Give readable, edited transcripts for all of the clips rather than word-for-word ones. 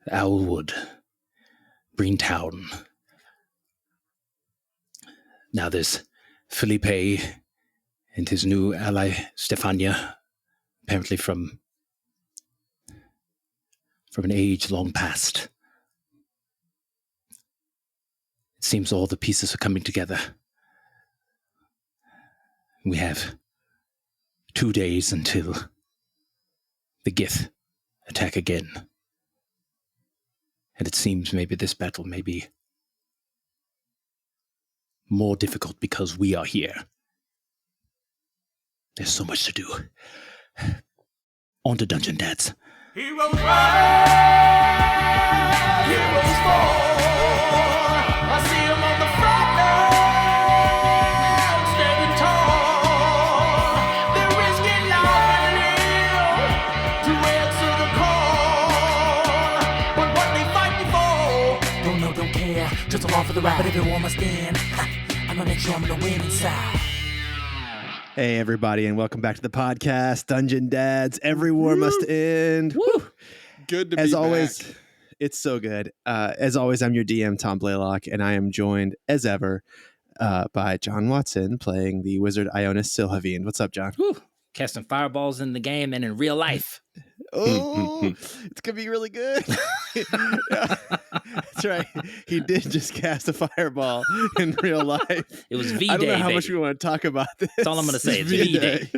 Owlwood, Breentown. Now there's Felipe and his new ally, Stephania, apparently from an age long past. It seems all the pieces are coming together. We have 2 days until the Gith attack again. And it seems maybe this battle may be more difficult because we are here. There's so much to do. On to Dungeon Dads. Heroes rise, heroes fall. I see them on the front line, standing tall. They're risking life and limb to answer the call. But what they fighting for? Don't know, don't care, just along for the ride. But if it won't stand, I'm gonna make sure I'm gonna win inside. Hey, everybody, and welcome back to the podcast, Dungeon Dads. Every war must end. Woo! Good to as be always, back. It's so good. As always, I'm your DM, Tom Blaylock, and I am joined, as ever, by John Watson, playing the wizard Ionus Silhavine. What's up, John? Woo. Casting fireballs in the game and in real life. Oh, it's going to be really good. Yeah, that's right. He did just cast a fireball in real life. It was V-Day, I don't know how baby. much we want to talk about this. That's all I'm going to say. It's V-Day.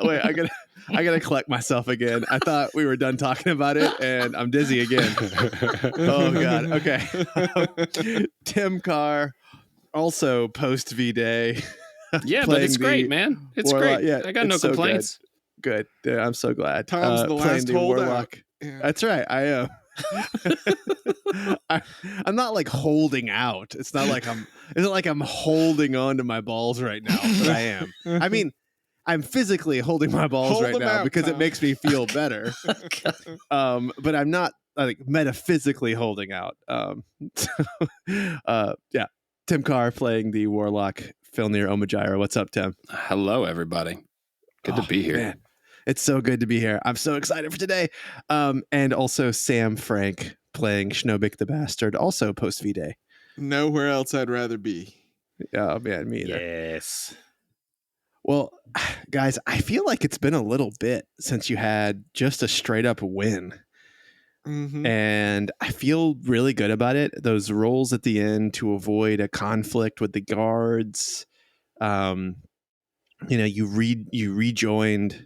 Wait, I gotta collect myself again. I thought we were done talking about it, and I'm dizzy again. Oh God. Okay. Tim Carr, also post V-Day. Yeah, but it's great, man. It's Warlock. great. Yeah, I got no it's so complaints. Good. Yeah, I'm so glad. Tom's the playing last holdout. Warlock. Yeah. That's right. I am. I'm not like holding out. It's not like I'm holding on to my balls right now, but I am. I mean, I'm physically holding my balls Hold right them now out, because Tom. it makes me feel better. But I'm not like metaphysically holding out. Yeah. Tim Carr playing the Warlock Filnyr Omajira. What's up, Tim? Hello, everybody. Good to be here. Man. It's so good to be here. I'm so excited for today. And also Sam Frank playing Schnobik the Bastard, also post V-Day. Nowhere else I'd rather be. Oh, man, me either. Yes. Well, guys, I feel like it's been a little bit since you had just a straight up win. Mm-hmm. And I feel really good about it. Those rolls at the end to avoid a conflict with the guards. You rejoined.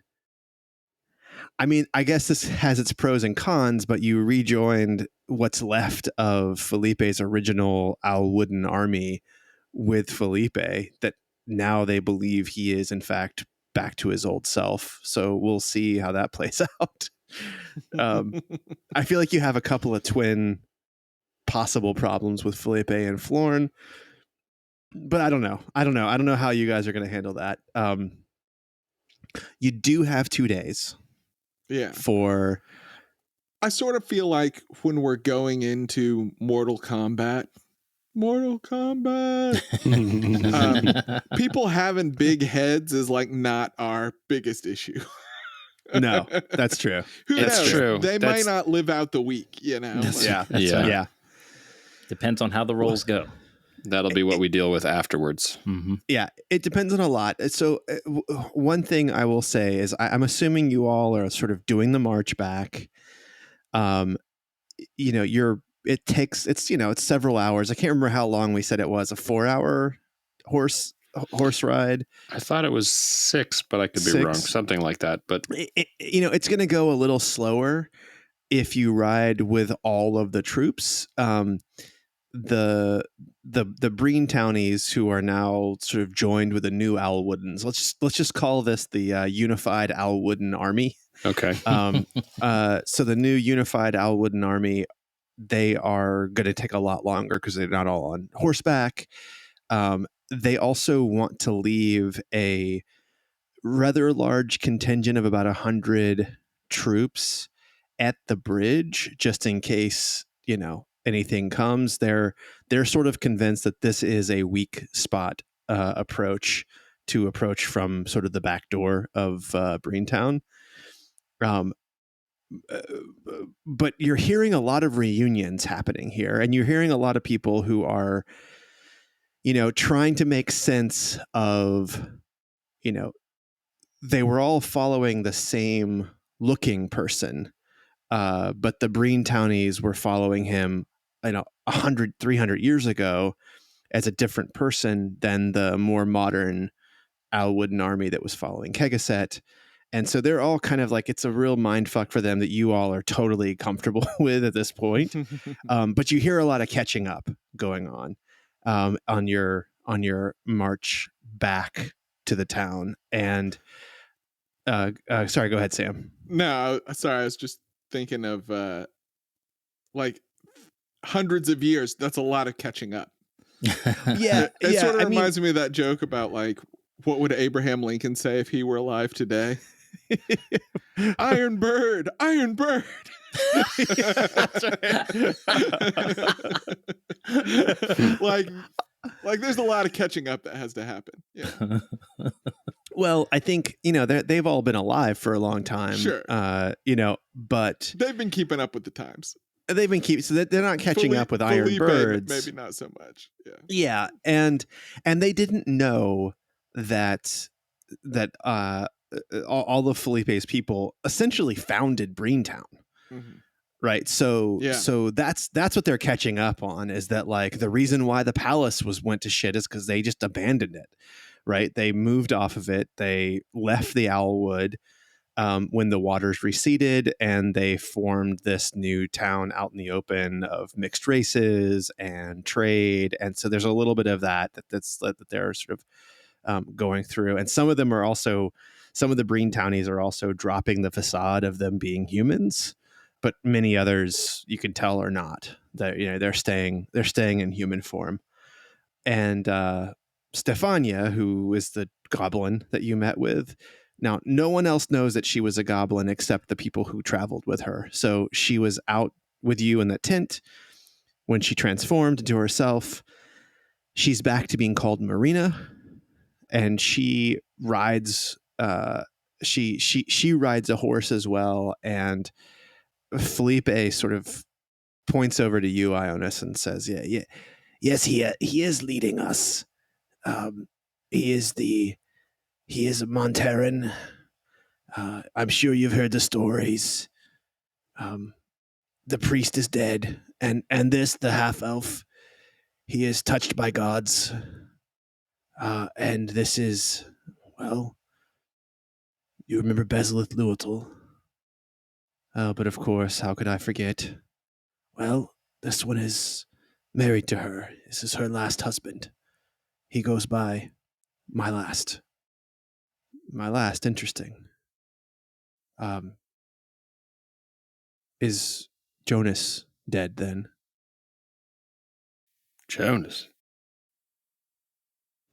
I mean, I guess this has its pros and cons, but you rejoined what's left of Felipe's original Owlwooden army with Felipe, that now they believe he is, in fact, back to his old self. So we'll see how that plays out. I feel like you have a couple of twin possible problems with Felipe and Florn, but I don't know. I don't know how you guys are going to handle that. You do have 2 days. Yeah. For I sort of feel like when we're going into Mortal Kombat, people having big heads is like not our biggest issue. No, that's true. Who It's knows? true. They That's- might not live out the week, you know? Yeah, Yeah. yeah. Depends on how the rolls go. That'll be what we deal with afterwards. Mm-hmm. Yeah, it depends on a lot. So one thing I will say is I'm assuming you all are sort of doing the march back. It's several hours. I can't remember how long we said it was. A 4-hour horse ride. I thought it was 6, but I could be 6. wrong. Something like that. But It's going to go a little slower if you ride with all of the troops. The Breen townies who are now sort of joined with the new Owlwoodens. Let's just call this the unified Owlwooden army. okay. So the new unified Owlwooden army, they are going to take a lot longer because they're not all on horseback. They also want to leave a rather large contingent of about 100 troops at the bridge, just in case, anything comes. They're sort of convinced that this is a weak spot approach from sort of the back door of Breentown. but you're hearing a lot of reunions happening here, and you're hearing a lot of people who are, trying to make sense of, they were all following the same looking person, but the Breen Townies were following him, 100, 300 years ago as a different person than the more modern Alwooden army that was following Kegaset. And so they're all kind of like, it's a real mind fuck for them that you all are totally comfortable with at this point. But you hear a lot of catching up going on your march back to the town. And sorry, go ahead, Sam. No, sorry, I was just thinking of like hundreds of years. That's a lot of catching up. Yeah, It sort of reminds me of that joke about like, what would Abraham Lincoln say if he were alive today? Iron Bird, Iron Bird. like there's a lot of catching up that has to happen. Yeah. Well, I think, they've all been alive for a long time. Sure. But They've been keeping up with the times. they've been so they're not catching up with Iron Felipe, Birds. Maybe not so much. Yeah. Yeah. And they didn't know that all of Felipe's people essentially founded Breentown. Mm-hmm. Right. So Yeah. so that's what they're catching up on, is that like the reason why the palace went to shit is because they just abandoned it. Right. They moved off of it. They left the Owlwood when the waters receded, and they formed this new town out in the open of mixed races and trade. And so there's a little bit of that they're sort of going through. And some of them are also, some of the Breen Townies are also dropping the facade of them being humans, but many others you can tell are not. They're staying in human form. And Stephania, who is the goblin that you met with, now no one else knows that she was a goblin except the people who traveled with her. So she was out with you in the tent when she transformed into herself. She's back to being called Marina, and she rides she rides a horse as well. And Felipe sort of points over to you, Ionus, and says, yes, he is leading us. He is a Monteran. I'm sure you've heard the stories. The priest is dead, and this, the half elf, he is touched by gods. And this is, well, you remember Bezalith Luatel. But of course, how could I forget? Well, this one is married to her. This is her last husband. He goes by my last. Interesting. Is Jonas dead then? Jonas.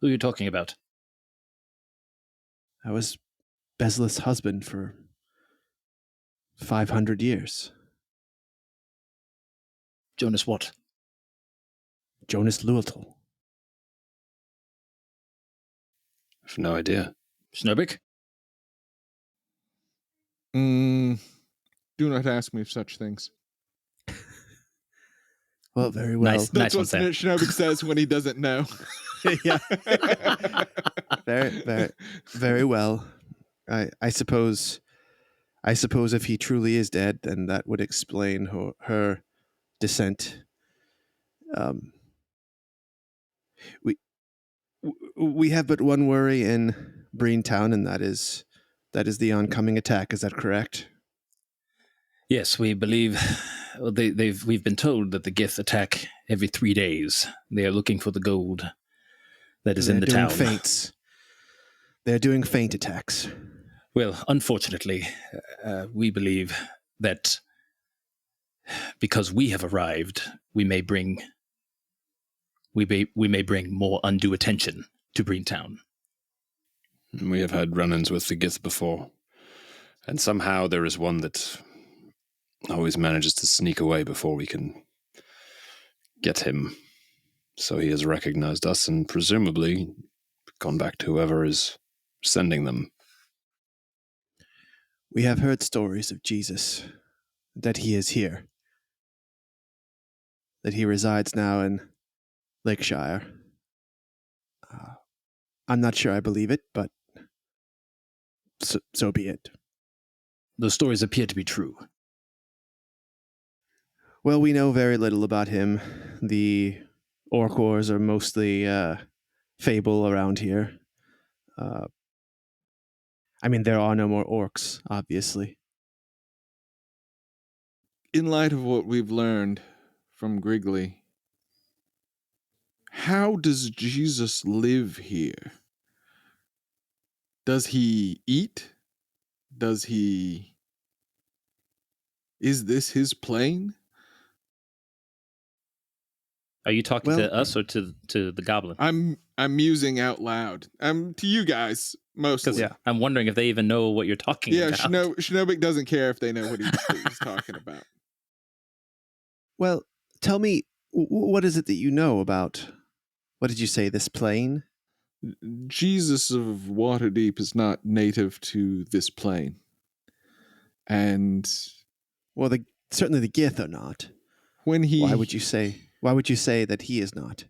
Who are you talking about? I was Bezalith's husband for 500 years. Jonas what? Jonas Luatel. I have no idea. Schnobik? Do not ask me of such things. Well, very well. Nice That's one, what Sam. Schnobik says when he doesn't know. Yeah. Very, very, very well. I suppose if he truly is dead, then that would explain her descent. We have but one worry in Breentown, and that is the oncoming attack. Is that correct? Yes, we believe we've been told that the Gith attack every 3 days. They are looking for the gold that is in the town. Feints. They're doing feint attacks. Well, unfortunately, we believe that because we have arrived, we may bring more undue attention to Breentown. We have had run-ins with the Gith before, and somehow there is one that always manages to sneak away before we can get him. So he has recognized us and presumably gone back to whoever is sending them. We have heard stories of Jesus that he is here. That he resides now in Lakeshire. I'm not sure I believe it, but so be it. Those stories appear to be true. Well, we know very little about him. The orc wars are mostly fable around here. I mean, there are no more orcs, obviously. In light of what we've learned from Griggly, how does Jesus live here? Does he eat? Is this his plane? Are you talking Well- to us or to the goblin? I'm musing out loud. I'm to you guys mostly. Because I'm wondering if they even know what you're talking Yeah, about. Schnobik doesn't care if they know what he's talking about. Well, tell me, what is it that you know about, what did you say, this plane? Jesus of Waterdeep is not native to this plane. And Well, certainly the Gith are not. when he... Why would you say that he is not?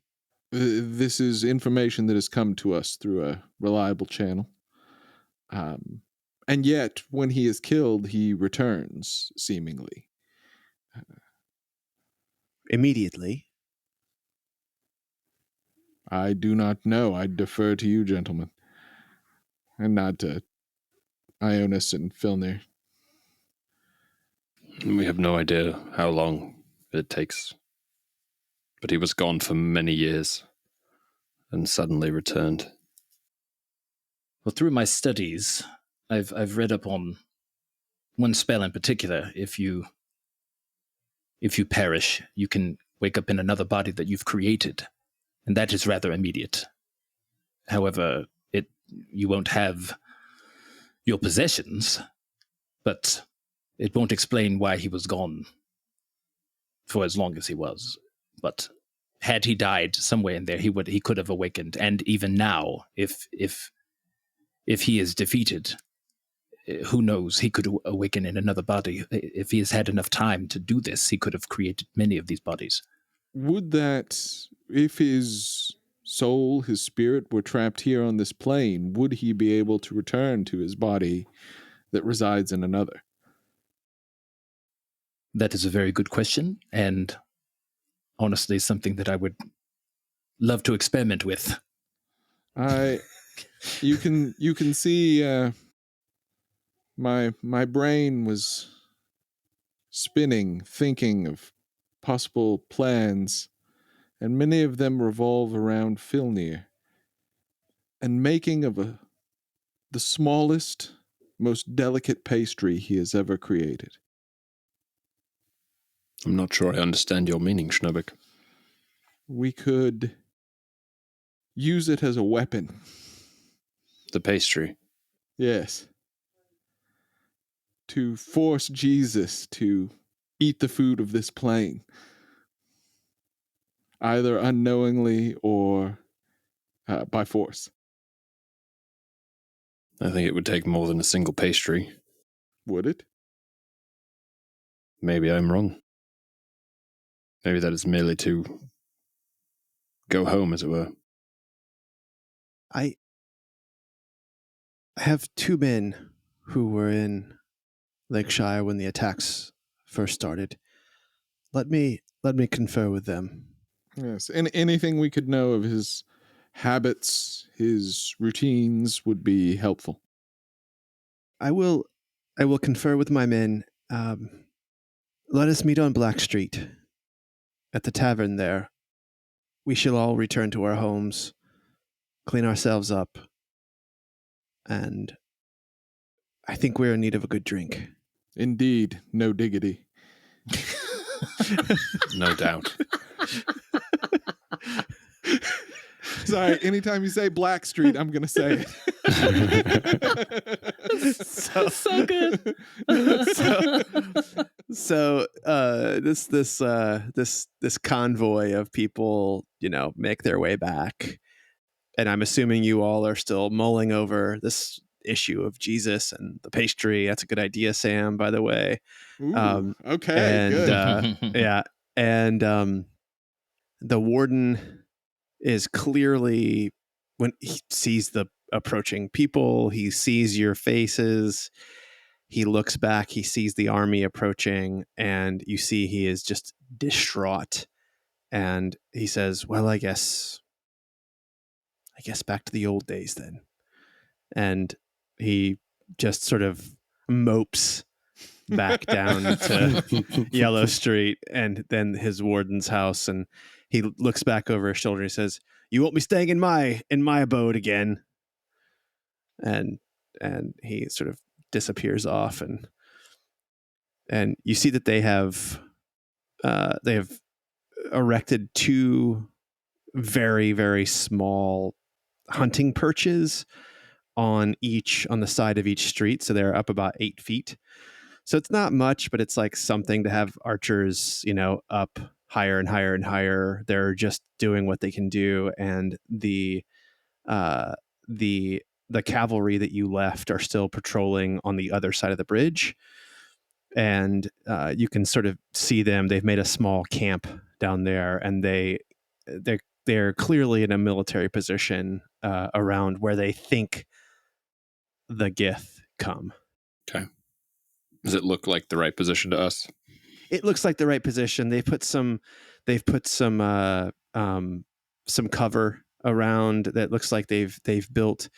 This is information that has come to us through a reliable channel. And yet, when he is killed, he returns, seemingly. Immediately. I do not know. I defer to you, gentlemen. And not to Ionus and Filnyr. We have no idea how long it takes. But he was gone for many years and suddenly returned. Well, through my studies, I've read up on one spell in particular. If you perish, you can wake up in another body that you've created, and that is rather immediate. However, you won't have your possessions, but it won't explain why he was gone for as long as he was. But had he died somewhere in there, he could have awakened. And even now, if he is defeated, who knows? He could awaken in another body. If he has had enough time to do this, he could have created many of these bodies. Would that, if his soul, his spirit, were trapped here on this plane, would he be able to return to his body that resides in another? That is a very good question, and honestly something that I would love to experiment with. You can see my brain was spinning, thinking of possible plans, and many of them revolve around Filnyr and making of the smallest, most delicate pastry he has ever created. I'm not sure I understand your meaning, Schnobik. We could use it as a weapon. The pastry. Yes. To force Jesus to eat the food of this plane. Either unknowingly or by force. I think it would take more than a single pastry. Would it? Maybe I'm wrong. Maybe that is merely to go home, as it were. I have two men who were in Lakeshire when the attacks first started. Let me confer with them. Yes. And anything we could know of his habits, his routines would be helpful. I will confer with my men. Let us meet on Black Street at the tavern there. We shall all return to our homes, clean ourselves up, and I think we're in need of a good drink. Indeed, no diggity. No doubt. Sorry, anytime you say Black Street, I'm going to say it. So good. So this convoy of people, make their way back, and I'm assuming you all are still mulling over this issue of Jesus and the pastry. That's a good idea, Sam, by the way. Ooh, okay, and good. yeah, and the warden is clearly, when he sees the approaching people, he sees your faces, he looks back, he sees the army approaching, and you see he is just distraught. And he says, well, I guess back to the old days then. And he just sort of mopes back down to Yellow Street and then his warden's house. And he looks back over his shoulder and he says, you won't be staying in my abode again. And he sort of disappears off, and you see that they have erected two very, very small hunting perches on the side of each street. So they're up about 8 feet. So it's not much, but it's like something to have archers, up higher and higher and higher. They're just doing what they can do. And the cavalry that you left are still patrolling on the other side of the bridge. And you can sort of see them. They've made a small camp down there, and they're clearly in a military position around where they think the Gith come. Okay. Does it look like the right position to us? It looks like the right position. They've put some cover around that. Looks like they've built.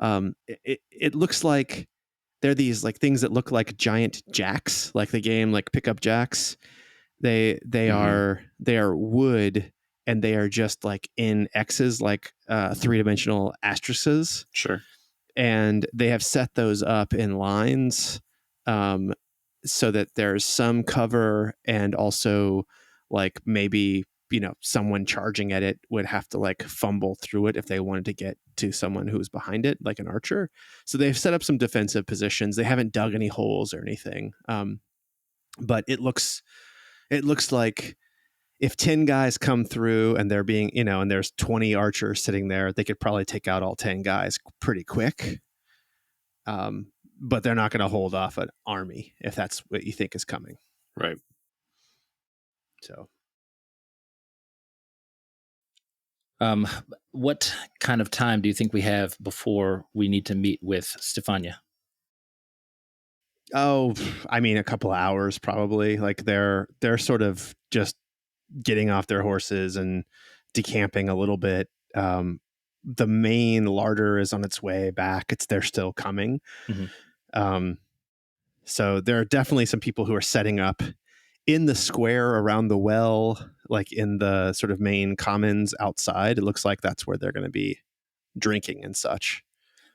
It looks like they're these like things that look like giant jacks, like the game, like pickup jacks. They are wood, and they are just like in X's, like 3-dimensional asterisks. Sure. And they have set those up in lines, so that there's some cover, and also like maybe, someone charging at it would have to like fumble through it if they wanted to get to someone who's behind it, like an archer. So they've set up some defensive positions. They haven't dug any holes or anything. But it looks like if 10 guys come through and they're being, and there's 20 archers sitting there, they could probably take out all 10 guys pretty quick. But they're not going to hold off an army if that's what you think is coming. Right. So, what kind of time do you think we have before we need to meet with Stephania? Oh, I mean, a couple of hours probably. Like they're sort of just getting off their horses and decamping a little bit. The main larder is on its way back. They're still coming. Mm-hmm. So there are definitely some people who are setting up in the square around the well, like in the sort of main commons outside. It looks like that's where they're going to be drinking and such.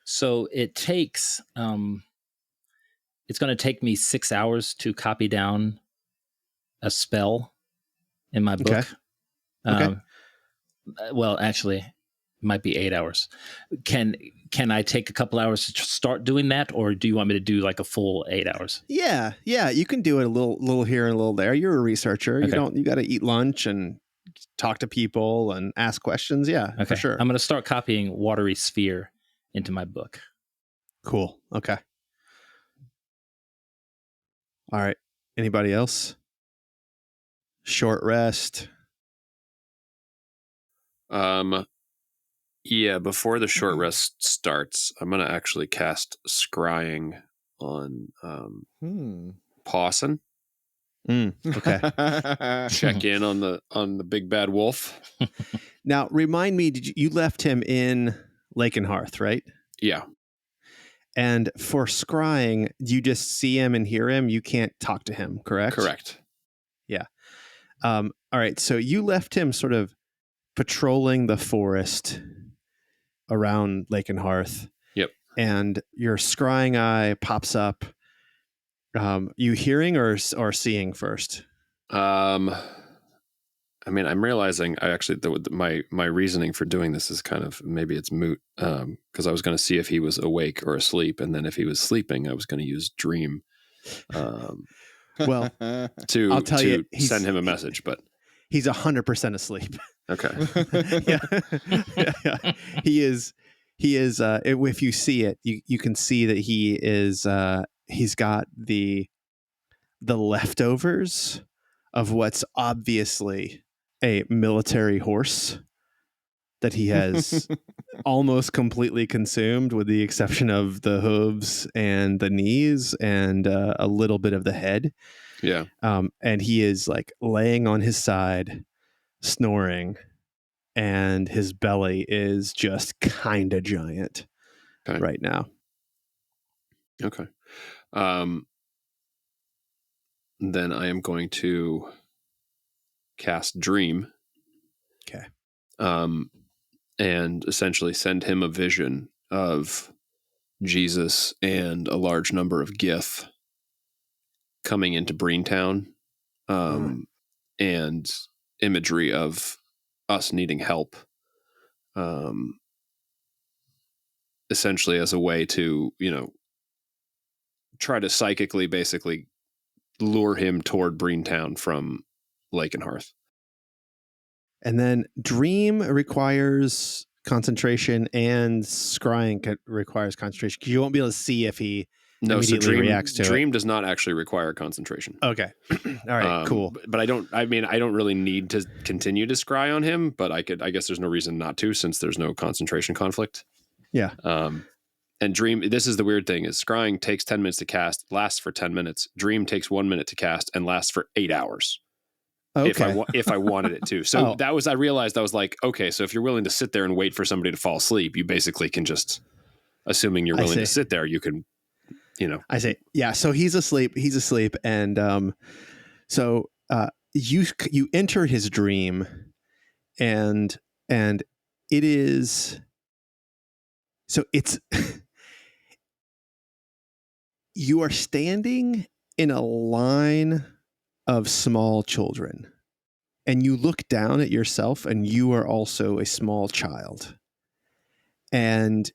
So it takes, it's going to take me 6 hours to copy down a spell in my book. Okay. Well, actually, it might be 8 hours. Can I take a couple hours to start doing that, or do you want me to do like a full 8 hours? Yeah, you can do it a little here and a little there. You're a researcher. Okay. You got to eat lunch and talk to people and ask questions. Yeah, okay. For sure. I'm going to start copying Watery Sphere into my book. Cool. Okay. All right. Anybody else? Short rest. Yeah, before the short rest starts, I'm going to actually cast Scrying on Pawson. Okay. Check in on the big bad wolf. Now, remind me, you left him in Lake and Hearth, right? Yeah. And for scrying, you just see him and hear him. You can't talk to him, correct? Correct. Yeah. All right. So you left him sort of patrolling the forest around Lake and Hearth. Yep. And your scrying eye pops up. You hearing or seeing first? I mean, I'm realizing my reasoning for doing this is kind of, maybe it's moot, because I was going to see if he was awake or asleep, and then if he was sleeping, I was going to use dream, well, to send him a message. But he's 100% asleep. Okay. Yeah. He He is. If you see it, you can see that he is. He's got the leftovers of what's obviously a military horse that he has almost completely consumed, with the exception of the hooves and the knees and a little bit of the head. Yeah. And he is like laying on his side, snoring, and his belly is just kind of giant right now. Okay. Then I am going to cast Dream. Okay. And essentially send him a vision of Jesus and a large number of Gith coming into Breentown, and imagery of us needing help, essentially as a way to, try to psychically basically lure him toward Breentown from Lake and Hearth. And then Dream requires concentration, and Scrying requires concentration, because you won't be able to see if he immediately reacts to Dream does not actually require concentration. Okay. All right, cool. But I don't really need to continue to scry on him, but I guess there's no reason not to, since there's no concentration conflict. Yeah. And Dream, this is the weird thing, is scrying takes 10 minutes to cast, lasts for 10 minutes. Dream takes 1 minute to cast and lasts for 8 hours. Okay. If I wanted it to. So I realized I was like, okay, so if you're willing to sit there and wait for somebody to fall asleep, you basically can just, assuming you're willing to sit there, you can, I say, yeah. So he's asleep. And so you enter his dream, and it is, so it's you are standing in a line of small children, and you look down at yourself, and you are also a small child, and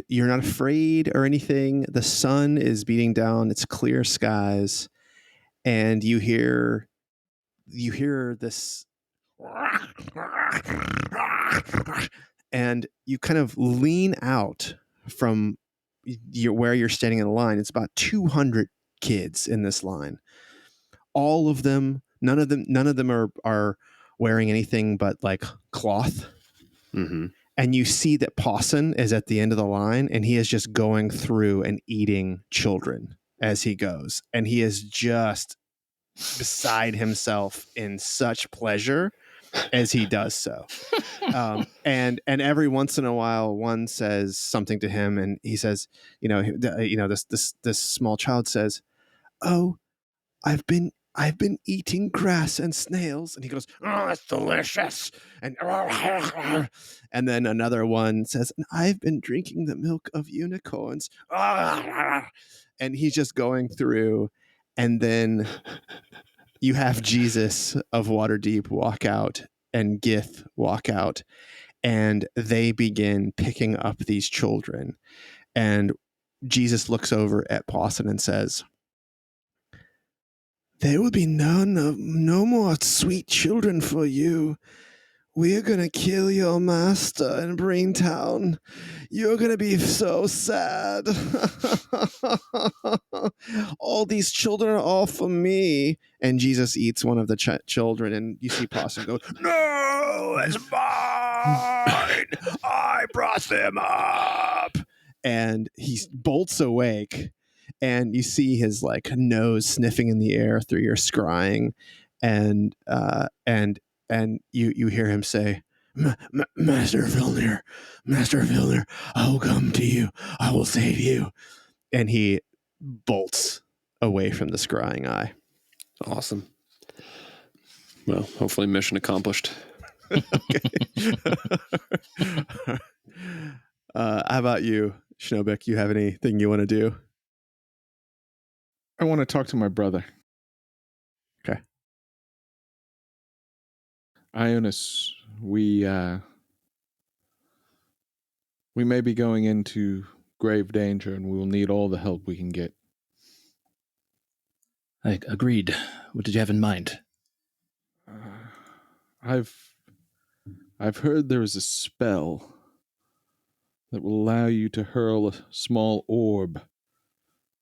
you're not afraid or anything. The sun is beating down. It's clear skies, and you hear this, and you kind of lean out from where you're standing in the line. It's about 200 kids in this line. All of them, none of them are wearing anything but like cloth. Mm-hmm. And you see that Pawson is at the end of the line, and he is just going through and eating children as he goes. And he is just beside himself in such pleasure as he does so. And every once in a while, one says something to him, and he says, this small child says, "Oh, I've been eating grass and snails." And he goes, "Oh, that's delicious." And then another one says, "I've been drinking the milk of unicorns." And he's just going through. And then you have Jesus of Waterdeep walk out, and Gith walk out, and they begin picking up these children. And Jesus looks over at Pawson and says, "There will be no more sweet children for you. We're going to kill your master in Braintown. You're going to be so sad. All these children are all for me." And Jesus eats one of the children, and you see Pawson go, "No, it's mine. I brought them up." And he bolts awake, and you see his like nose sniffing in the air through your scrying, and you hear him say, Master Filnyr, I will come to you. I will save you." And he bolts away from the scrying eye. Awesome. Well, hopefully mission accomplished. How about you, Schnobik? You have anything you want to do? I want to talk to my brother. Okay. Ionus, we may be going into grave danger, and we will need all the help we can get. I agreed. What did you have in mind? I've heard there is a spell that will allow you to hurl a small orb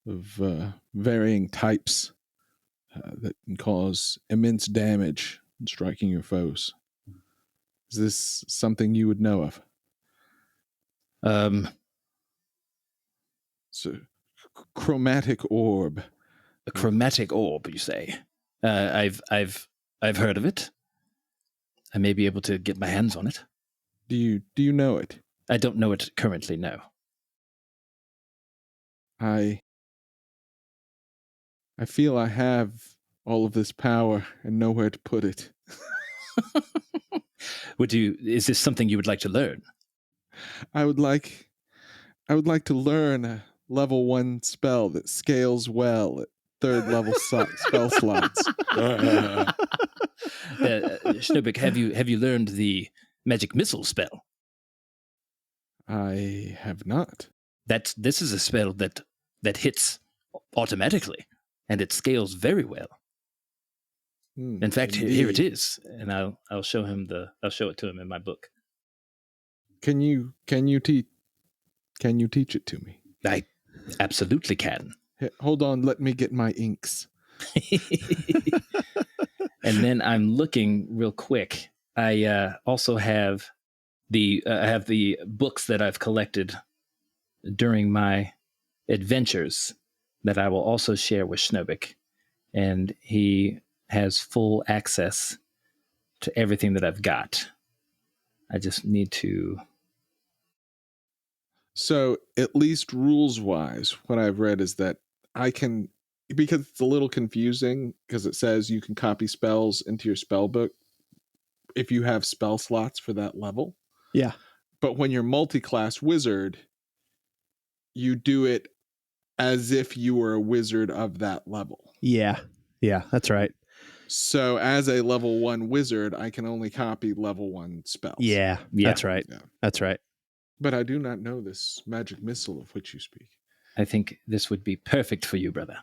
of varying types that can cause immense damage in striking your foes. Is this something you would know of? So, Chromatic Orb. A chromatic orb, you say? I've heard of it. I may be able to get my hands on it. Do you know it? I don't know it currently, no. I feel I have all of this power and nowhere to put it. Is this something you would like to learn? I would like to learn a level 1 spell that scales well at 3rd level spell slots. Schnobik, have you learned the magic missile spell? I have not. This is a spell that hits automatically, and it scales very well. In fact, here it is, and I'll show it to him in my book. Can you teach it to me? I absolutely can. Hey, hold on, let me get my inks. And then I'm looking real quick. I also have the books that I've collected during my adventures that I will also share with Schnobik, and he has full access to everything that I've got. I just need to. So, at least rules-wise, what I've read is that I can, because it's a little confusing, because it says you can copy spells into your spell book if you have spell slots for that level. Yeah. But when you're multi-class wizard, you do it as if you were a wizard of that level. Yeah, that's right. So as a level 1 wizard, I can only copy level 1 spells. Yeah. That's right. Yeah. That's right. But I do not know this magic missile of which you speak. I think this would be perfect for you, brother.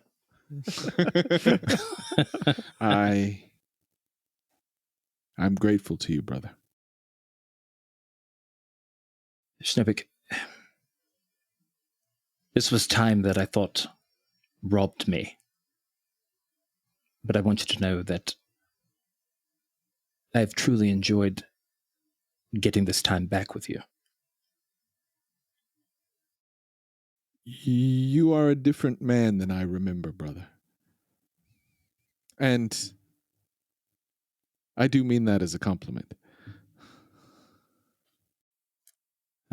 I'm grateful to you, brother. Schnobik, this was time that I thought robbed me. But I want you to know that I've truly enjoyed getting this time back with you. You are a different man than I remember, brother. And I do mean that as a compliment.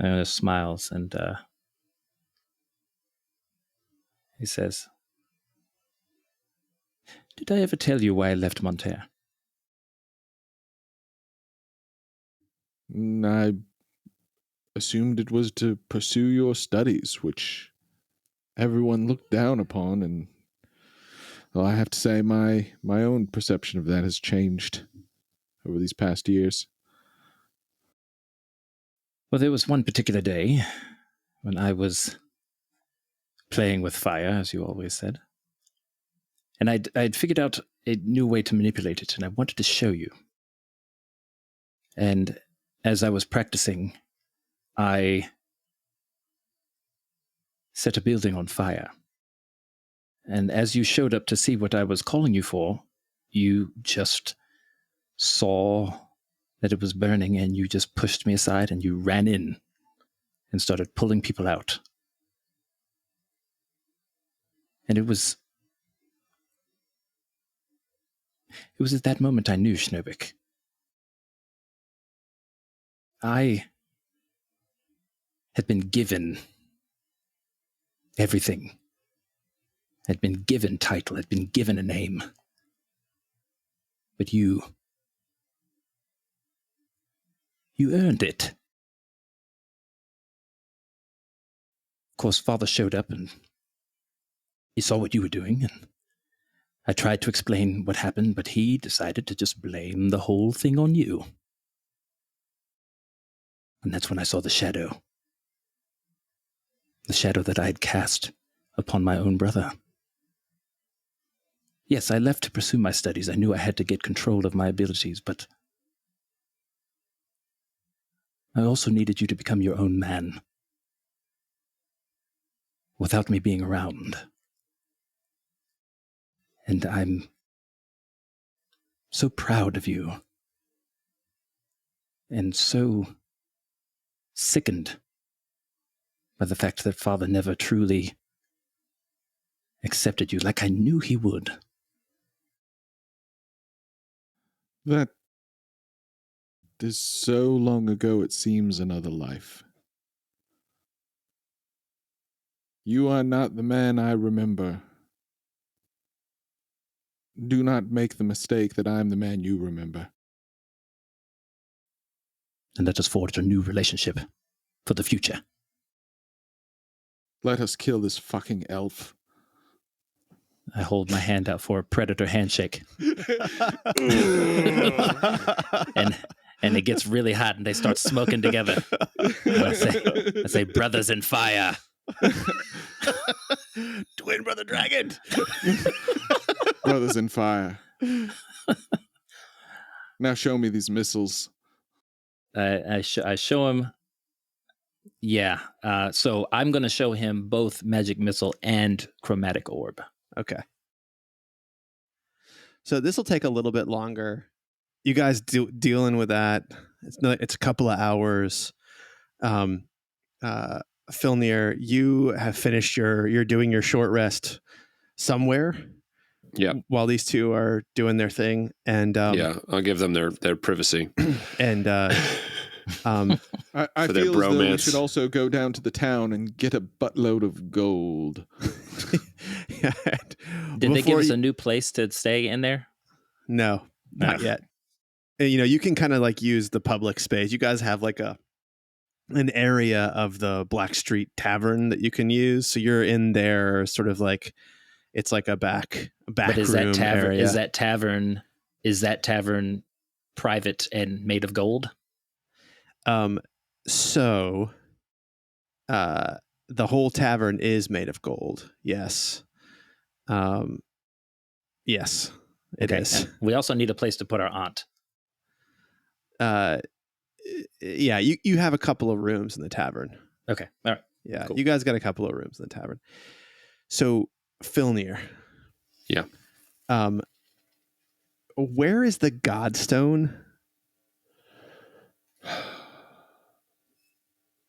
Ionus smiles and he says, "Did I ever tell you why I left Monterre?" I assumed it was to pursue your studies, which everyone looked down upon, and well, I have to say my own perception of that has changed over these past years. Well, there was one particular day when I was playing with fire, as you always said. And I'd figured out a new way to manipulate it, and I wanted to show you. And as I was practicing, I set a building on fire. And as you showed up to see what I was calling you for, you just saw that it was burning, and you just pushed me aside, and you ran in and started pulling people out. And it was at that moment I knew, Schnobik. I had been given everything. Had been given title, had been given a name. But you earned it. Of course, Father showed up and he saw what you were doing, and I tried to explain what happened, but he decided to just blame the whole thing on you. And that's when I saw the shadow. The shadow that I had cast upon my own brother. Yes, I left to pursue my studies. I knew I had to get control of my abilities, but I also needed you to become your own man. without me being around. And I'm so proud of you. And so sickened by the fact that Father never truly accepted you like I knew he would. That is so long ago it seems another life. You are not the man I remember. Do not make the mistake that I am the man you remember. And let us forge a new relationship for the future. Let us kill this fucking elf. I hold my hand out for a predator handshake. and it gets really hot and they start smoking together. And I say, brothers in fire. Twin brother dragon. Brothers in fire. Now show me these missiles. I show him. Yeah. So I'm going to show him both Magic Missile and Chromatic Orb. Okay. So this will take a little bit longer. You guys dealing with that. It's a couple of hours. Filnyr, you have finished you're doing your short rest somewhere. Yeah. While these two are doing their thing. And yeah, I'll give them their privacy. And I For their feel as though we bromance. should also go down to the town and get a buttload of gold. yeah. Did they give us a new place to stay in there? No, not yet. And, you can kind of like use the public space. You guys have like an area of the Black Street Tavern that you can use. So you're in there, sort of like it's like a back But is room that tavern area. is that tavern private and made of gold? So the whole tavern is made of gold. Yes. Yes, it is. And we also need a place to put our aunt. Yeah, you have a couple of rooms in the tavern. Okay. All right. Yeah, Cool. You guys got a couple of rooms in the tavern. So, Filnyr. Yeah. Where is the Godstone?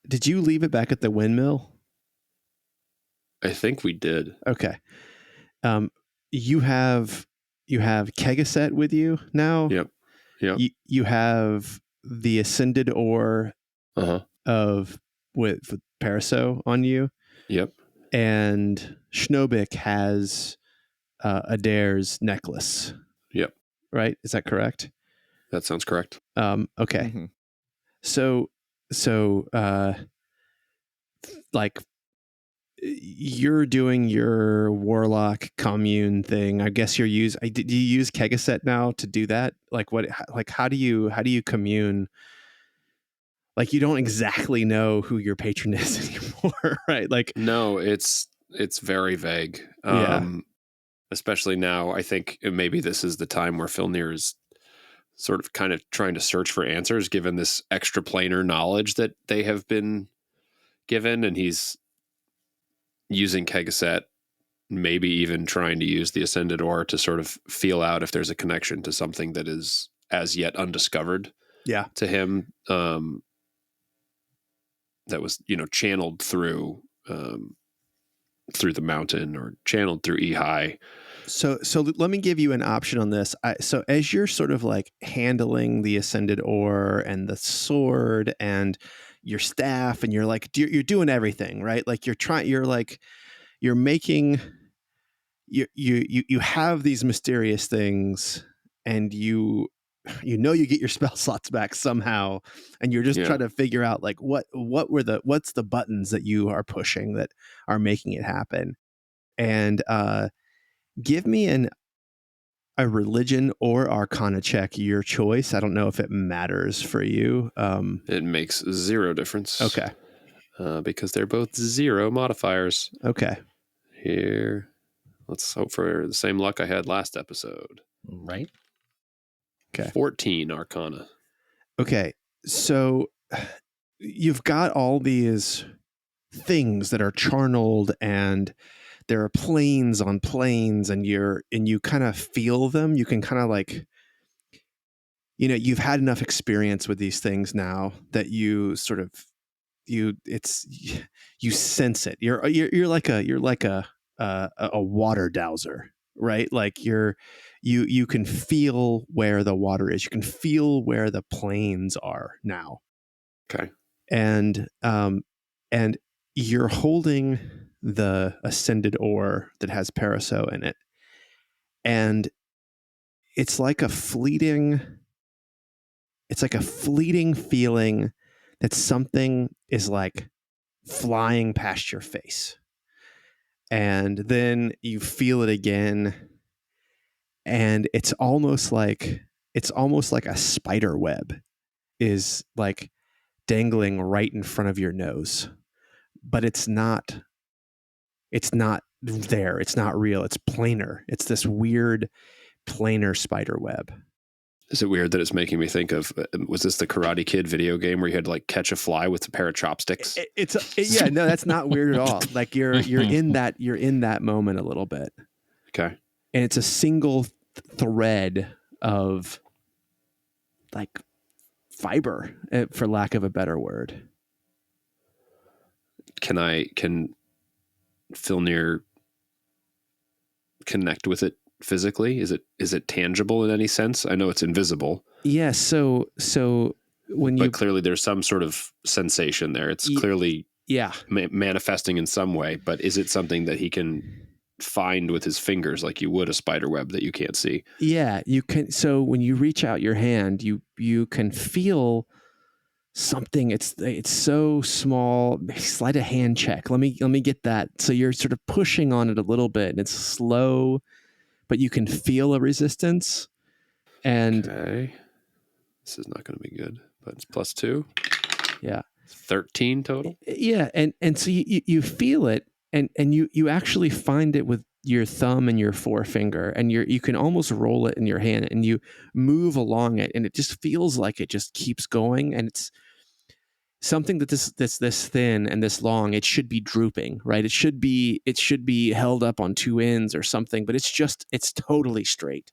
Did you leave it back at the windmill? I think we did. Okay. You have Kegaset with you now. Yep. You have the ascended ore of with Paraso on you. Yep. And Schnobik has Adair's necklace. Yep. Right? Is that correct? That sounds correct. Okay. Mm-hmm. So like you're doing your warlock commune thing. I guess do you use Kegaset now to do that? Like how do you commune? Like you don't exactly know who your patron is anymore, right? Like No, it's very vague. Especially now, I think maybe this is the time where Filnyr is sort of kind of trying to search for answers, given this extraplanar knowledge that they have been given, and he's using Kegaset, maybe even trying to use the Ascended Ore to sort of feel out if there's a connection to something that is as yet undiscovered. Yeah. To him, that was channeled through the mountain or channeled through Ehi. So let me give you an option on this. So as you're sort of like handling the Ascended Ore and the sword and your staff, and you're doing everything, right? Like you have these mysterious things, and you get your spell slots back somehow, and you're just trying to figure out like what's the buttons that you are pushing that are making it happen. And give me a religion or arcana check, your choice. I don't know if it matters for you. It makes zero difference. Okay. Because they're both 0 modifiers. Okay. Here, let's hope for the same luck I had last episode. Right. Okay. 14 arcana. Okay. So you've got all these things that are charneled, and there are planes on planes, and you kind of feel them. You can kind of like, you've had enough experience with these things now that you sort of you sense it. You're like a water dowser, right? Like you can feel where the water is. You can feel where the planes are now. Okay. And you're holding the ascended ore that has Paraso in it, and it's like a fleeting feeling that something is like flying past your face, and then you feel it again, and it's almost like a spider web is like dangling right in front of your nose, but it's not there. It's not real. It's planar. It's this weird planar spider web. Is it weird that it's making me think of, was this the Karate Kid video game where you had to like catch a fly with a pair of chopsticks? No, that's not weird at all. Like you're in that moment a little bit. Okay. And it's a single thread of like fiber, for lack of a better word. Can Filnyr connect with it physically? Is it tangible in any sense? I know it's invisible. Yeah. So but clearly there's some sort of sensation there. It's clearly manifesting in some way, but is it something that he can find with his fingers like you would a spider web that you can't see? Yeah, you can. So when you reach out your hand, you can feel something. It's so small. Slide a hand check. Let me get that. So you're sort of pushing on it a little bit, and it's slow, but you can feel a resistance. And okay, this is not going to be good. But it's +2. Yeah, 13 total. Yeah, and so you feel it, and you actually find it with your thumb and your forefinger, and you can almost roll it in your hand, and you move along it, and it just feels like it just keeps going, and it's something that this thin and this long. It should be drooping, right? It should be held up on two ends or something, but it's totally straight.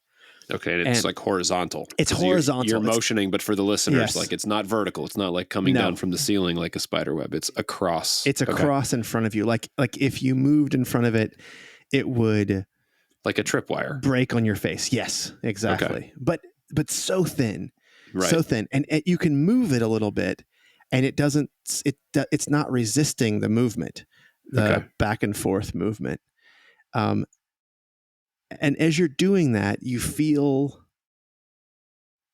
Okay, and it's like horizontal. It's horizontal. You're motioning, but for the listeners, yes. Like it's not vertical. It's not like coming down from the ceiling like a spider web. It's across. It's across in front of you. Like if you moved in front of it, it would like a tripwire break on your face. Yes, exactly. Okay. But so thin, right. So thin, and you can move it a little bit, and it's not resisting the movement, the back and forth movement. And as you're doing that, you feel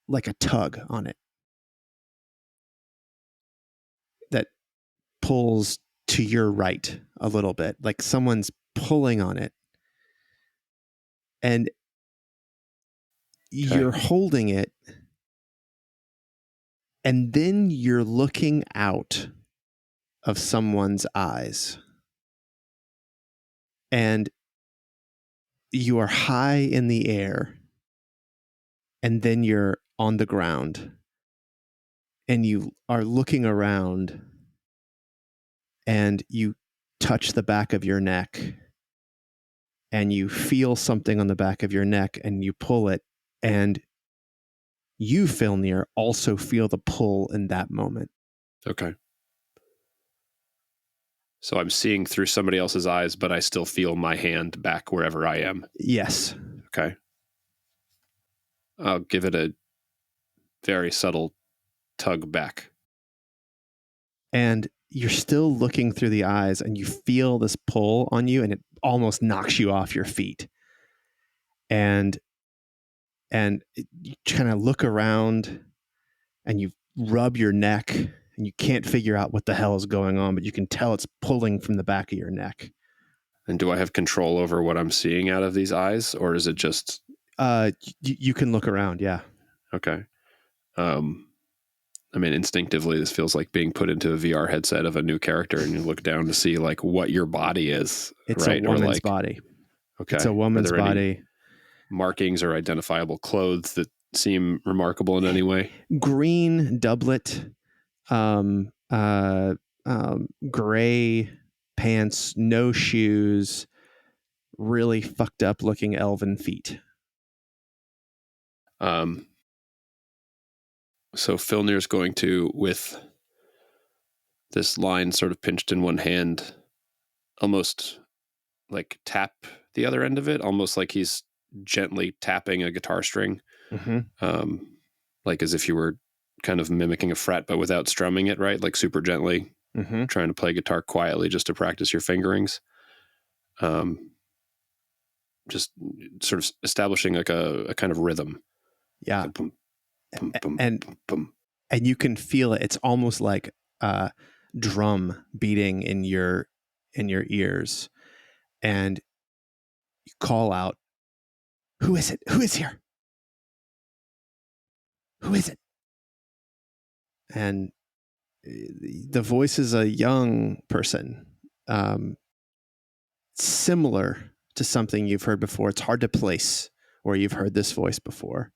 like a tug on it that pulls to your right a little bit, like someone's pulling on it. And you're holding it, and then you're looking out of someone's eyes. And you are high in the air, and then you're on the ground, and you are looking around, and you touch the back of your neck, and you feel something on the back of your neck, and you pull it, and you, Filnyr, also feel the pull in that moment. Okay. So I'm seeing through somebody else's eyes, but I still feel my hand back wherever I am. Yes. Okay. I'll give it a very subtle tug back. And you're still looking through the eyes, and you feel this pull on you, and it almost knocks you off your feet. And you kind of look around, and you rub your neck, and you can't figure out what the hell is going on, but you can tell it's pulling from the back of your neck. And do I have control over what I'm seeing out of these eyes, or is it just... You can look around, yeah. Okay. I mean, instinctively, this feels like being put into a VR headset of a new character, and you look down to see like what your body is. It's right? a woman's body. Okay. It's a woman's body. Markings or identifiable clothes that seem remarkable in any way? Green doublet, gray pants, no shoes, really fucked up looking elven feet. So Filnyr's going to, with this line sort of pinched in one hand, almost like tap the other end of it, almost like he's gently tapping a guitar string, like as if you were kind of mimicking a fret, but without strumming it, right? Like super gently, trying to play guitar quietly just to practice your fingerings. Just sort of establishing like a kind of rhythm. Yeah. Like boom, boom, boom, And boom, boom. And you can feel it. It's almost like a drum beating in your ears. And you call out, "Who is it? Who is here? Who is it?" And the voice is a young person, similar to something you've heard before. It's hard to place where you've heard this voice before.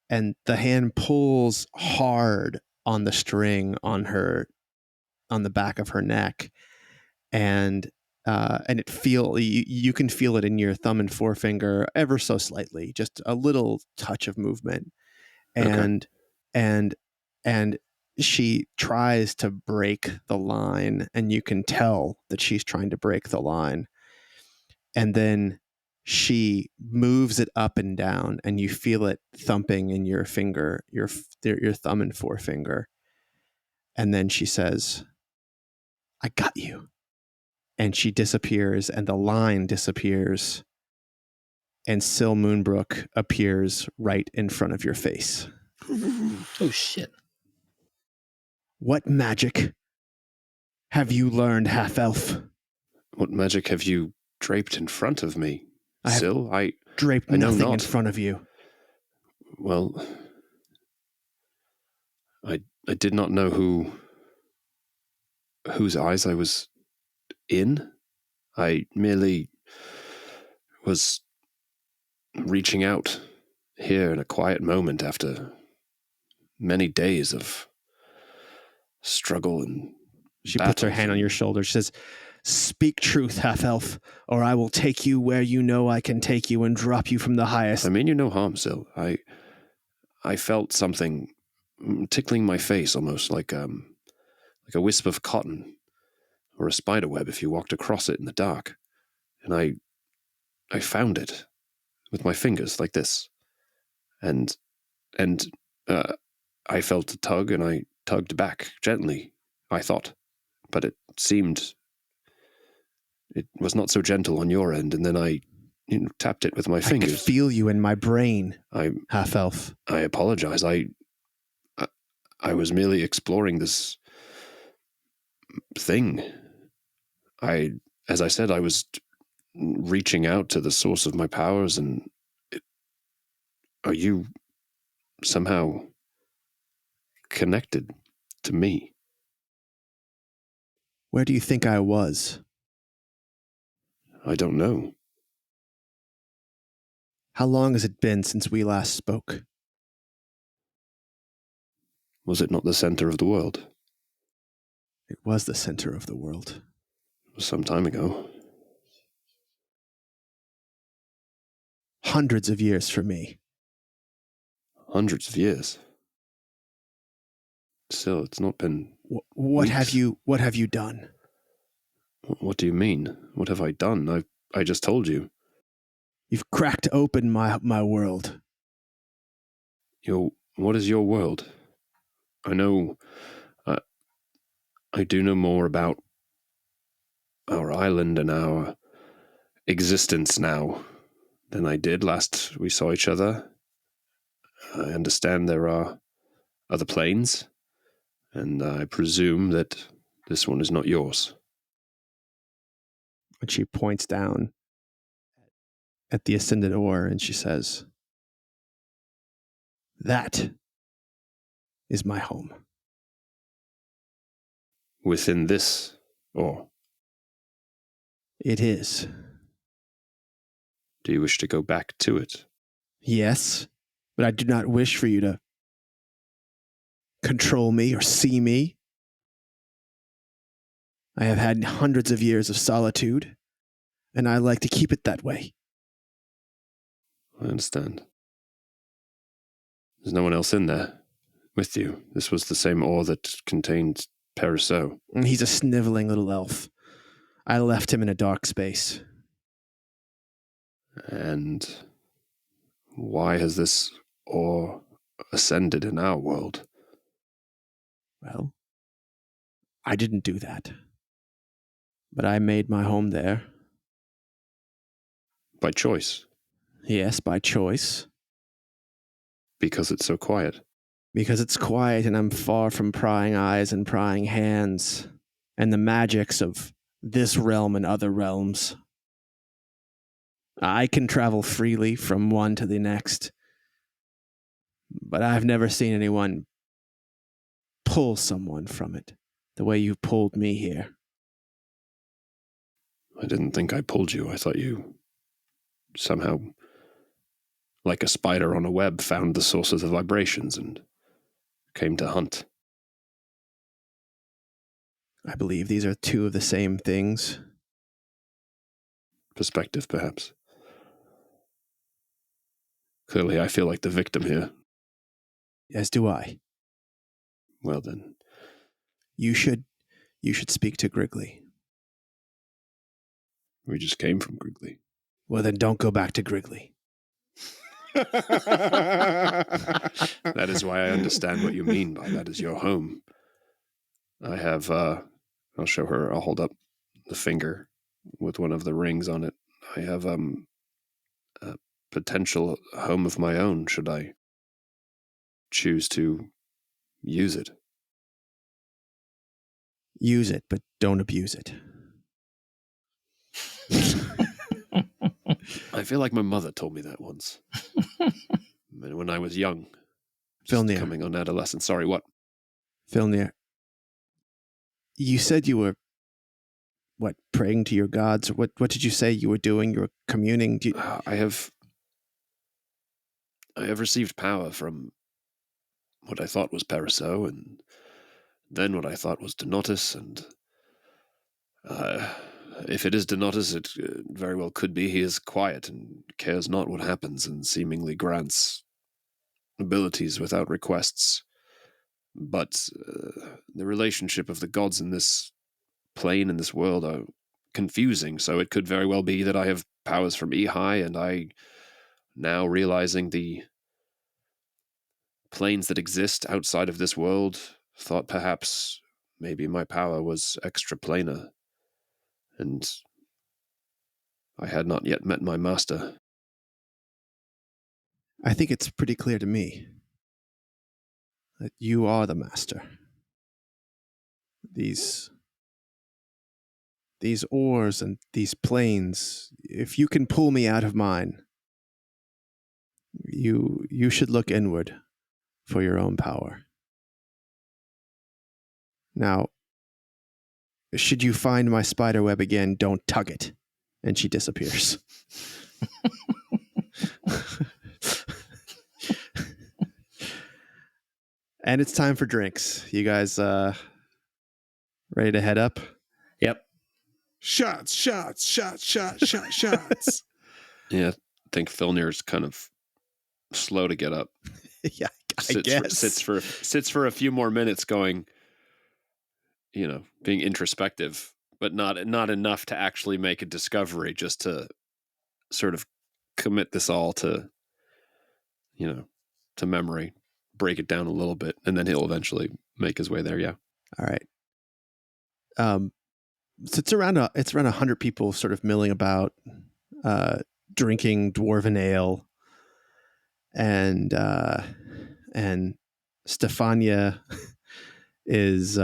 And the hand pulls hard on the string on the back of her neck, and you can feel it in your thumb and forefinger ever so slightly, just a little touch of movement. And and she tries to break the line, and you can tell that she's trying to break the line. And then she moves it up and down, and you feel it thumping in your finger, your thumb and forefinger. And then she says, "I got you." And she disappears, and the line disappears, and Syl Moonbrook appears right in front of your face. Oh, shit. What magic have you learned, half-elf? What magic have you draped in front of me, I have Syl? draped I know nothing in not. front of you. Well, I did not know whose eyes I was in. I merely was reaching out here in a quiet moment after many days of struggle and She puts her battles hand on and- your shoulder. She says, "Speak truth, half-elf, or I will take you where you know I can take you and drop you from the highest." I mean you no harm, Syl. I felt something tickling my face, almost like a wisp of cotton or a spider web if you walked across it in the dark. And I found it with my fingers like this. And I felt a tug, and I tugged back gently, I thought. But it seemed it was not so gentle on your end, and then I tapped it with my I fingers. could feel you in my brain, I half-elf. I apologize. I was merely exploring this thing. As I said, I was reaching out to the source of my powers, and are you somehow connected to me? Where do you think I was? I don't know. How long has it been since we last spoke? Was it not the center of the world? It was the center of the world. It was some time ago. Hundreds of years for me. Hundreds of years. Still, it's not been... What have weeks. What have you done? What do you mean? What have I done? I just told you. You've cracked open my world. What is your world? I know... I do know more about our island and our existence now than I did last we saw each other. I understand there are other planes, and I presume that this one is not yours. And she points down at the ascended ore, and she says, "That is my home." Within this, or It is. do you wish to go back to it? Yes, but I do not wish for you to control me or see me. I have had hundreds of years of solitude, and I like to keep it that way. I understand. There's no one else in there with you. This was the same ore that contained Perisseau. And he's a sniveling little elf. I left him in a dark space. And why has this ore ascended in our world? Well, I didn't do that. But I made my home there. By choice? Yes, by choice. Because it's so quiet? Because it's quiet and I'm far from prying eyes and prying hands and the magics of this realm and other realms. I can travel freely from one to the next, but I've never seen anyone pull someone from it the way you pulled me here. I didn't think I pulled you. I thought you somehow, like a spider on a web, found the source of the vibrations and came to hunt. I believe these are two of the same things. Perspective, perhaps. Clearly, I feel like the victim here. As do I. Well then. You should speak to Griggly. We just came from Griggly. Well, then don't go back to Griggly. That is why I understand what you mean by that is your home. I have, I'll show her, I'll hold up the finger with one of the rings on it. I have a potential home of my own, should I choose to use it. Use it, but don't abuse it. I feel like my mother told me that once. When I was young. Filnyr. Coming on adolescence. Sorry, what? Filnyr, you said you were, praying to your gods? What did you say you were doing? You were communing? I have received power from what I thought was Perisseau, and then what I thought was Donatus, and if it is Donatus, it very well could be. He is quiet and cares not what happens, and seemingly grants abilities without requests. But the relationship of the gods in this plane, in this world, are confusing, so it could very well be that I have powers from Ehi, and I, now realizing the planes that exist outside of this world, thought perhaps maybe my power was extraplanar, and I had not yet met my master. I think it's pretty clear to me that you are the master. These ores and these planes, if you can pull me out of mine, you should look inward for your own power. Now, should you find my spider web again, don't tug it. And she disappears. And it's time for drinks. You guys ready to head up? Yep. Shots. Yeah, I think Filnyr's kind of slow to get up. Yeah, I guess. Sits for a few more minutes going, being introspective, but not enough to actually make a discovery, just to sort of commit this all to, to memory, break it down a little bit, and then he'll eventually make his way there. Yeah. All right. So it's around 100 people sort of milling about, drinking dwarven ale, and Stephania is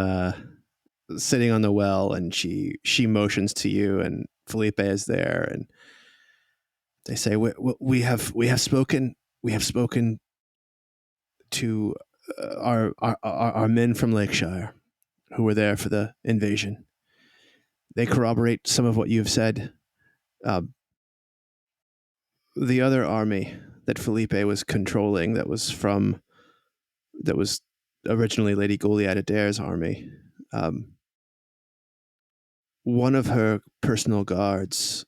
sitting on the well, and she motions to you, and Felipe is there, and they say, we have spoken to our men from Lakeshire who were there for the invasion. They corroborate some of what you've said. The other army that Felipe was controlling, that was originally Lady Goliad Adair's army, one of her personal guards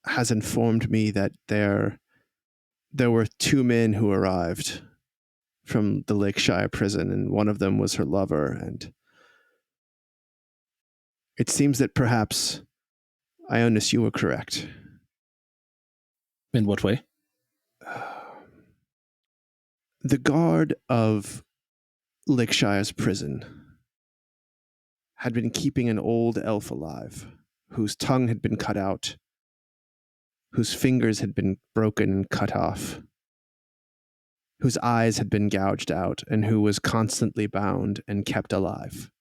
has informed me that there were 2 men who arrived from the Lakeshire prison, and one of them was her lover, and it seems that perhaps, Ionus, you were correct. In what way? The guard of Lakeshire's prison had been keeping an old elf alive, whose tongue had been cut out, whose fingers had been broken and cut off, whose eyes had been gouged out, and who was constantly bound and kept alive,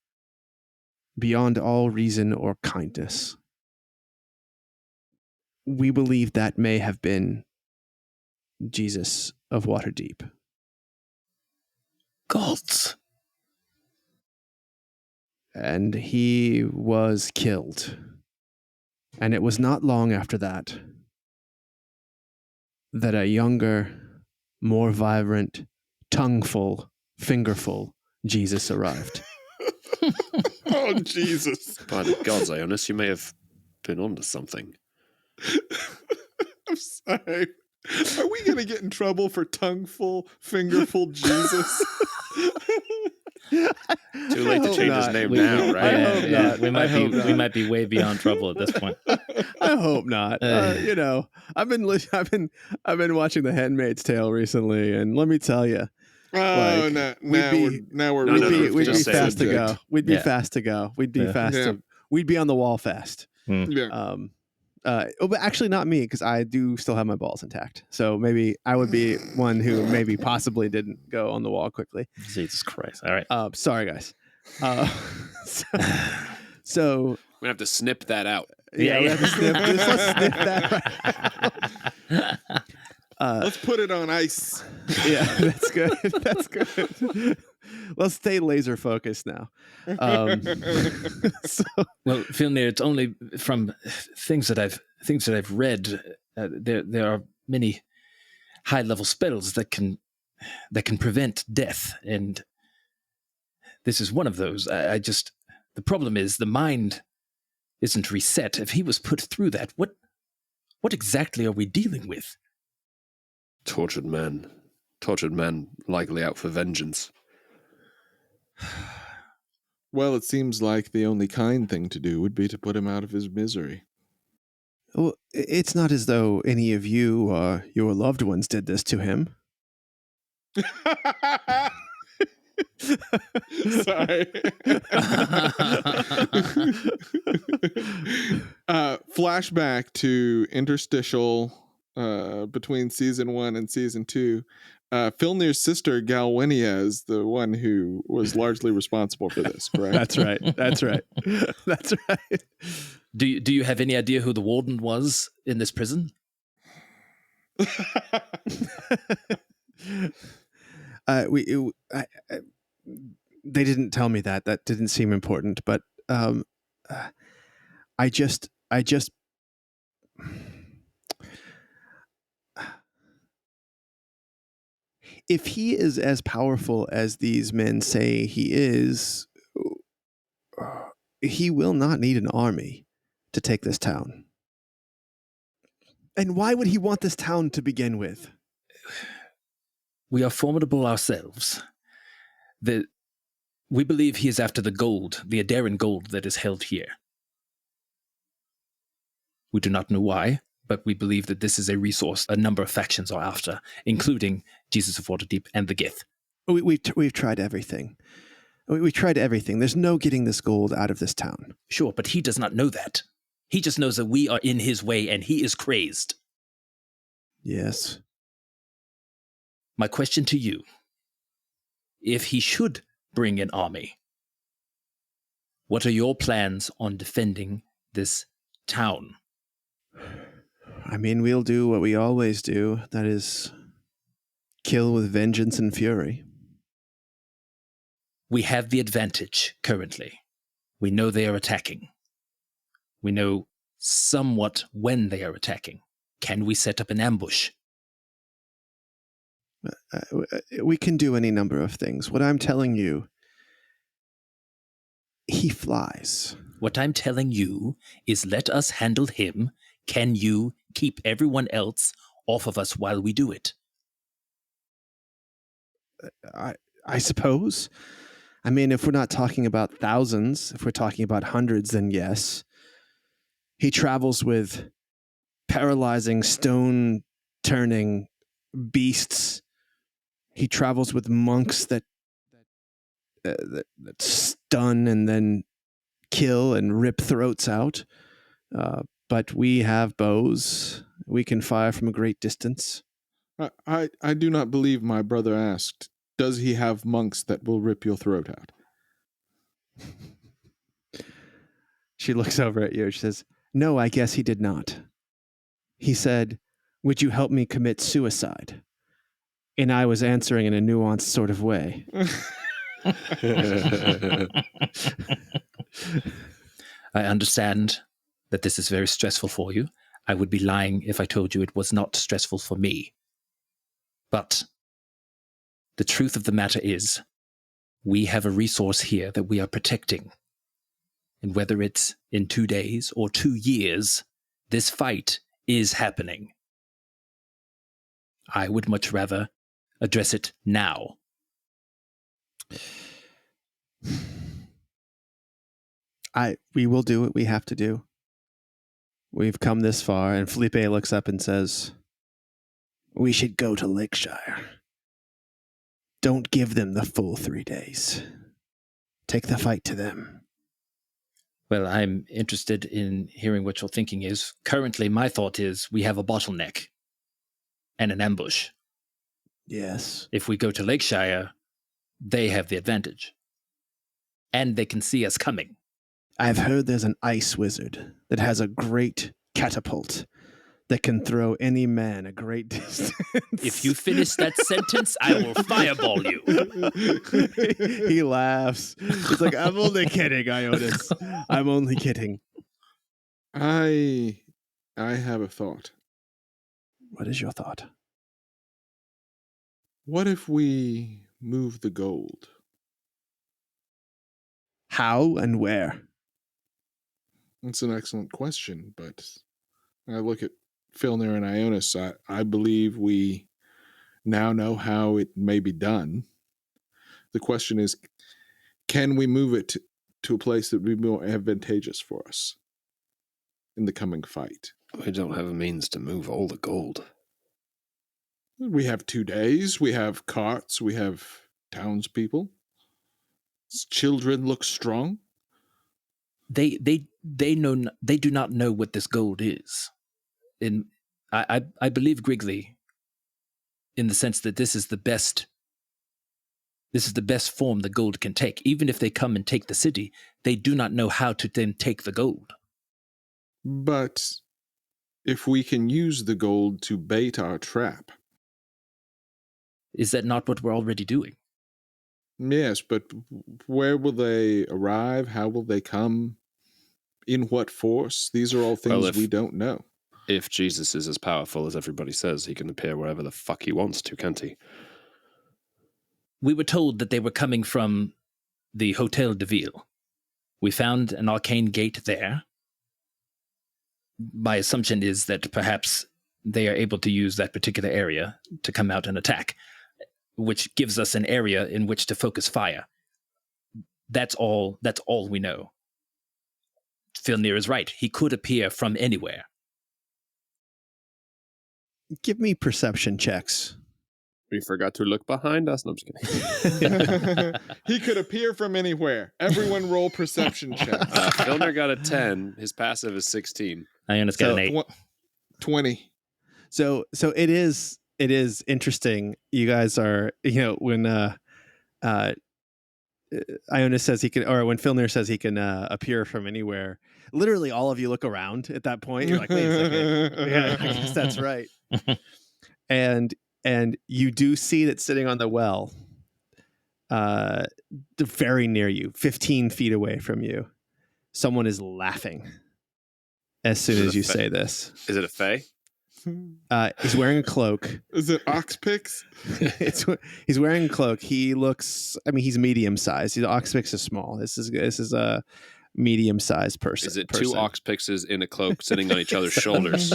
beyond all reason or kindness. We believe that may have been Jesus of Waterdeep. Gods. And he was killed. And it was not long after that that a younger, more vibrant, tongueful, fingerful Jesus arrived. Oh, Jesus. By the gods, Ionus, you may have been onto something. I'm sorry. Are we going to get in trouble for tongueful, fingerful Jesus? Too late to change his name now, right? I hope not. We might be way beyond trouble at this point. I hope not. I've been watching The Handmaid's Tale recently, and let me tell you, Oh, Like, now we're we'd be just say fast to subject. go. We'd be Yeah. fast to go. We'd be Yeah. fast Yeah. to. We'd be on the wall fast. Yeah. But actually not me, because I do still have my balls intact. So maybe I would be one who maybe possibly didn't go on the wall quickly. Jesus Christ. All right. Sorry, guys. So We're going to have to snip that out. yeah, Yeah, let's snip that right out. Let's put it on ice. Yeah, that's good. That's good. Let's stay laser focused now. So Well, Filnyr, it's only from things that I've read. There are many high level spells that can prevent death, and this is one of those. The problem is the mind isn't reset. If he was put through that, what exactly are we dealing with? Tortured man likely out for vengeance. Well, it seems like the only kind thing to do would be to put him out of his misery. well, it's not as though any of you or your loved ones did this to him. Sorry. Flashback to interstitial between season 1 and season 2. Filnyr's sister Galwinia is the one who was largely responsible for this, correct? That's right. That's right. That's right. Do you have any idea who the warden was in this prison? They didn't tell me that. That didn't seem important, but I just if he is as powerful as these men say he is, he will not need an army to take this town. And why would he want this town to begin with? We are formidable ourselves. We believe he is after the gold, the Adaran gold that is held here. We do not know why, but we believe that this is a resource a number of factions are after, including Jesus of Waterdeep and the Gith. We've tried everything. We tried everything. There's no getting this gold out of this town. Sure, but he does not know that. He just knows that we are in his way and he is crazed. Yes. My question to you, if he should bring an army, what are your plans on defending this town? I mean, we'll do what we always do. That is, kill with vengeance and fury. We have the advantage currently. We know they are attacking. We know somewhat when they are attacking. Can we set up an ambush? We can do any number of things. What I'm telling you, he flies. What I'm telling you is let us handle him. Can you keep everyone else off of us while we do it? I suppose. I mean, if we're not talking about thousands, if we're talking about hundreds, then yes. He travels with paralyzing, stone-turning beasts. He travels with monks that stun and then kill and rip throats out. But we have bows. We can fire from a great distance. I do not believe my brother asked, does he have monks that will rip your throat out? She looks over at you. She says, no, I guess he did not. He said, would you help me commit suicide? And I was answering in a nuanced sort of way. I understand that this is very stressful for you. I would be lying if I told you it was not stressful for me. But the truth of the matter is, we have a resource here that we are protecting. And whether it's in 2 days or 2 years, this fight is happening. I would much rather address it now. We will do what we have to do. We've come this far, and Felipe looks up and says, we should go to Lakeshire. Don't give them the full 3 days. Take the fight to them. Well, I'm interested in hearing what your thinking is. Currently, my thought is we have a bottleneck and an ambush. Yes. If we go to Lakeshire, they have the advantage. And they can see us coming. I've heard there's an ice wizard that has a great catapult that can throw any man a great distance. If you finish that sentence, I will fireball you. He laughs. He's like, I'm only kidding, Ionus. I'm only kidding. I have a thought. What is your thought? What if we move the gold? How and where? That's an excellent question, but I look at Filnyr and Ionus. I believe we now know how it may be done. The question is, can we move it to a place that would be more advantageous for us in the coming fight? We don't have a means to move all the gold. We have 2 days. We have carts. We have townspeople. Children look strong. They do not know what this gold is. I believe Grigley in the sense that this is the best form the gold can take. Even if they come and take the city, they do not know how to then take the gold. But if we can use the gold to bait our trap. Is that not what we're already doing? Yes, but where will they arrive? How will they come? In what force? These are all things we don't know. If Jesus is as powerful as everybody says, he can appear wherever the fuck he wants to, can't he? We were told that they were coming from the Hotel de Ville. We found an arcane gate there. My assumption is that perhaps they are able to use that particular area to come out and attack, which gives us an area in which to focus fire. That's all we know. Filnyr is right. He could appear from anywhere. Give me perception checks. We forgot to look behind us. No, I'm just kidding. He could appear from anywhere. Everyone roll perception checks. Filnyr got a 10. His passive is 16. Ionus got an 8. 20. So it is interesting. You guys are, when Ionus says he can, or when Filnyr says he can appear from anywhere, literally all of you look around at that point. You're like, wait a second. Yeah, I guess that's right. And you do see that sitting on the well, very near you, 15 feet away from you, someone is laughing as soon as you say this. Is it a fae? He's wearing a cloak. Is it Oxpix? He's wearing a cloak. He looks, he's medium sized. Oxpix is small. This is medium-sized person. Is it two ox pixes in a cloak sitting on each other's shoulders?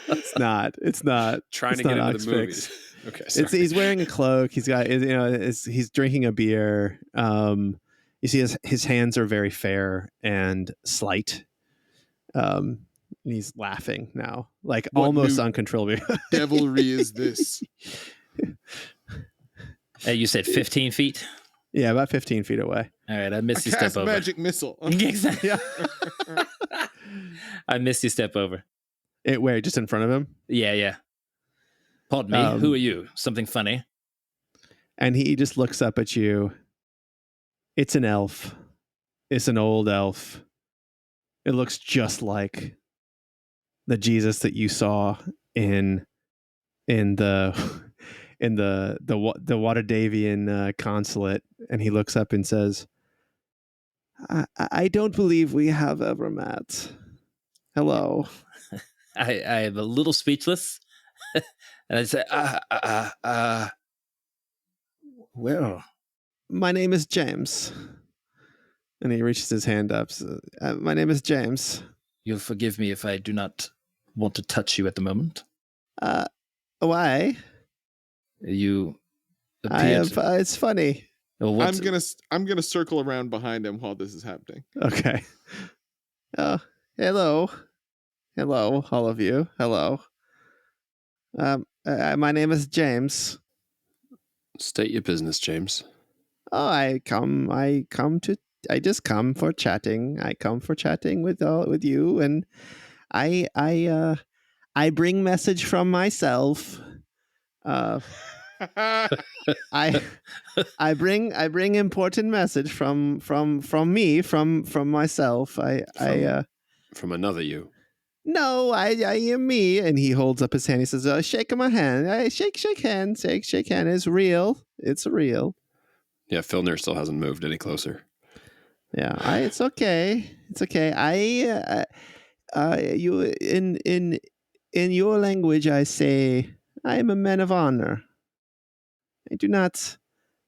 It's not. Trying It's to get not into the Oxfix. movies. Okay, sorry. He's wearing a cloak. He's got, he's drinking a beer. You see his hands are very fair and slight. He's laughing now, like What almost new uncontrollably. devilry is this? You said 15 feet? Yeah, about 15 feet away. All right, I missed you Cast step over. magic missile. Exactly. Yeah. I missed you step over. Where? Just in front of him? Yeah. Pardon me. Who are you? Something funny? And he just looks up at you. It's an elf. It's an old elf. It looks just like the Jesus that you saw in the Waterdavian consulate. And he looks up and says, I don't believe we have ever met. Hello. I am a little speechless. And I say, well, My name is James. And he reaches his hand up. So, my name is James. you'll forgive me if I do not want to touch you at the moment. Why? You appeared... It's funny. Well, I'm gonna circle around behind him while this is happening. Okay. Hello, all of you. Hello. My name is James. State your business, James. Oh, I just come for chatting. I come for chatting with you, and I bring message from myself. I bring important message from me, from myself. From another you. No, I am me. And he holds up his hand. He says, shake my hand. Shake hand. Shake hand. It's real. It's real. Yeah, Filnyr still hasn't moved any closer. Yeah, it's okay. It's okay. You in your language, I say, I am a man of honor. I do not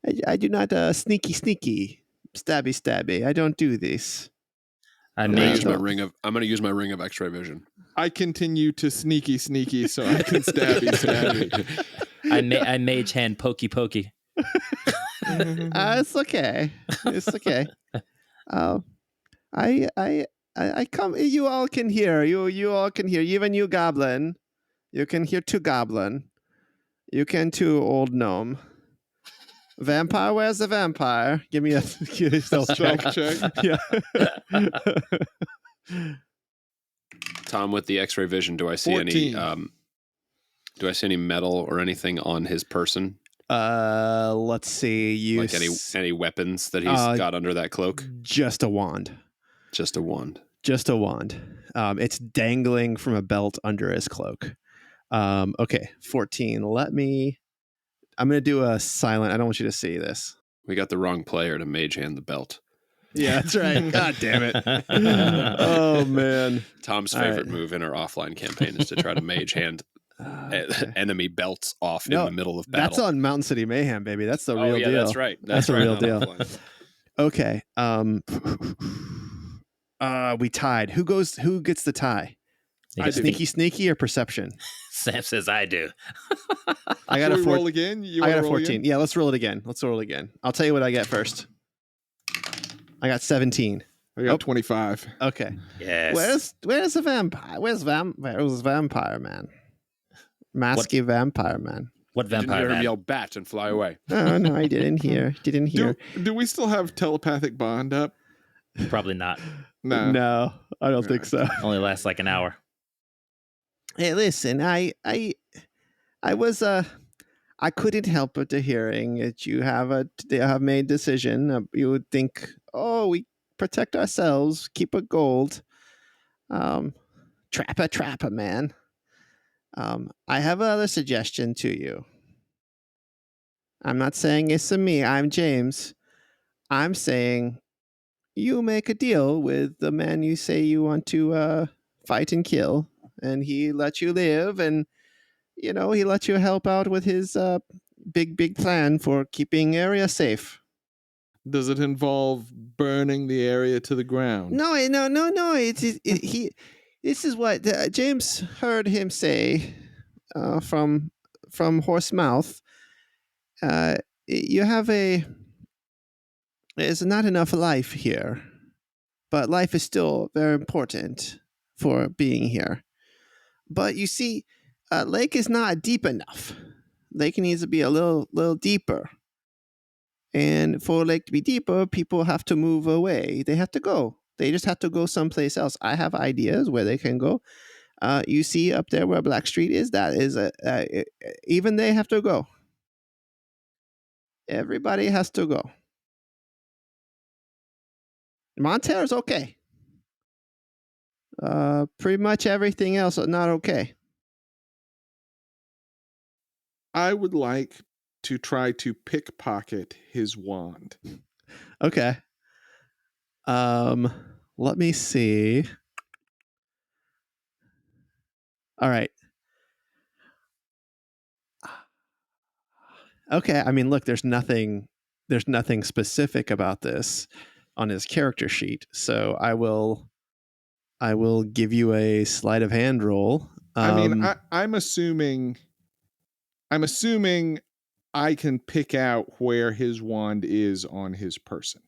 sneaky, stabby. I don't do this. I'm going to use my ring of X-ray vision. I continue to sneaky, so I can stabby. I mage hand pokey. It's okay. It's okay. I come. You all can hear. You all can hear. Even you, goblin. You can hear too, goblin. You can too, old gnome. Vampire, where's the vampire? Give me a stealth check. Yeah. Tom, with the X-ray vision, do I see 14. any metal or anything on his person? Let's see. You like any weapons that he's got under that cloak? Just a wand. Just a wand. Just a wand. It's dangling from a belt under his cloak. Okay, 14. I'm going to do a silent. I don't want you to see this. We got the wrong player to mage hand the belt. Yeah, that's right. God damn it. Oh, man. Tom's favorite move in our offline campaign is to try to mage hand enemy belts off in the middle of battle. That's on Mountain City Mayhem, baby. That's the real deal. That's right. That's a real deal. Okay. We tied. Who gets the tie? Sneaky or perception? Sam says I do. I got a roll again. I got a 14. Again? Yeah, let's roll it again. I'll tell you what I get first. I got 17. I got 25. Okay. Yes. Where's the vampire? Where's vampire man? Masky vampire man. What vampire Didn't hear man? him yell bat and fly away. No, I didn't hear. Do we still have telepathic bond up? Probably not. No, I don't think so. Only lasts like an hour. Hey, listen, I couldn't help but to hearing that you have made decision. You would think, we protect ourselves, keep a gold, trapper, man. I have another suggestion to you. I'm not saying it's me. I'm James. I'm saying you make a deal with the man you say you want to fight and kill, and he lets you live, and he lets you help out with his big plan for keeping area safe. Does it involve burning the area to the ground? No. This is what James heard him say from horse mouth. You have there's not enough life here, but life is still very important for being here. But you see, lake is not deep enough. Lake needs to be a little deeper. And for a lake to be deeper, people have to move away. They have to go. They just have to go someplace else. I have ideas where they can go. You see up there where Black Street is, that is even they have to go. Everybody has to go. Monter's okay. Pretty much everything else is not okay. I would like to try to pickpocket his wand. Okay. Let me see. All right. Okay, I mean, look, there's nothing specific about this on his character sheet, so I will give you a sleight of hand roll. I'm assuming I can pick out where his wand is on his person.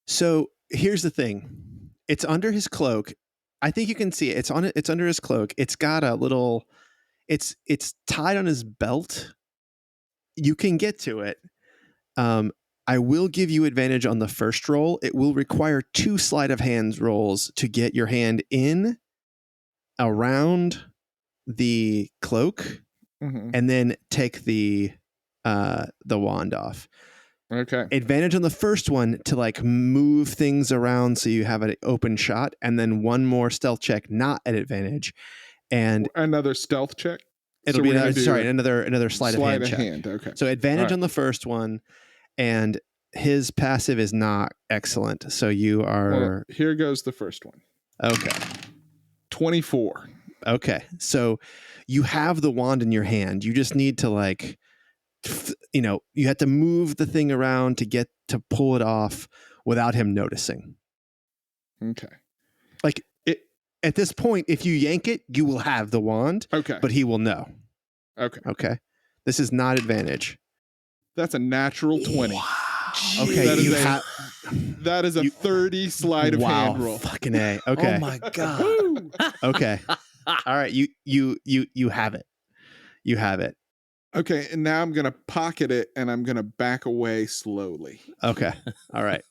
So here's the thing: it's under his cloak. I think you can see it. It's under his cloak. It's got a little. It's tied on his belt. You can get to it. I will give you advantage on the first roll. It will require 2 sleight of hands rolls to get your hand in around the cloak, and then take the wand off. Okay. Advantage on the first one to like move things around so you have an open shot, and then 1 more stealth check not at advantage, and another stealth check. It'll be another sleight of hand check. Okay. So advantage on the first one, and his passive is not excellent. So you are. Well, here goes the first one. Okay. 24. Okay. So you have the wand in your hand. You just need to you have to move the thing around to pull it off without him noticing. Okay. At this point, if you yank it, you will have the wand. Okay. But he will know. Okay. This is not advantage. That's a natural 20. Wow. Okay, that is a 30 sleight of hand roll. Fucking A. Okay. Oh my god. Okay. All right, you have it. You have it. Okay, and now I'm gonna pocket it and I'm gonna back away slowly. Okay. All right.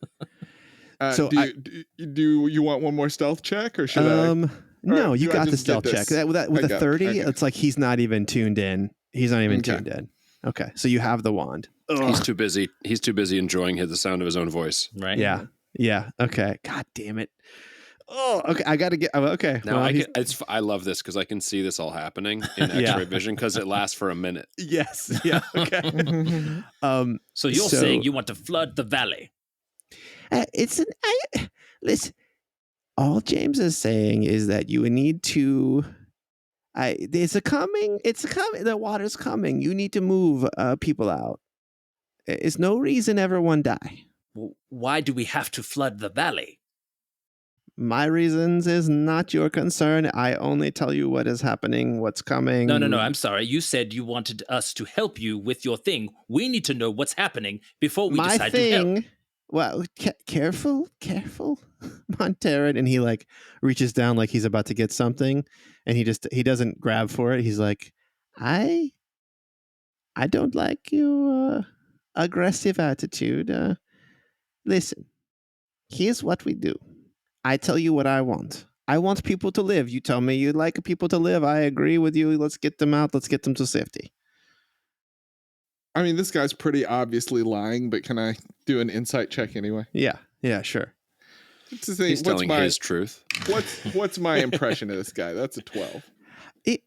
So do you want one more stealth check, or should I? No, you got the stealth check. With a 30, it's like he's not even tuned in. He's not even tuned in. Okay, so you have the wand. Ugh. He's too busy. He's too busy enjoying the sound of his own voice. Right? Yeah. Okay. God damn it. Oh, okay. I got to get. Okay. Now I love this because I can see this all happening in X-ray vision because it lasts for a minute. Yes. Yeah. Okay. So you're saying you want to flood the valley? Listen. All James is saying is that you need to. It's coming. The water's coming. You need to move people out. It's no reason everyone die. Well, why do we have to flood the valley? My reasons is not your concern. I only tell you what is happening, what's coming. No. I'm sorry. You said you wanted us to help you with your thing. We need to know what's happening before we decide to help. Well, careful, Monterin. And he reaches down like he's about to get something, and he doesn't grab for it. He's like, I don't like your aggressive attitude. Listen, here's what we do. I tell you what I want. I want people to live. You tell me you'd like people to live. I agree with you. Let's get them out. Let's get them to safety. I mean, this guy's pretty obviously lying, but can I do an insight check anyway? Yeah, sure. He's telling his truth. What's my impression of this guy? That's a 12. He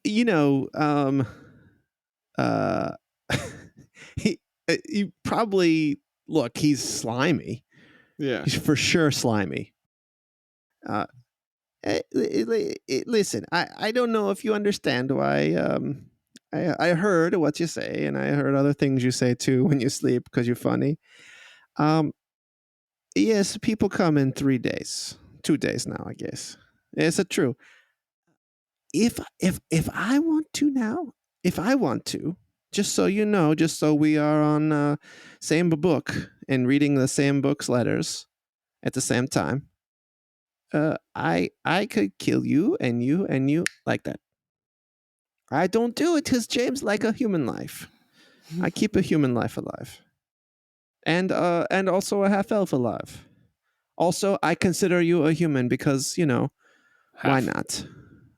probably he's slimy. Yeah, he's for sure slimy. Listen, I don't know if you understand why. I heard what you say, and I heard other things you say too when you sleep because you're funny. Yes, people come in 3 days. 2 days now, I guess. Is it true? If I want to now, if I want to, just so you know, just so we are on same book and reading the same book's letters at the same time, I could kill you and you like that. I don't do it because James like a human life. I keep a human life alive, and also a half elf alive. Also, I consider you a human because why not?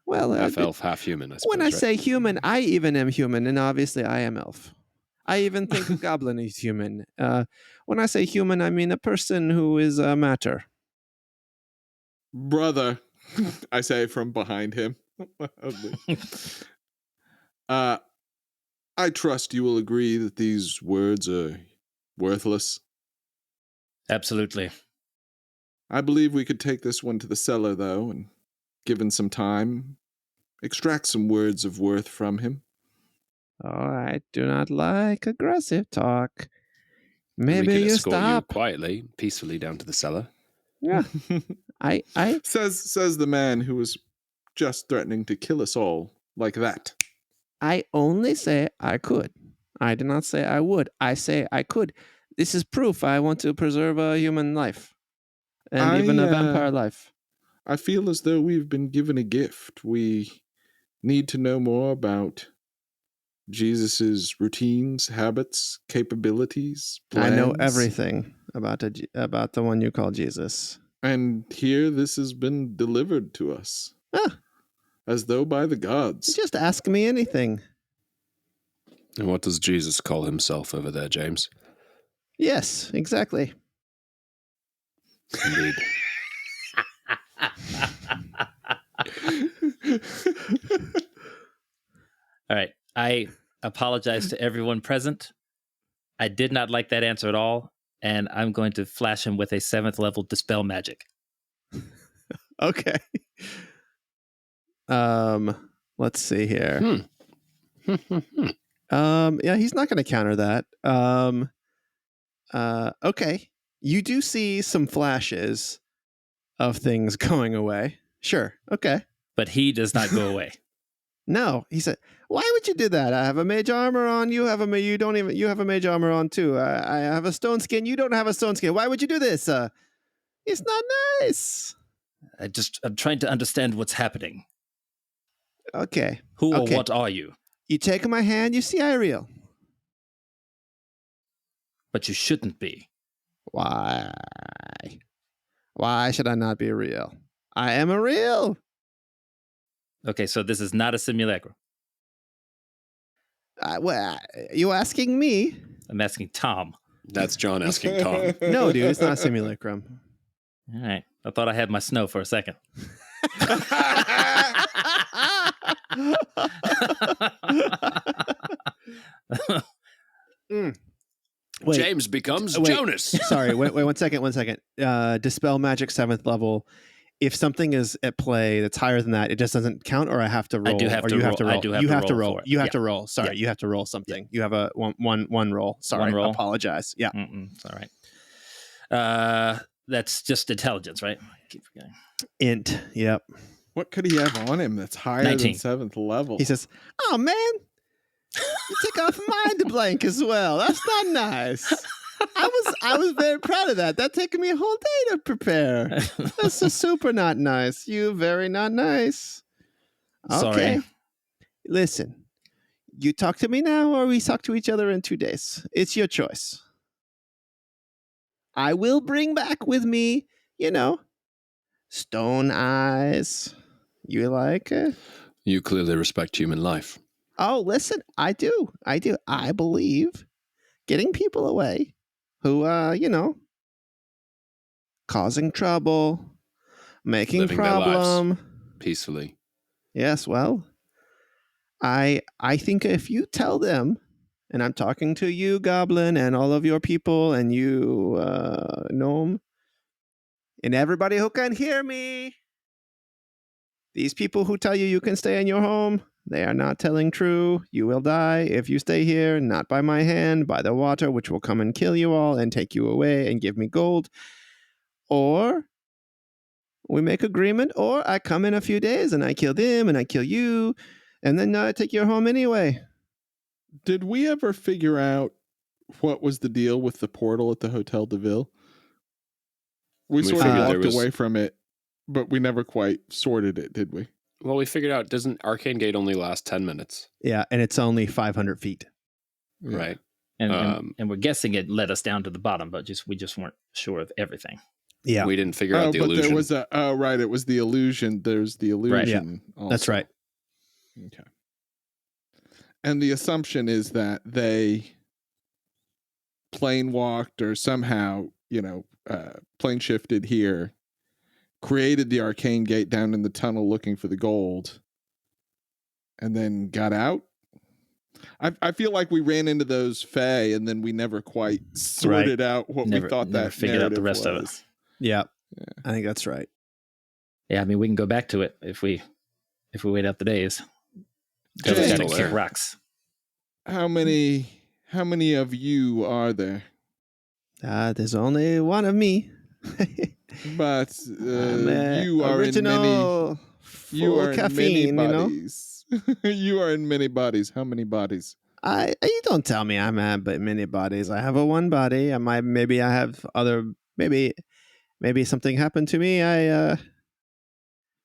Well, Half elf, half human, I suppose. when I right? say human, I even am human, and obviously I am elf. I even think a goblin is human. When I say human, I mean a person who is matter. Brother, I say from behind him. I trust you will agree that these words are worthless. Absolutely. I believe we could take this one to the cellar, though, and, given some time, extract some words of worth from him. Oh, I do not like aggressive talk. We Maybe could you escort stop. you quietly, peacefully down to the cellar. Yeah, I Says the man who was just threatening to kill us all like that. I only say I could. I did not say I would. I say I could. This is proof I want to preserve a human life. And even a vampire life. I feel as though we've been given a gift. We need to know more about Jesus's routines, habits, capabilities, plans. I know everything about the one you call Jesus. And here this has been delivered to us. Ah, As though by the gods. just ask me anything. And what does Jesus call himself over there, James? Yes, exactly. Indeed. All right. I apologize to everyone present. I did not like that answer at all, and I'm going to flash him with a 7th level Dispel Magic. Okay. Let's see here. Yeah, he's not going to counter that. Okay. You do see some flashes of things going away. Sure. Okay. But he does not go away. No, he said, "Why would you do that? I have a mage armor on. You have a mage armor on too. I have a stone skin. You don't have a stone skin. Why would you do this? It's not nice." I'm trying to understand what's happening. Okay. Who or Okay. what are you? You take my hand, you see I real. But you shouldn't be. Why? Why should I not be real? I am a real. Okay, so this is not a simulacrum. Well, you asking me? I'm asking Tom. That's John asking Tom. No, dude, it's not a simulacrum. All right. I thought I had my snow for a second. Wait, James becomes wait. Jonas. Sorry, wait, 1 second, 1 second. Dispel magic 7th level. If something is at play that's higher than that, it just doesn't count, or I have to roll. I do have or to you roll. have to roll. I do have you to have to roll roll. for it. You have Yeah. to roll. Sorry, Yeah. you have to roll something. You have a one roll. Sorry, One roll? apologize. Yeah. It's all right. That's just intelligence, right? I keep forgetting. Int. Yep. What could he have on him that's higher 19. than 7th level? He says, "Oh man, you took off mind blank as well. That's not nice." I was very proud of that. That took me a whole day to prepare. That's just super not nice. You very not nice. Okay. Sorry. Listen, you talk to me now, or we talk to each other in 2 days. It's your choice. I will bring back with me, stone eyes. You like it? You clearly respect human life. Oh, listen, I do. I believe getting people away who, causing trouble, making Living their lives. problem. Peacefully. Yes, well, I think if you tell them, and I'm talking to you, Goblin, and all of your people, and you, Gnome, and everybody who can hear me, these people who tell you can stay in your home, they are not telling true. You will die if you stay here, not by my hand, by the water, which will come and kill you all and take you away and give me gold. or we make agreement, or I come in a few days and I kill them and I kill you, and then I take you home anyway. Did we ever figure out what was the deal with the portal at the Hotel de Ville? We sort of figured there walked was- away from it, but we never quite sorted it, did we? Well, we figured out, doesn't Arcane Gate only last 10 minutes? Yeah, and it's only 500 feet. Yeah. Right. And we're guessing it led us down to the bottom, but we just weren't sure of everything. Yeah, We didn't figure out the but illusion. there was right, it was the illusion. There's the illusion. Also. that's right. Okay. And the assumption is that they plane walked or somehow, plane shifted here, created the arcane gate down in the tunnel looking for the gold, and then got out. I feel like we ran into those Fae and then we never quite sorted out what we thought never that figured out the narrative rest of it. was. Yeah, Yeah. I think that's right. Yeah, I mean, we can go back to it if we wait out the days. Jay. Because we Still got to there. kick rocks. How many of you are there? There's only one of me. But I'm a you are in many. original You full are in caffeine, many you know. bodies. You are in many bodies. How many bodies? You don't tell me I'm but many bodies. I have a one body. Maybe I have other. Maybe something happened to me.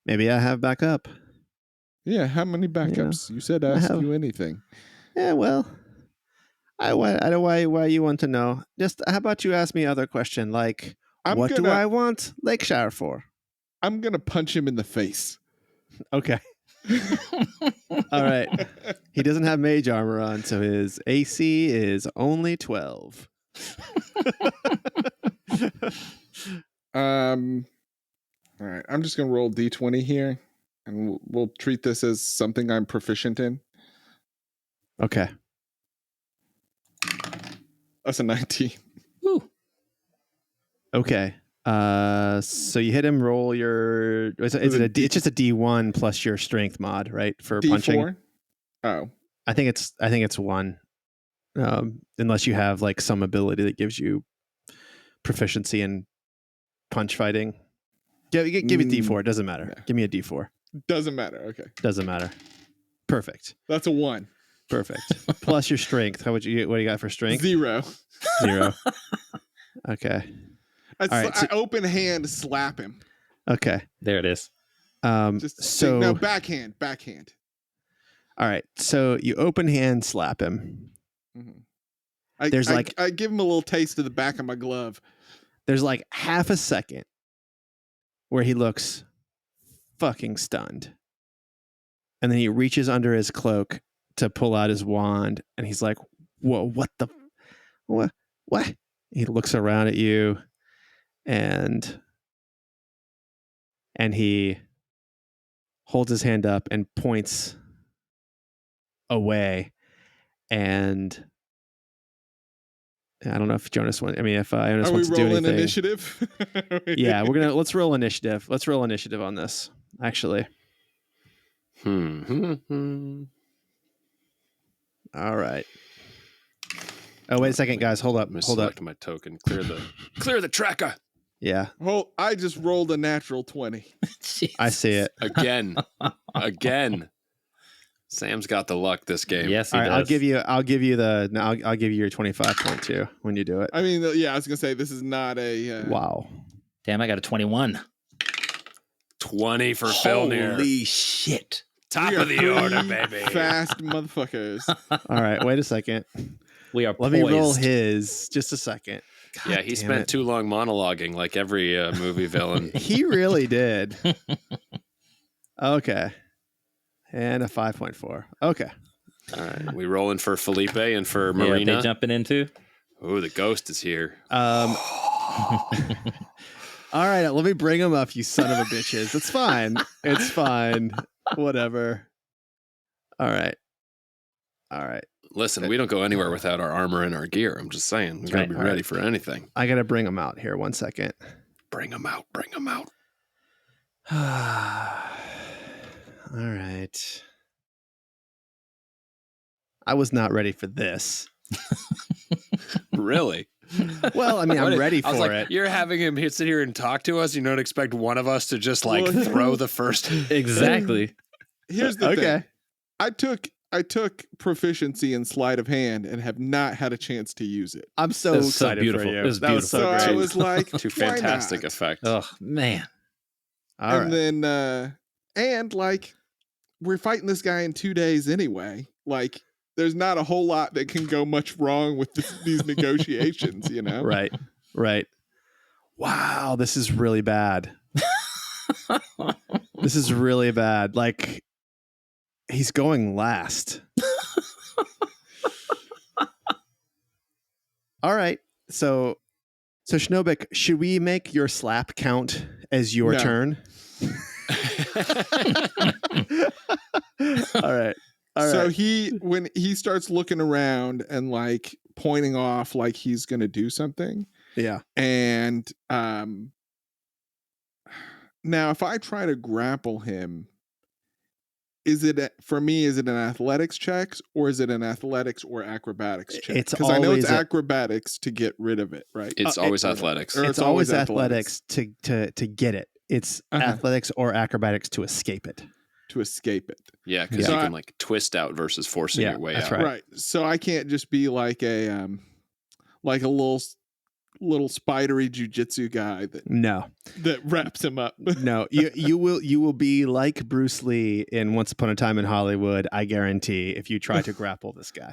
Maybe I have backup. Yeah, how many backups? You said I ask have- you anything. Yeah, well, I don't know why you want to know. Just how about you ask me other question like, what do I want Lakeshire for? I'm gonna punch him in the face. Okay. All right. He doesn't have mage armor on, so his AC is only 12. All right. I'm just gonna roll D20 here, and we'll treat this as something I'm proficient in. Okay. That's a 19. Woo. Okay. So you hit him. Roll your. It's it's just a D1 plus your strength mod, right? For punching. D4. Oh, I think it's one. Unless you have like some ability that gives you proficiency in punch fighting. Give me D4. It doesn't matter. Yeah. Give me a D4. doesn't matter. Okay, Doesn't matter. Perfect. that's a 1. Perfect. Plus your strength. What do you got for strength? 0. 0. Okay. I right, so- open hand slap him. Okay. There it is. So backhand. all right. So you open hand slap him. Mm-hmm. I give him a little taste of the back of my glove. There's like half a second where he looks fucking stunned. And then he reaches under his cloak to pull out his wand, and he's like, "Whoa, what? He looks around at you, and he holds his hand up and points away, and I don't know if Jonas wants. I mean, if Ionus Are we wants to do rolling anything. initiative? Yeah, let's roll initiative. Let's roll initiative on this. Actually, all right. Oh, wait a second, guys. Hold up. Hold up. Select my token. Clear the tracker Yeah, Well, I just rolled a natural 20. I see it. again. Sam's got the luck this game. Yes, he All right, does. I'll give you your 25.2 when you do it. I mean, yeah, I was gonna say this is not a. Wow. Damn, I got a 21. 20 for Filnyr. Holy shit. Top we are of the order, three baby. Fast motherfuckers. All right, wait a second. We are Let poised. me roll his. Just a second. God Yeah, he damn spent it. too long monologuing like every movie villain. He really did. Okay. And a 5.4. Okay. All right, we rolling for Felipe and for Yeah, Marina. they jumping into. Oh, the ghost is here. All right, let me bring him up, you son of a bitches. It's fine. It's fine. Whatever. All right. Listen, we don't go anywhere without our armor and our gear. I'm just saying, we gotta be All ready right. for anything. I got to bring him out here. 1 second. Bring them out. All right. I was not ready for this. Really? Well, I mean, I'm ready I was for like, it. You're having him sit here and talk to us. You don't expect one of us to just like Well, throw the first. Exactly. Here's the Okay. thing. I took proficiency in sleight of hand and have not had a chance to use it. I'm so That's so excited beautiful. for you. It was That was beautiful. so So great. I was like, To why fantastic not? effect. Oh man. All right. And then and like we're fighting this guy in 2 days anyway. Like there's not a whole lot that can go much wrong with these negotiations, you know? Right. Right. Wow, this is really bad. This is really bad. Like he's going last. All right. So Schnobik, should we make your slap count as your No. turn? All right. All So right. when he starts looking around and like pointing off like he's gonna do something, Yeah. and now if I try to grapple him, is it an athletics check or is it an athletics or acrobatics check? It's Because I know it's always a- acrobatics to get rid of it, right? It's always athletics. Or It's always athletics to get it. It's athletics or acrobatics to escape it. to escape it. Yeah, because So you I- can like twist out versus forcing Yeah, your way that's out. right. Right. So I can't just be like a little spidery jujitsu guy No. that wraps him up. No, you will be like Bruce Lee in Once Upon a Time in Hollywood, I guarantee, if you try to grapple this guy.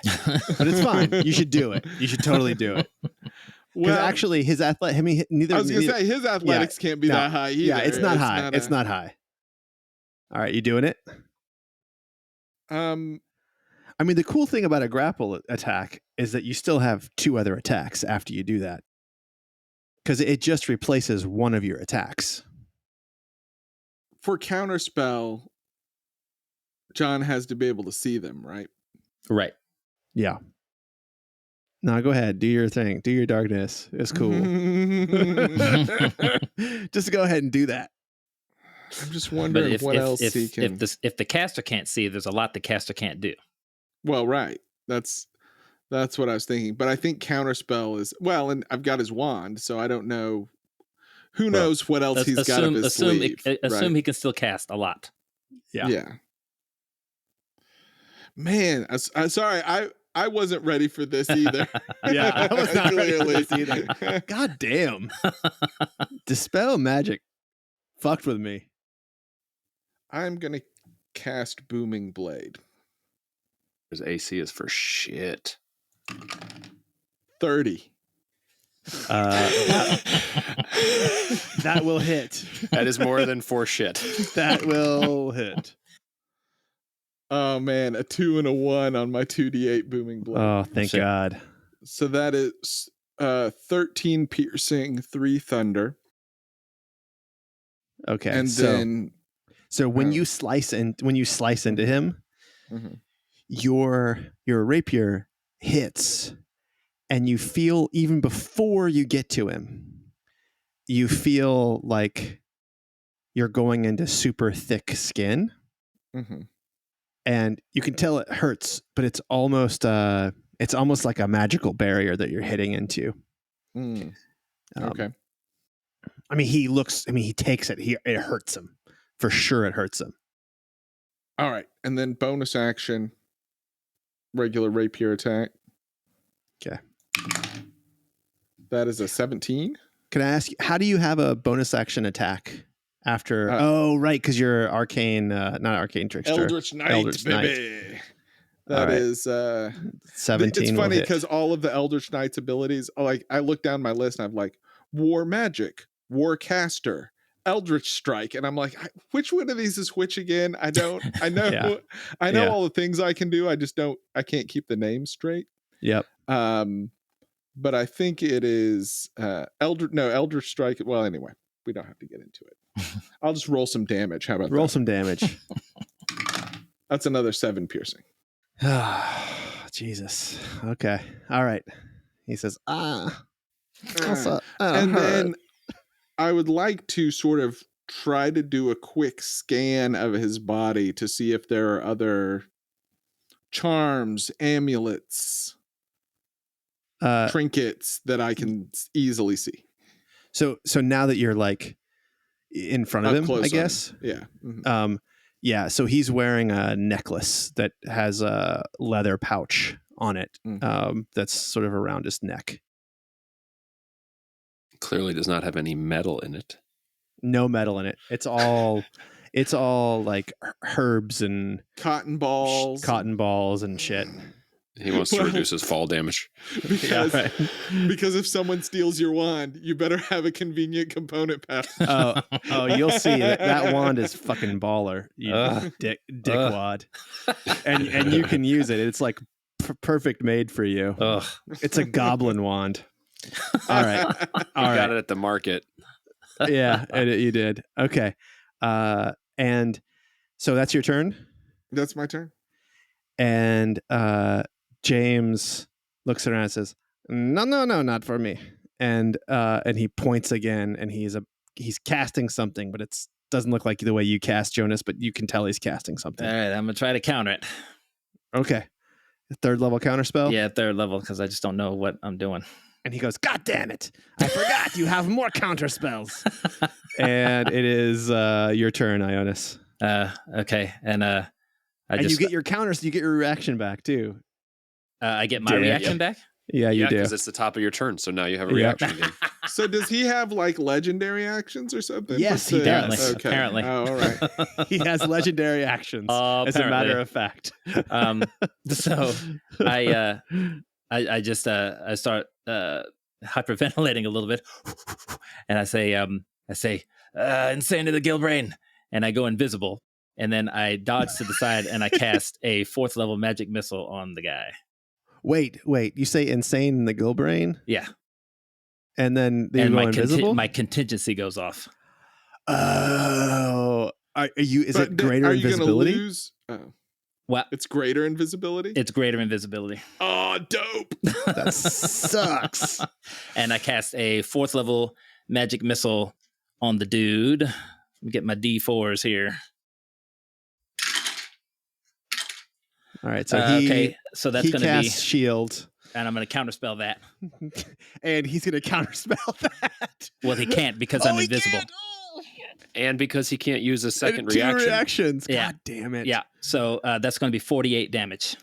But it's fine. You should do it. You should totally do it. Because Well, actually his athletic, I mean, neither. I was gonna say his athletics can't be no, that high either. Yeah, it's not high. It's not high. All right, you doing it? I mean, the cool thing about a grapple attack is that you still have 2 other attacks after you do that. Because it just replaces one of your attacks. For counterspell, John has to be able to see them, right? Right. Yeah. No, go ahead. Do your thing. Do your darkness. It's cool. Just go ahead and do that. I'm just But wondering if what else if, he can. if the caster can't see, there's a lot the caster can't do. Well, right. That's what I was thinking. But I think counterspell is and I've got his wand, so I don't know. Who Well, knows what else he's got up his sleeve? Assume right? he can still cast a lot. Yeah. Man, I'm sorry. I wasn't ready for this either. Yeah, I was not ready for this Clearly. either. God damn. Dispel magic fucked with me. I'm gonna cast Booming Blade. His AC is for shit. 30. That will hit. That is more than for shit. That will hit. Oh man, a 2 and a 1 on my 2d8 Booming Blade. Oh, thank Shit. God. So that is 13 piercing, 3 thunder, Okay. and then so when oh. you slice into him, Mhm. your rapier hits, and you feel, even before you get to him, you feel like you're going into super thick skin, Mhm. and you can tell it hurts, but it's almost like a magical barrier that you're hitting into. Mm. Um, Okay. I mean, he takes it. It hurts him. For sure it hurts him. All right, and then bonus action, regular rapier attack. Okay. That is a 17. Can I ask you, how do you have a bonus action attack after? Right, because you're arcane, not arcane trickster. Eldritch Knight, Eldritch baby. That All right. is 17. It's will funny hit. because all of the Eldritch Knight's abilities, like I look down my list and I'm like, War Magic, War Caster, Eldritch Strike, and I'm like, which one of these is which again? I know Yeah. I know Yeah. all the things I can do. I can't keep the names straight. Yep. But I think it is Eldritch Strike. Well, anyway, we don't have to get into it. I'll just roll some damage. How about Roll that? some damage. That's another 7 piercing. Jesus. Okay. All right. He says, also, And then I would like to sort of try to do a quick scan of his body to see if there are other charms, amulets, trinkets that I can easily see. So now that you're like in front of Up him, close I on guess. him. Yeah. Mhm. Yeah. So he's wearing a necklace that has a leather pouch on it. That's sort of around his neck. Clearly does not have any metal in it. No metal in it. It's all like herbs and Cotton balls and shit. He wants to Well, reduce his fall damage. because right. because if someone steals your wand, you better have a convenient component pouch. Oh, you'll see that wand is fucking baller. You dick wad, and you can use it. It's like perfect made for you. Ugh. It's a goblin wand. All right, Got it at the market. Yeah, you did. Okay, and so that's your turn. That's my turn. And James looks around and says, "No, not for me." And he points again, and he's casting something, but it doesn't look like the way you cast, Jonas. But you can tell he's casting something. All right, I'm gonna try to counter it. Okay, third level counter spell. Yeah, third level because I just don't know what I'm doing. And he goes, "God damn it! I forgot you have more counter spells." And it is your turn, Ionus. Okay, and you get your counters. You get your reaction back too. I get my Damn. reaction back. Yeah, you do. Because it's the top of your turn, so now you have a Yep. reaction again. So does he have like legendary actions or something? Yes, he Apparently, does. Okay. apparently. Oh, all right. He has legendary actions. As a matter of fact. So I start hyperventilating a little bit, and I say, insane to the Gilbrain, and I go invisible, and then I dodge to the side, and I cast a 4th level magic missile on the guy. Wait. You say insane in the Gilbrain? Yeah, And then you go invisible? my contingency goes off. Oh. Are you? Is But it greater are you gonna invisibility? lose? Oh. What? It's greater invisibility? It's greater invisibility. Oh, dope. That sucks. And I cast a 4th level magic missile on the dude. Let me get my D4s here. All right. So so that's he going to be, casts shield, and I'm going to counterspell that. and he's going to counterspell that. Well, he can't because I'm he invisible. can't. Oh. And because he can't use a second And two reaction. reactions. Yeah. God damn it. Yeah, so that's going to be 48 damage.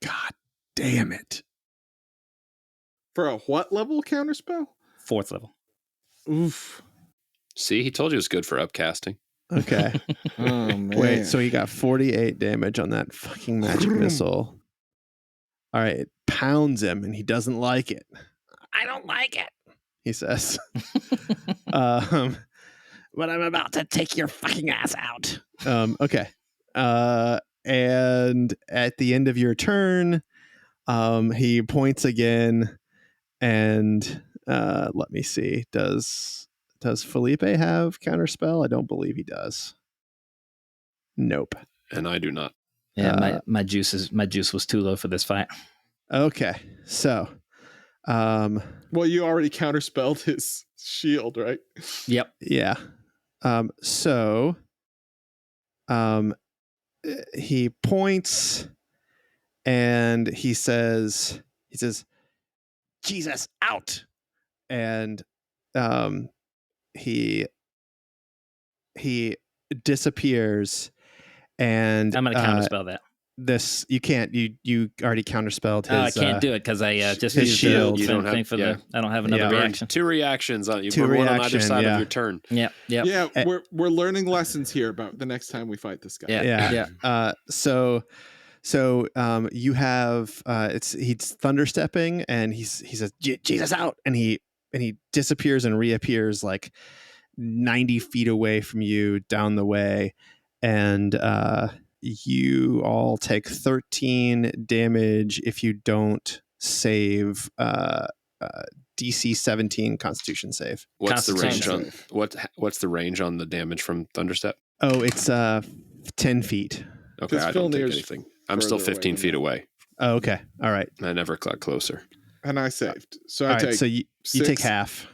God damn it. For a what level counterspell? 4th level. Oof. See, he told you it was good for upcasting. Okay. Oh, man. Wait, so he got 48 damage on that fucking magic missile. All right, it pounds him, and he doesn't like it. I don't like it, he says. But I'm about to take your fucking ass out. Okay. And at the end of your turn, he points again, and let me see. Does Felipe have counterspell? I don't believe he does. Nope. And I do not. Yeah, my juice was too low for this fight. Okay. So, Well, you already counterspelled his shield, right? Yep. yeah. So, he points and he says, "Jesus, out." And, he disappears, and I'm going to counterspell that. this you can't you already counterspelled his. I can't do it because I just his used shield. the You don't thing have- for yeah. the. I don't have another Yeah. reaction. 2 reactions on you. Two Put one on either reaction, side yeah. of your turn. Yep. Yeah, Eh. we're learning lessons here about the next time we fight this guy. Yeah. Yeah. So you have he's thunderstepping, and he says, "Jesus, out," and he disappears and reappears like 90 feet away from you down the way, and you all take 13 damage if you don't save DC 17 Constitution save. What's the range on Constitution. what's the range on the damage from Thunderstep? Oh, it's 10 feet. Okay, 'Cause I don't take Filnyr's anything. I'm still further away 15 than feet that. away. Oh, okay. All right. I never got closer. And I saved. So All I right. take So you take 6. half.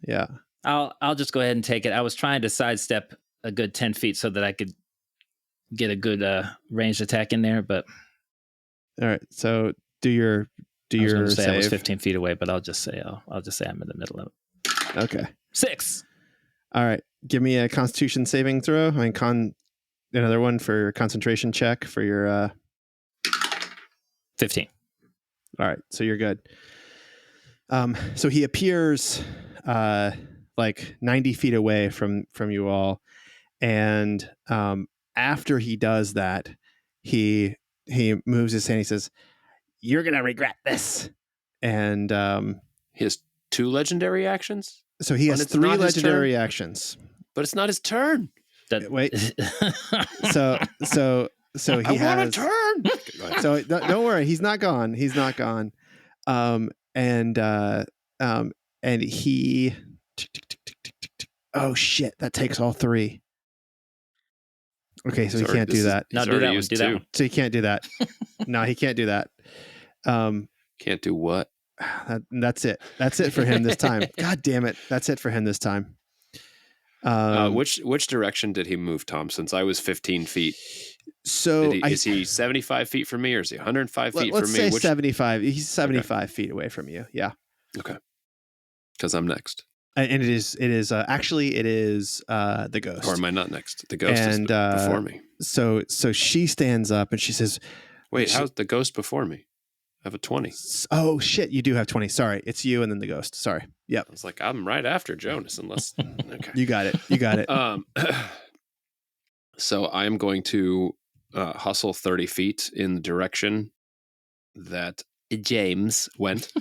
Yeah. I'll just go ahead and take it. I was trying to sidestep a good 10 feet so that I could get a good ranged attack in there, but All right. So do your do I was your going to say I was save. 15 feet away, but I'll just say I'm in the middle of it. Okay. 6. All right. Give me a Constitution saving throw. Another one for concentration check for your. 15. All right. So you're good. So he appears like 90 feet away from you all, and after he does that, he moves his hand. He says, "You're gonna regret this." And He has 2 legendary actions, so he has And it's 3 not his legendary actions. but it's not his turn. Wait. So he I want a has. turn. Go ahead. So don't worry, he's not gone. And he. Oh shit! That takes all 3. Okay, so he can't do that. No, He's do already that one. used Do that 2. one. So he can't do that. No, he can't do that. Can't do what? That's it. That's it for him this time. God damn it! That's it for him this time. Which direction did he move, Tom? Since I was 15 feet. So Is he 75 feet from me, or is he 105 feet let's from me? say 75. He's 75 feet away from you. Yeah. Okay. Because I'm next. And it is the ghost. Or am I not next? The ghost And, is before me. So she stands up and she says, Wait, how's the ghost before me? I have a 20. "Oh shit, you do have 20. Sorry, it's you and then the ghost. Sorry. Yep, I was like, I'm right after Jonas, unless. Okay. you got it. So I am going to hustle 30 feet in the direction that James went.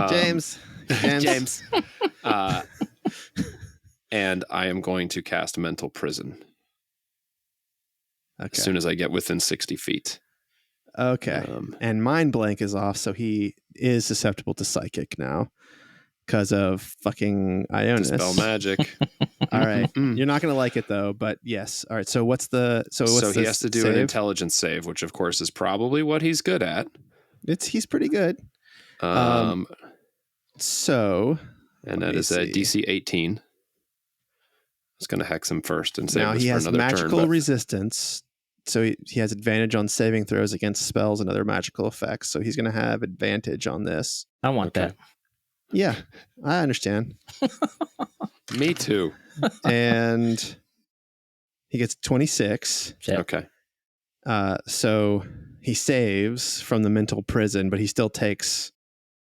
James. James. And I am going to cast Mental Prison Okay. as soon as I get within 60 feet. Okay. And mind blank is off, so he is susceptible to psychic now because of fucking Ionus. Dispel magic. All right. You're not going to like it though, but yes. All right. So what's the So he has to do save? an intelligence save, which of course is probably what he's good at. He's pretty good. So And let that me is a see. DC 18. I was going to hex him first and save Now this he for has another magical turn. resistance, so he has advantage on saving throws against spells and other magical effects. So he's going to have advantage on this. I want that. Yeah, I understand. Me too. And he gets 26. Yeah. Okay. So he saves from the mental prison, but he still takes.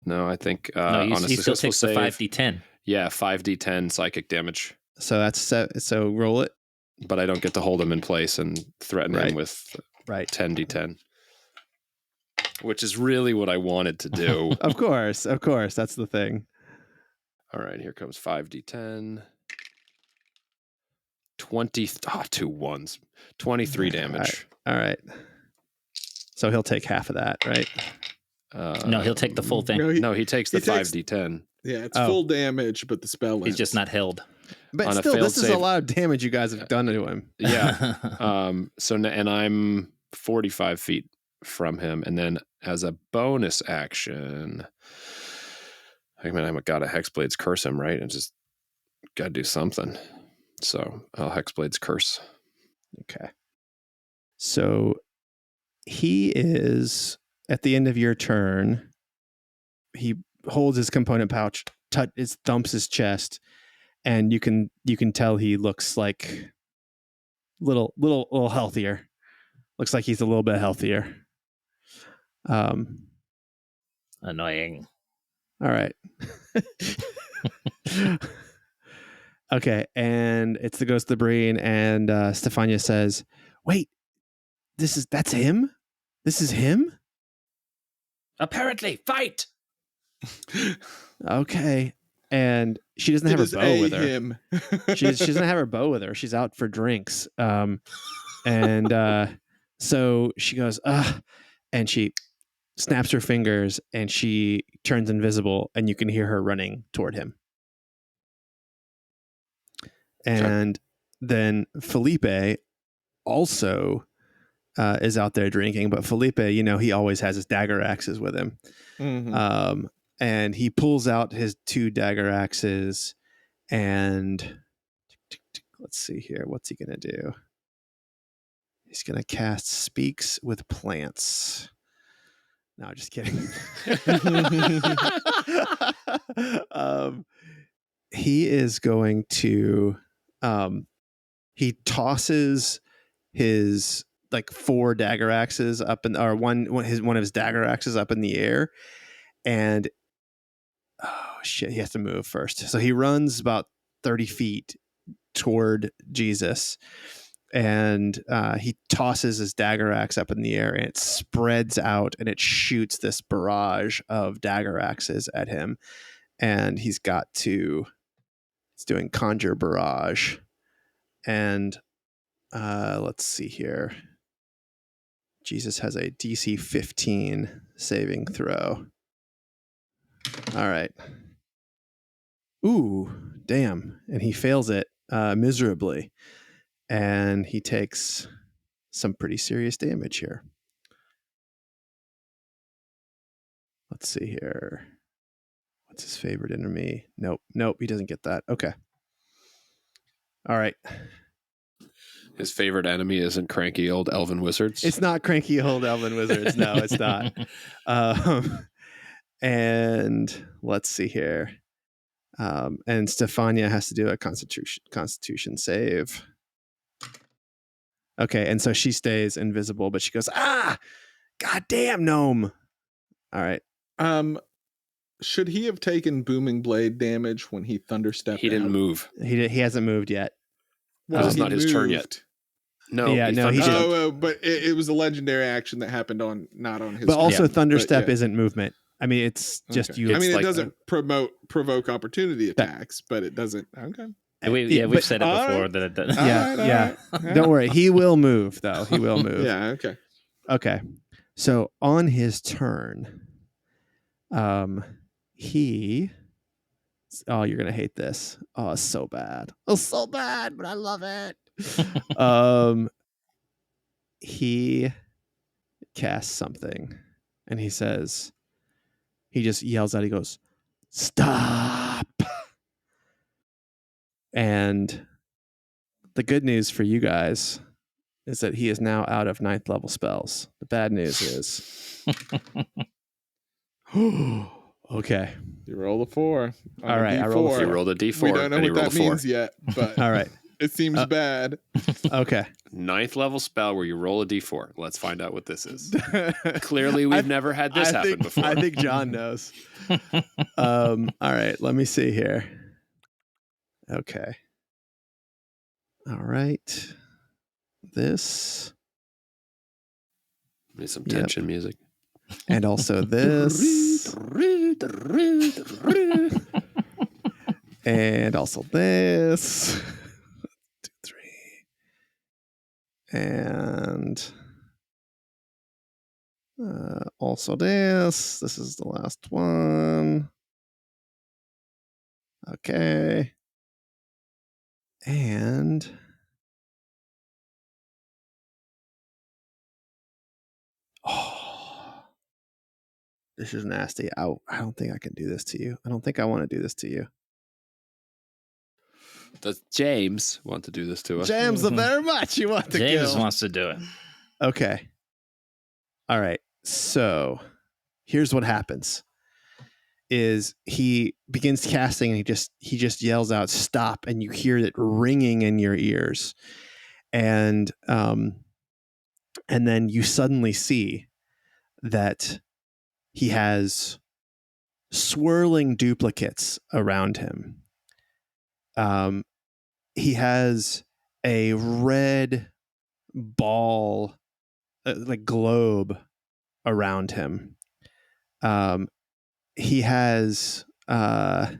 No, I think No, on a he still successful takes the save, 5d10. yeah, 5d10 psychic damage. So that's so roll it. But I don't get to hold him in place and threaten Right. him with Right. 10d10, which is really what I wanted to do. Of course, that's the thing. All right, here comes 5d10. 2 ones. 23 damage. All right. So he'll take half of that, right? No, he'll take the full thing. No, He takes the he takes- 5d10. Yeah, it's Oh. full damage, but the spell He's ends. just not held. But On a still, failed this is a save. lot of damage you guys have done to him. Yeah. And I'm 45 feet from him, and then as a bonus action, I gotta Hexblade's curse him, right? And just gotta do something. So I'll Hexblade's curse. Okay. So he is at the end of your turn. He holds his component pouch, thumps his chest, and you can tell he looks like little healthier. Looks like he's a little bit healthier. Annoying. All right. Okay, and it's the ghost of the Breen, and Stephania says, "Wait, that's him? This is him? Apparently, fight! Okay." And she doesn't have It is her bow with her. him. She doesn't have her bow with her. She's out for drinks. So she goes, and she snaps her fingers and she turns invisible, and you can hear her running toward him. And then Felipe also is out there drinking, but Felipe, he always has his dagger axes with him. Mhm. And he pulls out his 2 dagger axes, and let's see here. What's he going to do? He's going to cast Speaks with Plants. No, just kidding. He is going to he tosses his like 4 dagger axes up in, or one of his dagger axes up in the air, and oh shit, he has to move first. So he runs about 30 feet toward Jesus, and he tosses his dagger axe up in the air, and it spreads out and it shoots this barrage of dagger axes at him. And it's doing conjure barrage. And let's see here. Jesus has a DC 15 saving throw. All right. Ooh, damn. And he fails it miserably. And he takes some pretty serious damage here. Let's see here. What's his favorite enemy? Nope, he doesn't get that. Okay. All right. His favorite enemy isn't cranky old elven wizards. It's not cranky old elven wizards. No, it's not. And let's see here. And Stephania has to do a constitution save. Okay, and so she stays invisible, but she goes, goddamn gnome. All right. Should he have taken booming blade damage when he thunderstepped? He didn't out? move. He hasn't moved yet. Well, it's not his turn yet. No, Yeah, no, he thunderstepped. but it was a legendary action that happened not on his. But turn. also, Yeah. thunderstep isn't movement. I mean, it's just Okay. you. I mean, like it doesn't provoke opportunity attacks, but it doesn't. Okay. We've said it all before right. that it does. Yeah. Don't worry. He will move, though. He will move. Yeah. Okay. Okay. So on his turn, he. Oh, you're gonna hate this. Oh, it's so bad. Oh, so bad, but I love it. He casts something, and he says, he just yells out. He goes, "Stop!" And the good news for you guys is that he is now out of 9th level spells. The bad news is, okay. You roll a 4. All right, I rolled a He 4. rolled a D4. We don't know and he what rolled that a 4. means yet, but All right. it seems bad. Okay. 9th level spell where you roll a D4. Let's find out what this is. Clearly, we've never had this happen before. I think John knows. All right. Let me see here. Okay. All right. This Need some Yep. tension music. and also this and also this. 1, 2, 3. And also this. This is the last one. Okay. And oh, this is nasty. I don't think I can do this to you. I don't think I want to do this to you. Does James want to do this to us? James, very much you want to James kill. wants to do it. Okay. All right. So here's what happens. Is he begins casting and he just yells out stop, and you hear it ringing in your ears. And then you suddenly see that he has swirling duplicates around him. He has a red ball, like globe around him. He has Was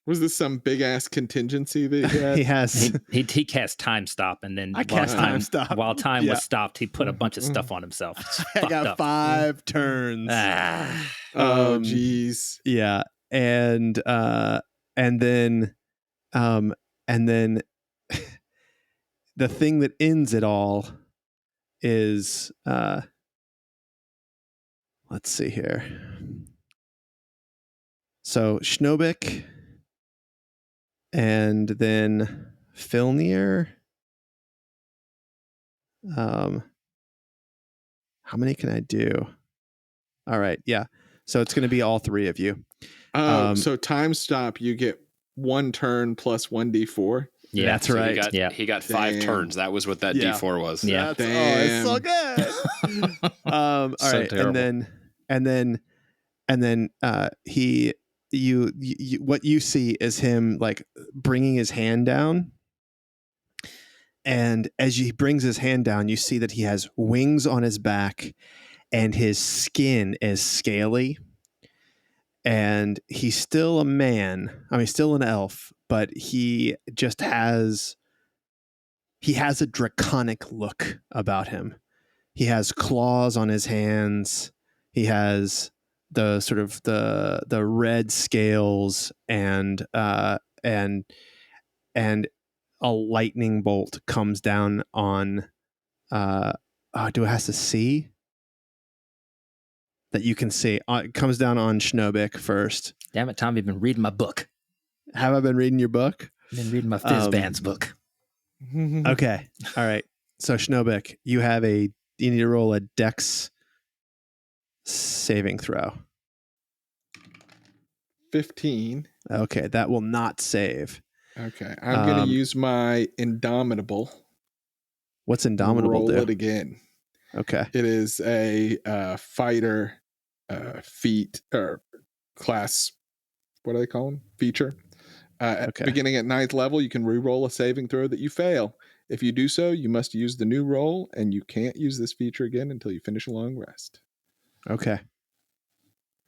this some big ass contingency that he had? he has He cast time stop, and then I cast time stop. While time Yeah. was stopped, he put a bunch of stuff on himself. It's I fucked got up. 5 turns. Ah. Oh, Um, jeez. Yeah, and then the thing that ends it all is let's see here. So Schnobik, and then Filnyr. How many can I do? All right. Yeah. So it's going to be all three of you. So time stop, you get 1 turn plus 1d4. Yeah, That's So right. he got 5 Damn. turns. That was what that Yeah. D4 was. Yeah. It's so good. All So right. terrible. And then he you what you see is him like bringing his hand down. And as he brings his hand down, you see that he has wings on his back and his skin is scaly. And he's still a man. I mean, still an elf, but he just has a draconic look about him. He has claws on his hands. He has the sort of the red scales and a lightning bolt comes down on do it has to see that you can see it comes down on Schnobik first. Damn it, Tom, you've been reading my book. Have I been reading your book? I've been reading my Fizzband's book. Okay. All right. So Schnobik, you need to roll a dex saving throw. 15. Okay, that will not save. Okay. I'm going to use my Indomitable. What's Indomitable roll do? it again. Okay. It is a fighter feat or class. What do they call them? Feature. Okay. Beginning at 9th level, you can re-roll a saving throw that you fail. If you do so, you must use the new roll, and you can't use this feature again until you finish a long rest. Okay.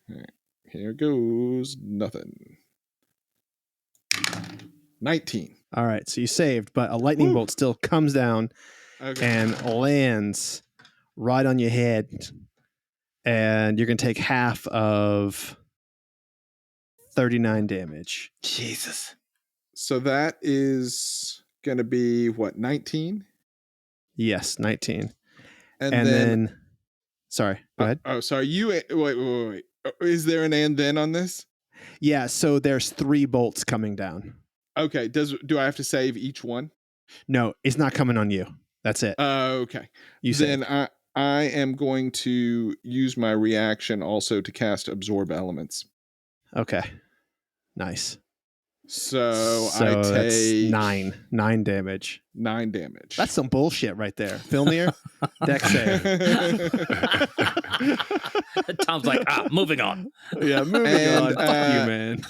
All right. Here goes nothing. 19. All right. So you saved, but a lightning bolt still comes down and lands right on your head. And you're going to take half of 39 damage. Jesus. So that is going to be what, 19? Yes, 19. And then sorry, go ahead. Oh, sorry. Wait. Is there an and then on this? Yeah, so there's 3 bolts coming down. Okay. Do I have to save each one? No, it's not coming on you. That's it. Okay. You then saved. I am going to use my reaction also to cast Absorb Elements. Okay. Nice. So I take that's 9 damage. 9 damage. That's some bullshit right there. Filnyr, dex save. Tom's like, moving on. Yeah, moving on. Fuck you, man.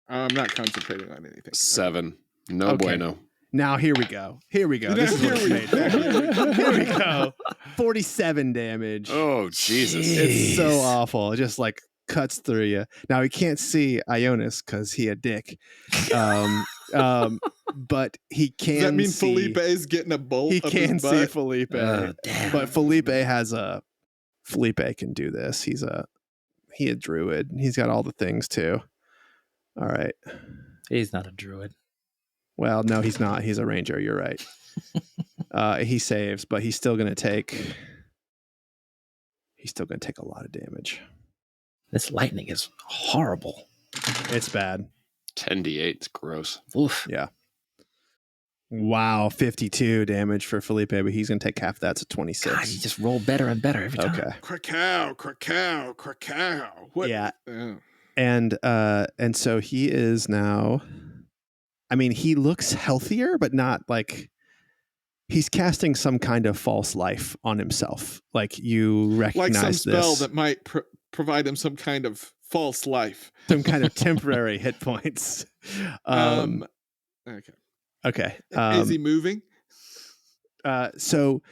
I'm not concentrating on anything. 7. No Okay. bueno. Now here we go. This is what it's made for. Here we go. 47 damage. Oh, Jesus. It's so awful. It just like cuts through you. Now he can't see Ionus because he a dick. But he can. Does that mean see, Felipe is getting a bolt? He up can his see butt? Felipe, Damn. but Felipe can do this. He a druid. He's got all the things too. All right. He's not a druid. Well, no, he's not. He's a ranger. You're right. He saves, but he's still gonna take a lot of damage. This lightning is horrible. It's bad. 10d8. It's gross. Oof. Yeah. Wow, 52 damage for Felipe, but he's gonna take half that, so 26. God, you just roll better and better every time. Okay. Krakow. What? Yeah. Oh. And so he is now, I mean, he looks healthier, but not like he's casting some kind of false life on himself. Like you recognize Like some spell this, that might provide him some kind of false life. some kind of temporary hit points. Okay. Okay. Is he moving? So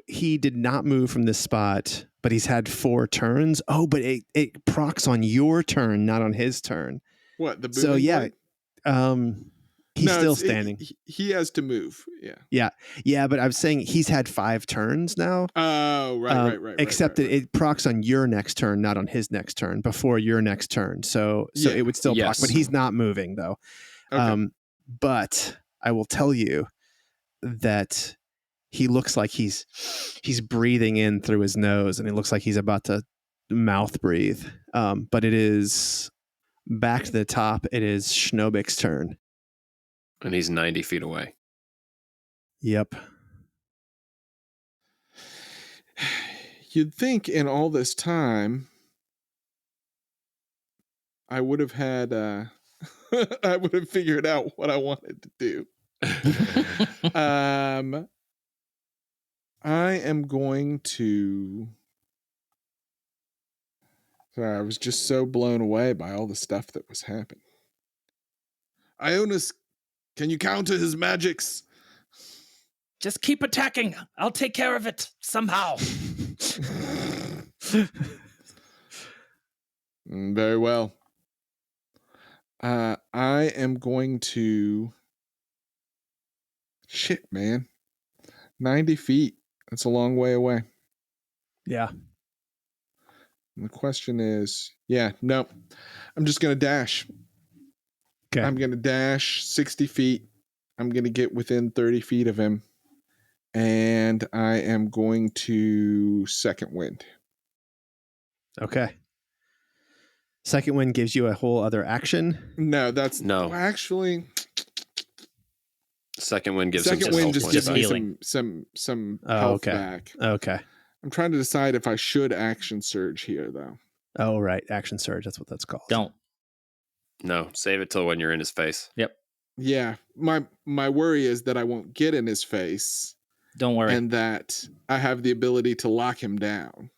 he did not move from this spot, but he's had 4 turns. Oh, but it procs on your turn, not on his turn. What, the So booming yeah, blade? he's still standing. He has to move. Yeah. Yeah, but I'm saying he's had 5 turns now. Oh, right. Except that it procs on your next turn, not on his next turn, before your next turn. So Yeah. it would still proc, Yes. but he's not moving though. Okay. But I will tell you that he looks like he's breathing in through his nose, and it looks like he's about to mouth breathe. But it is back to the top. It is Schnobik's turn. And he's 90 feet away. Yep. You'd think in all this time, I would have had, I would have figured out what I wanted to do. I am going to. Sorry, I was just so blown away by all the stuff that was happening. Ionus, can you counter his magics? Just keep attacking. I'll take care of it somehow. Very well. I am going to. Shit, man. 90 feet. That's a long way away. Yeah. And the question is, no. I'm just going to dash. Okay. I'm going to dash 60 feet. I'm going to get within 30 feet of him. And I am going to second wind. Okay. Second wind gives you a whole other action. No, that's No. Actually, Second wind gives him second some wind health just points gives back. me healing. some Oh, health okay. back. Okay. I'm trying to decide if I should action surge here, though. Oh, right. Action surge. That's what that's called. Don't. No, save it till when you're in his face. Yeah, my worry is that I won't get in his face, Don't worry. and that I have the ability to lock him down.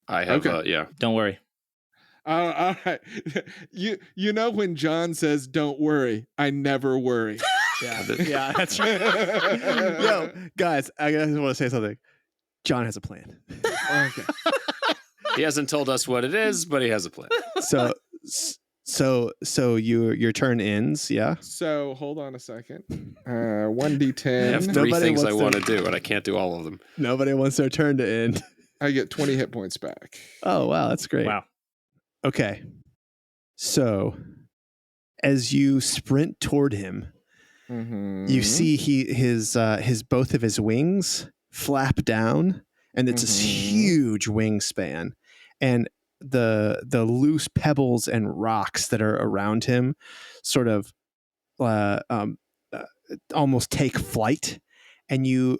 I have, Okay. Don't worry. All right. You know when John says, "Don't worry," I never worry. Yeah. Yeah, that's right. Yo, guys, I just want to say something. John has a plan. Okay. He hasn't told us what it is, but he has a plan. So your turn ends, yeah? So hold on a second. I have 1d10. three Nobody things I wants want to do, and I can't do all of them. Nobody wants their turn to end. I get 20 hit points back. Oh, wow, that's great. Wow. Okay. So as you sprint toward him, Mm-hmm. you see his both of his wings flap down, and it's this huge wingspan, and the loose pebbles and rocks that are around him sort of almost take flight, and you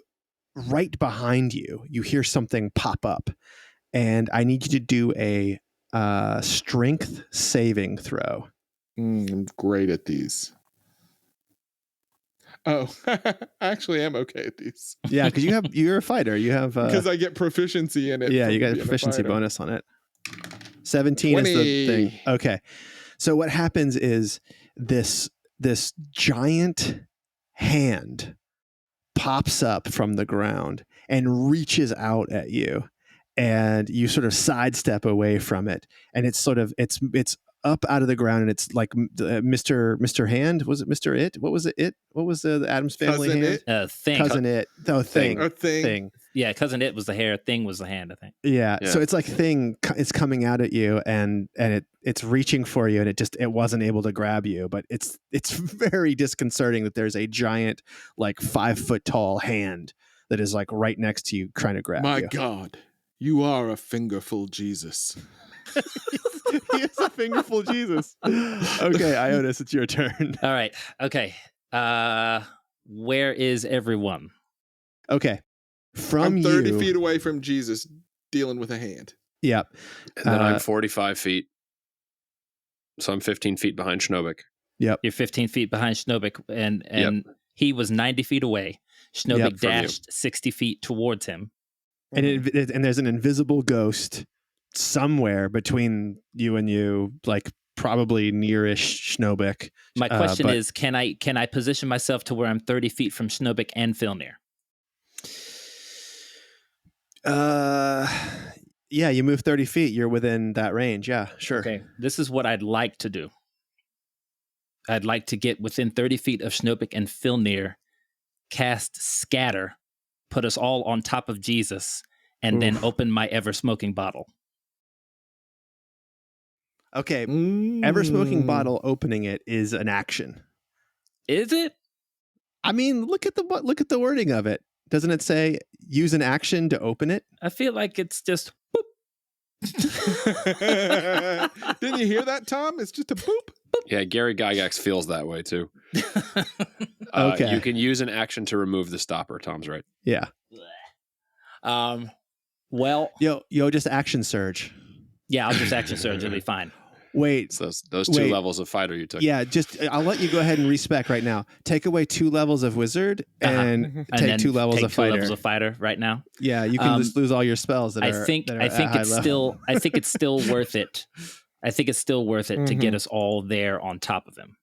right behind you hear something pop up, and I need you to do a strength saving throw. I'm great at these. Oh, I actually am okay at these. Yeah, because you're a fighter. You have Because I get proficiency in it. yeah, from you got a being proficiency fighter. bonus on it. 17 is 20. the thing. Okay. So what happens is this giant hand pops up from the ground and reaches out at you, and you sort of sidestep away from it, and it's up out of the ground, and it's like Mr. Hand. Was it Mr. It? What was it? What was the Adams Family Cousin hand? It? Thing. Cousin It. Oh, thing. Or thing. Thing. Yeah, cousin It was the hair. Thing was the hand, I think. Yeah. Yeah. So it's like thing is coming out at you, and it's reaching for you, and it wasn't able to grab you, but it's very disconcerting that there's a giant, like 5 foot tall hand that is like right next to you trying to grab My you. God, you are a fingerful Jesus. He is a fingerful Jesus. Okay, Ionus, it's your turn. All right. Okay. Where is everyone? Okay. From I'm 30 you, feet away from Jesus dealing with a hand. Yeah. And then I'm 45 feet. So I'm 15 feet behind Schnobik. Yep. You're 15 feet behind Schnobik, and Yep. he was 90 feet away. Schnobik Yep, from you. dashed 60 feet towards him. And and there's an invisible ghost somewhere between you, like probably nearish Schnobik. My question but- is, can I position myself to where I'm 30 feet from Schnobik and Filnyr? Yeah, you move 30 feet. You're within that range. Yeah, sure. Okay. This is what I'd like to do. I'd like to get within 30 feet of Schnobik and Filnyr, cast Scatter, put us all on top of Jesus, and then open my ever-smoking bottle. Okay. Ever smoking bottle opening it is an action. Is it? I mean, look at the wording of it. Doesn't it say use an action to open it? I feel like it's just boop. Didn't you hear that, Tom? It's just a boop. Yeah, Gary Gygax feels that way too. Okay. You can use an action to remove the stopper. Tom's right. Yeah. Well, Yo, just action surge. yeah, I'll just action surge. It'll be fine. Wait, So those two Wait. levels of fighter you took. yeah, I'll let you go ahead and respec right now. Take away 2 levels of wizard and And take then 2 levels take of 2 fighter. levels of fighter right now. Yeah, you can just lose all your spells that I are. think that are I at think high it's level. still I think it's still worth it. I think it's still worth it to get Mhm. us all there on top of him.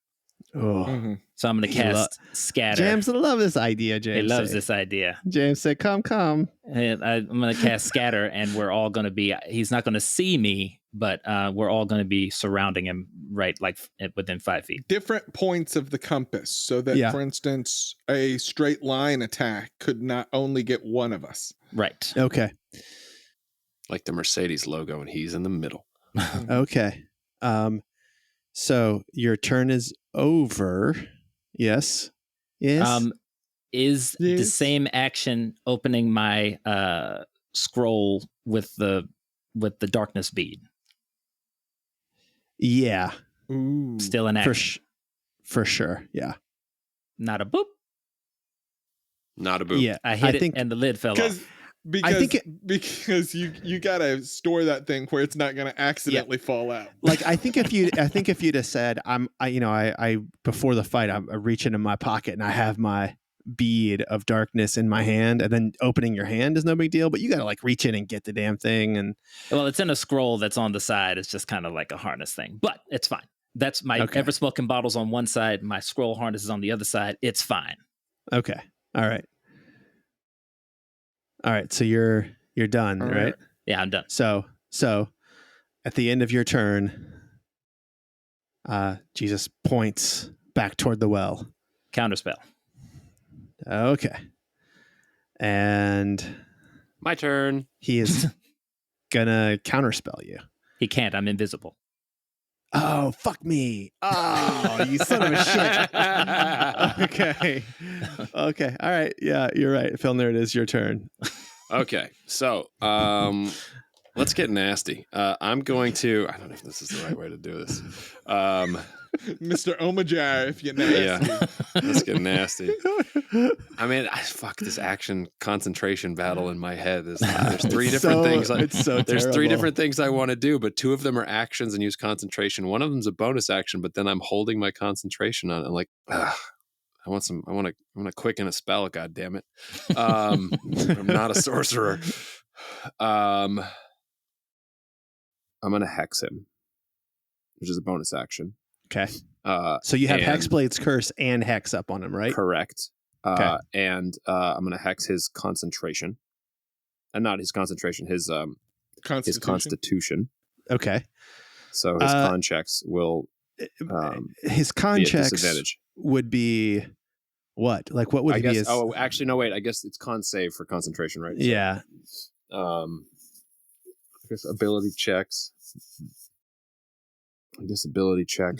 Oh. Mhm. So I'm going to He cast Scatter. James love this idea. James, he loves say. this idea. James said, "Come." And I'm going to cast Scatter, and we're all going to be. He's not going to see me, but we're all going to be surrounding him, right, like within 5 feet. Different points of the compass, so that, Yeah. for instance, a straight line attack could not only get one of us. Right. Okay. Like the Mercedes logo, and he's in the middle. Okay. So your turn is over. Yes. Yes. Is the Yes. same action opening my scroll with the darkness bead yeah. Ooh. still in action? For sure. Yeah. Not a boop. Not a boot. Yeah. I hit it, think and the lid fell off. Because you gotta store that thing where it's not gonna accidentally fall out. like I think if you'd have said I before the fight I reach into my pocket and I have my bead of darkness in my hand, and then opening your hand is no big deal, but you got to like reach in and get the damn thing. And Well, it's in a scroll that's on the side. It's just kind of like a harness thing, but it's fine. That's my Okay. ever smoking bottles on one side. My scroll harness is on the other side. It's fine. okay. All right. So you're done, All right? right. Yeah, I'm done. So at the end of your turn, Jesus points back toward the well. Counterspell. Okay. And My turn. he is gonna counterspell you. He can't. I'm invisible. Oh, fuck me. Oh, you son of a shit. Okay. Okay. All right. Yeah, you're right. Filnyr, it is your turn. Okay, so let's get nasty. I'm going to. I don't know if this is the right way to do this. Mr. Omajar, if you're nasty. Yeah, let's get nasty. I mean, fuck this action concentration battle in my head. There's 3 different things. It's so There's 3 terrible. different things I want to do, but 2 of them are actions and use concentration. One of them's a bonus action, but then I'm holding my concentration on it. I'm like, ugh, I want to quicken a spell. God damn it! I'm not a sorcerer. I'm gonna hex him, which is a bonus action. Okay. So you have and- Hexblade's Curse and Hex up on him, right? Correct. Okay. And I'm going to hex his concentration, and not his concentration, his constitution. Okay. So his con checks will His con be at checks disadvantage. would be what? Like what would I he be? guess. His... Oh, actually, no. Wait. I guess it's con save for concentration, right? So, yeah. I guess ability checks.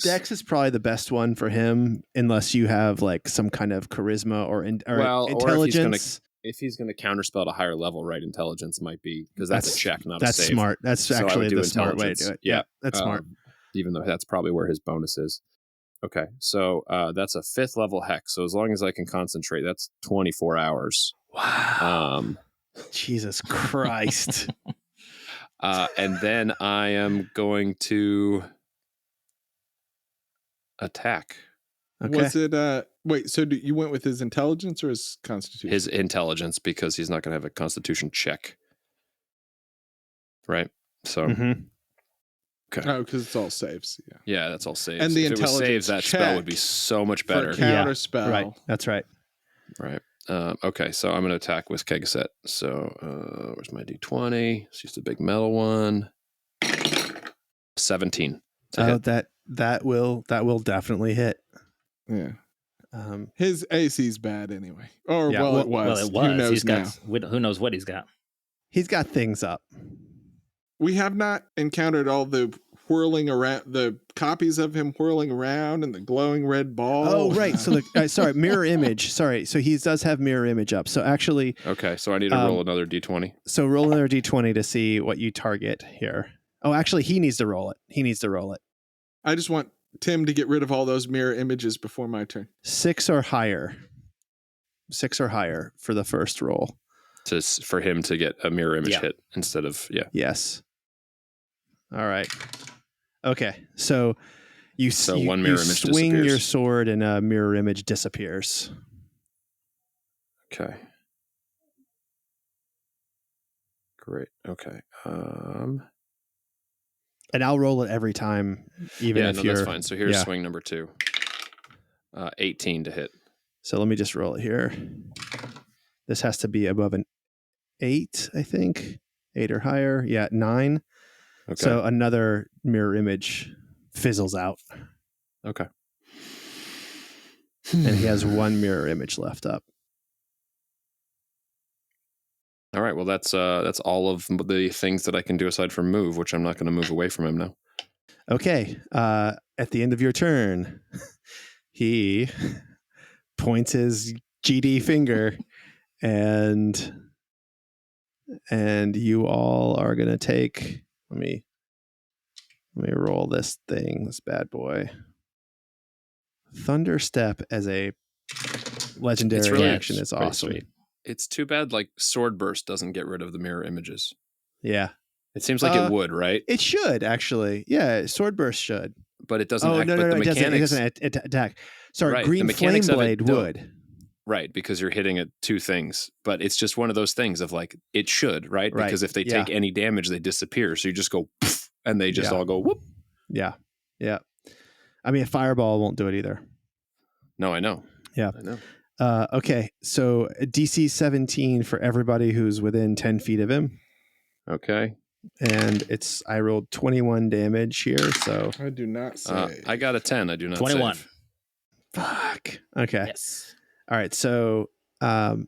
Dex is probably the best one for him, unless you have like some kind of charisma or intelligence. If he's going to counterspell at a higher level, right? Intelligence might be, because that's a check, not a That's save. smart. That's So I would actually do the smart way to intelligence. do it. Yeah. That's smart. Even though that's probably where his bonus is. Okay, so that's a 5th level hex. So as long as I can concentrate, that's 24 hours. Wow. Jesus Christ. And then I am going to attack. Okay. Was it wait, so you went with his intelligence or his constitution? His intelligence, because he's not going to have a constitution check. Right? So, Mhm. okay. Oh, because it's all saves. Yeah. Yeah, that's all saves. And the if it was intelligence saves, that check spell would be so much better. For counter spell. Right. That's right. Right. Okay, so I'm going to attack with Kegaset. So where's my D20? It's just a big metal one. 17. Oh, that will definitely hit. Yeah. His AC's bad anyway. Or Yeah, well, it was. Well, it was. Who knows He's now? got. Who knows what he's got? He's got things up. We have not encountered all the whirling around, the copies of him whirling around and the glowing red ball. Oh, right. So sorry, mirror image. Sorry. So he does have mirror image up. So actually, Okay, so I need to roll another D20. so roll another d20 to see what you target here. Oh, actually, he needs to roll it. I just want Tim to get rid of all those mirror images before my turn. 6 or higher. 6 or higher for the first roll. for him to get a mirror image Yeah. hit instead of Yes. All right. Okay. So you one mirror image swing disappears. your sword and a mirror image disappears. Okay. Great. Okay. And I'll roll it every time, even if you're. That's fine. So here's yeah. swing number 2. 18 to hit. So let me just roll it here. This has to be above an 8, I think. 8 or higher. Yeah, 9. Okay. So another mirror image fizzles out, Okay. and he has one mirror image left up. All right. Well, that's all of the things that I can do aside from move, which I'm not going to move away from him now. Okay. At the end of your turn, he points his GD finger, and you all are going to take. Let me roll this thing, this bad boy. Thunderstep as a legendary It's really- action is pretty awesome. sweet. It's too bad like Sword Burst doesn't get rid of the mirror images. Yeah, It seems like it would, right? it should actually. Yeah, Sword Burst should. But it doesn't. Oh, act, no, but no, the it doesn't. It mechanics, doesn't attack. Sorry, Right, the Green Flame mechanics of it Blade don't. would. right? Because you're hitting at 2 things, but it's just one of those things of like it should, right? Right, Because if they yeah. take any damage, they disappear. So you just go, poof, and they just Yeah. all go whoop. Yeah. I mean, a Fireball won't do it either. No, I know. Yeah. I know. Okay, so DC 17 for everybody who's within 10 feet of him. Okay. And I rolled 21 damage here, so I do not say. I got a 10. I do not 21. save. fuck. Okay. Yes. All right, so And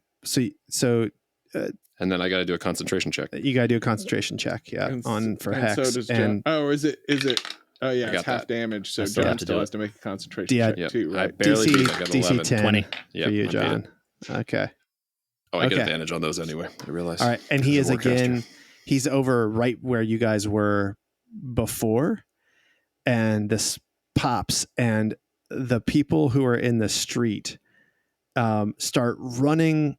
then I got to do a concentration check. you got to do a concentration check, And for and Hex. So does John. Oh, is it? Oh, yeah, I it's got half that. damage. So I still have John to still do has it. to make a concentration Yeah, check too, I right? barely beat. I got DC 11. 10 20. Yep, for you, I beat John. it. Okay. Oh, I get Okay. advantage on those anyway. I realize. All right, and he is As a Warcaster. again. He's over right where you guys were before, and this pops, and the people who are in the street start running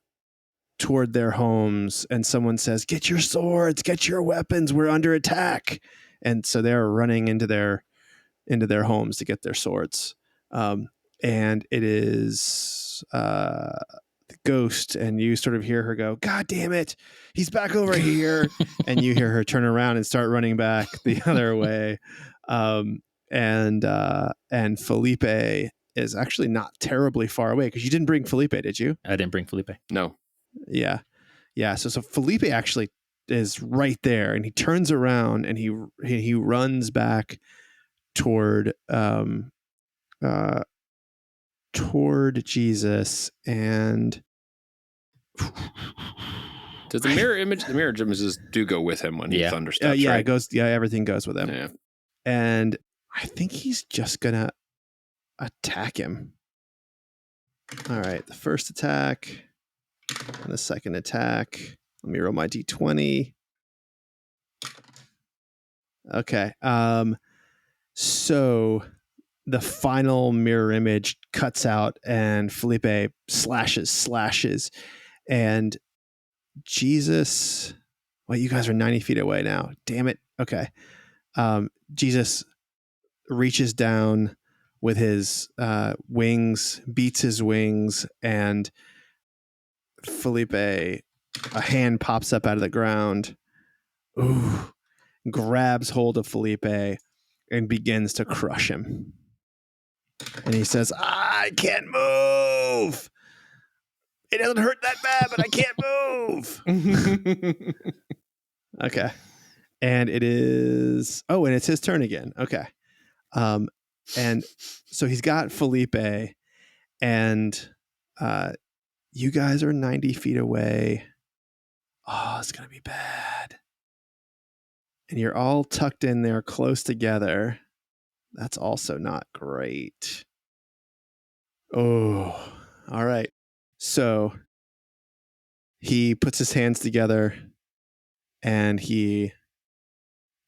toward their homes, and someone says, "Get your swords, get your weapons, we're under attack." And so they're running into their homes to get their swords. And it is the ghost, and you sort of hear her go, "God damn it, he's back over here." And you hear her turn around and start running back the other way. And Felipe is actually not terribly far away, because you didn't bring Felipe, did you? I didn't bring Felipe. No. Yeah. So Felipe actually is right there, and he turns around and he runs back toward Jesus. And Does the mirror images do go with him when he Yeah. thundersteps? yeah, right? it goes. Yeah, everything goes with him. Yeah. And I think he's just gonna attack him. All right, the first attack and the second attack. Let me roll my d20. Okay. So the final mirror image cuts out, and Felipe slashes, and Jesus. Well, you guys are 90 feet away now. Damn it. Okay. Jesus reaches down with his wings, beats his wings, and Felipe, a hand pops up out of the ground. Ooh, grabs hold of Felipe and begins to crush him. And he says, "I can't move. It doesn't hurt that bad, but I can't move." Okay. And it is, and it's his turn again. Okay. And so he's got Felipe, and you guys are 90 feet away. Oh, it's going to be bad. And you're all tucked in there close together. That's also not great. Oh, all right. So he puts his hands together, and he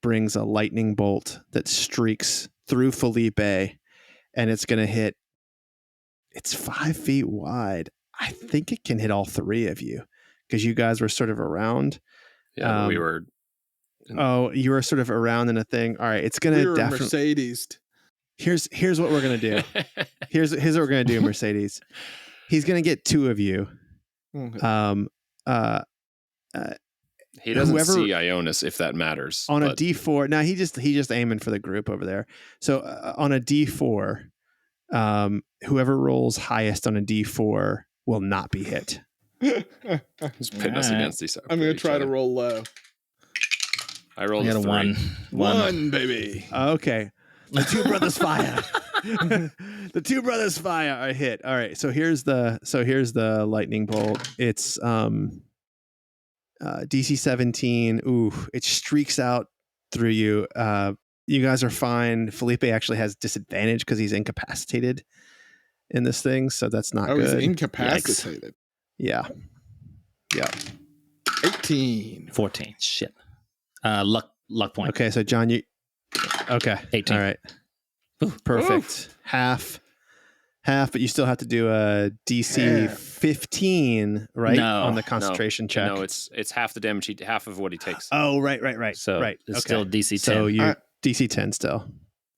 brings a lightning bolt that streaks through Felipe, and it's going to hit. It's 5 feet wide. I think it can hit all 3 of you, because you guys were sort of around. Yeah, but we were. Oh, you were sort of around in a thing. All right, it's gonna We were definitely. Mercedes. Here's what we're gonna do. Here's what we're gonna do, Mercedes. He's gonna get 2 of you. Okay. He doesn't whoever- see Ionus, if that matters. On a but D4. Now he just aiming for the group over there. So on a D4, whoever rolls highest on a D4 will not be hit. he's pitting us Alright. against each I'm going to try to other. roll low. I rolled I got a a 3. 1. One, baby. Okay. The 2 brothers fire. The 2 brothers fire are hit. All right. So here's the lightning bolt. It's DC 17. Ooh, it streaks out through you. You guys are fine. Felipe actually has disadvantage because he's incapacitated in this thing, so that's not He's good. incapacitated. Yeah. 18. 14. Shit. Luck point. Okay, so John, you. Okay. 18. All right. Perfect. Half, but you still have to do a DC 15, right? No, On the concentration check. No, it's half the damage, half of what he takes. Oh, right. So right. it's Okay. still DC 10. So you DC 10 still.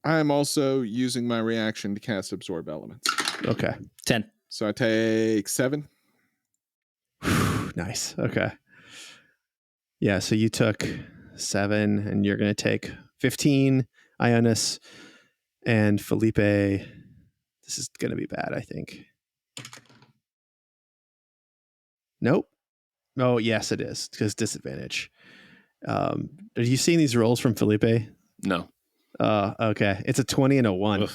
I am also using my reaction to cast Absorb Elements. Okay. 10. So I take 7. Nice. Okay. Yeah, so you took 7 and you're going to take 15, Ionus, and Felipe. This is going to be bad, I think. Nope. Oh, yes, it is, because disadvantage. Are you seeing these rolls from Felipe? No. Okay. It's a 20 and a 1. Ugh.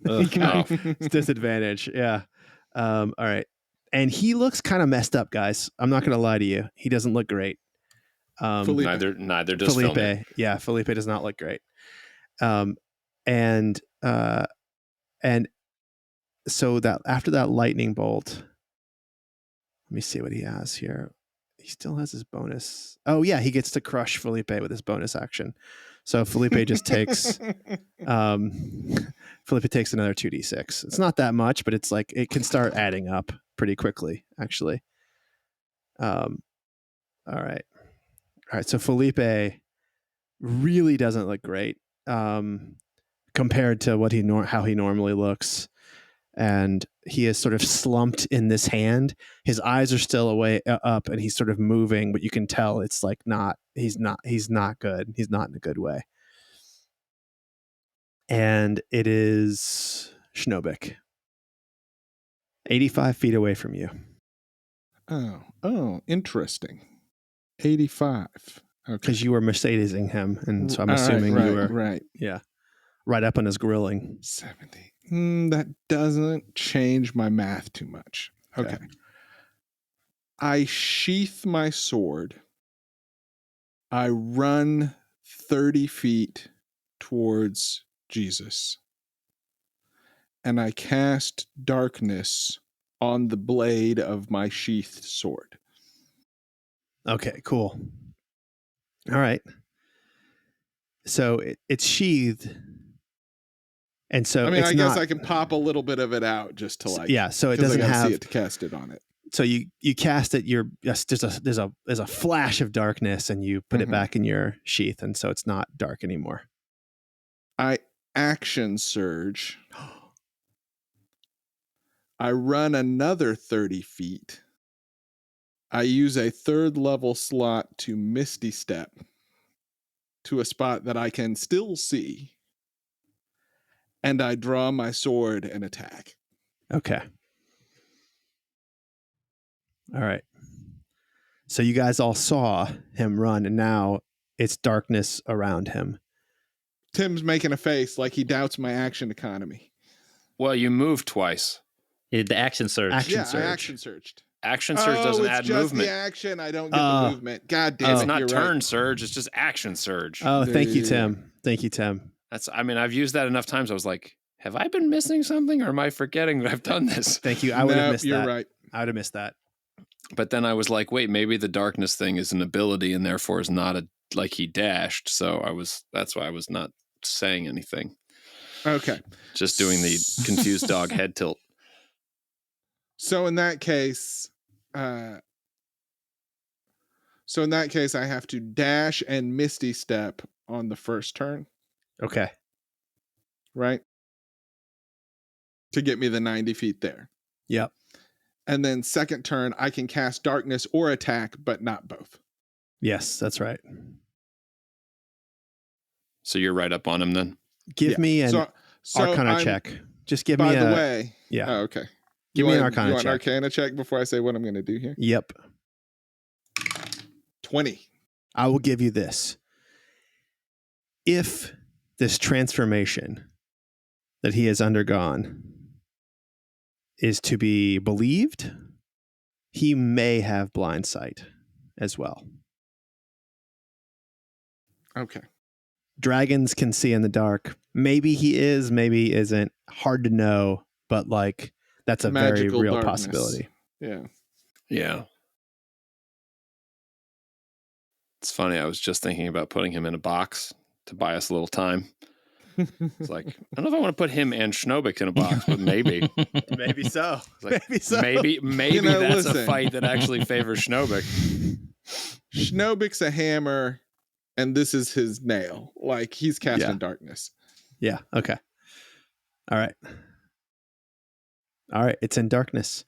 Oh. It's disadvantage. Yeah. All right. And he looks kind of messed up, guys. I'm not going to lie to you. He doesn't look great. Felipe. Neither does Felipe. Filnyr. Yeah, Felipe does not look great. And so that after that lightning bolt, let me see what he has here. He still has his bonus. Oh yeah, he gets to crush Felipe with his bonus action. So Felipe just takes Felipe takes another 2d6. It's not that much, but it's like it can start adding up pretty quickly, actually. All right. So Felipe really doesn't look great compared to what how he normally looks, and he is sort of slumped in this hand. His eyes are still up, and he's sort of moving, but you can tell it's like he's not good. He's not in a good way. And it is Schnobik, 85 feet away from you. Oh, interesting. 85. Okay. Because you were Mercedesing him, and so I'm All right, assuming you were right. right up on his grilling. 70. That doesn't change my math too much. Okay. I sheath my sword. I run 30 feet towards Jesus. And I cast darkness on the blade of my sheathed sword. Okay, cool. All right. So it's sheathed. And so I mean, it's I guess not, I can pop a little bit of it out just to like. yeah. So it 'cause I doesn't gotta have. see it to cast it on it. So you cast it. There's a flash of darkness, and you put it Mhm. back in your sheath, and so it's not dark anymore. I action surge. I run another 30 feet. I use a 3rd level slot to Misty Step to a spot that I can still see. And I draw my sword and attack. Okay. All right. So you guys all saw him run, and now it's darkness around him. Tim's making a face like he doubts my action economy. Well, you moved twice. The action surge. Action I surge. action surged. Action surge doesn't it's add just movement. the action. I don't get Oh. the movement. God damn It's it. not you're turn right. surge. It's just action surge. Oh, thank you, Yeah. Tim. Thank you, Tim. I've used that enough times. I was like, have I been missing something, or am I forgetting that I've done this? Thank you. I would have Nope, missed you're that. right. I would have missed that. But then I was like, wait, maybe the darkness thing is an ability and therefore is not like he dashed. So that's why I was not saying anything. Okay. Just doing the confused dog head tilt. So in that case, So in that case, I have to dash and Misty Step on the first turn, Okay. right? To get me the 90 feet there. Yep. And then second turn, I can cast Darkness or attack, but not both. Yes, that's right. So you're right up on him then? Give me an so Arcana I'm- check. Just give By me the a... way. Yeah. Oh, okay. Give me an You Arcana want check. Arcana check before I say what I'm going to do here? Yep. 20. I will give you this. If this transformation that he has undergone is to be believed, he may have blind sight as well. Okay. Dragons can see in the dark. Maybe he is, maybe he isn't. Hard to know, but like that's a Magical very real darkness. possibility. Yeah. Yeah. It's funny. I was just thinking about putting him in a box to buy us a little time. It's like, I don't know if I want to put him and Schnobik in a box, but maybe. Maybe so. It's like, Maybe so. Maybe You know, that's listen. a fight that actually favors Schnobik. Schnobik's a hammer, and this is his nail. Like, he's casting Yeah. darkness. Yeah. Okay. All right. All right. It's in darkness.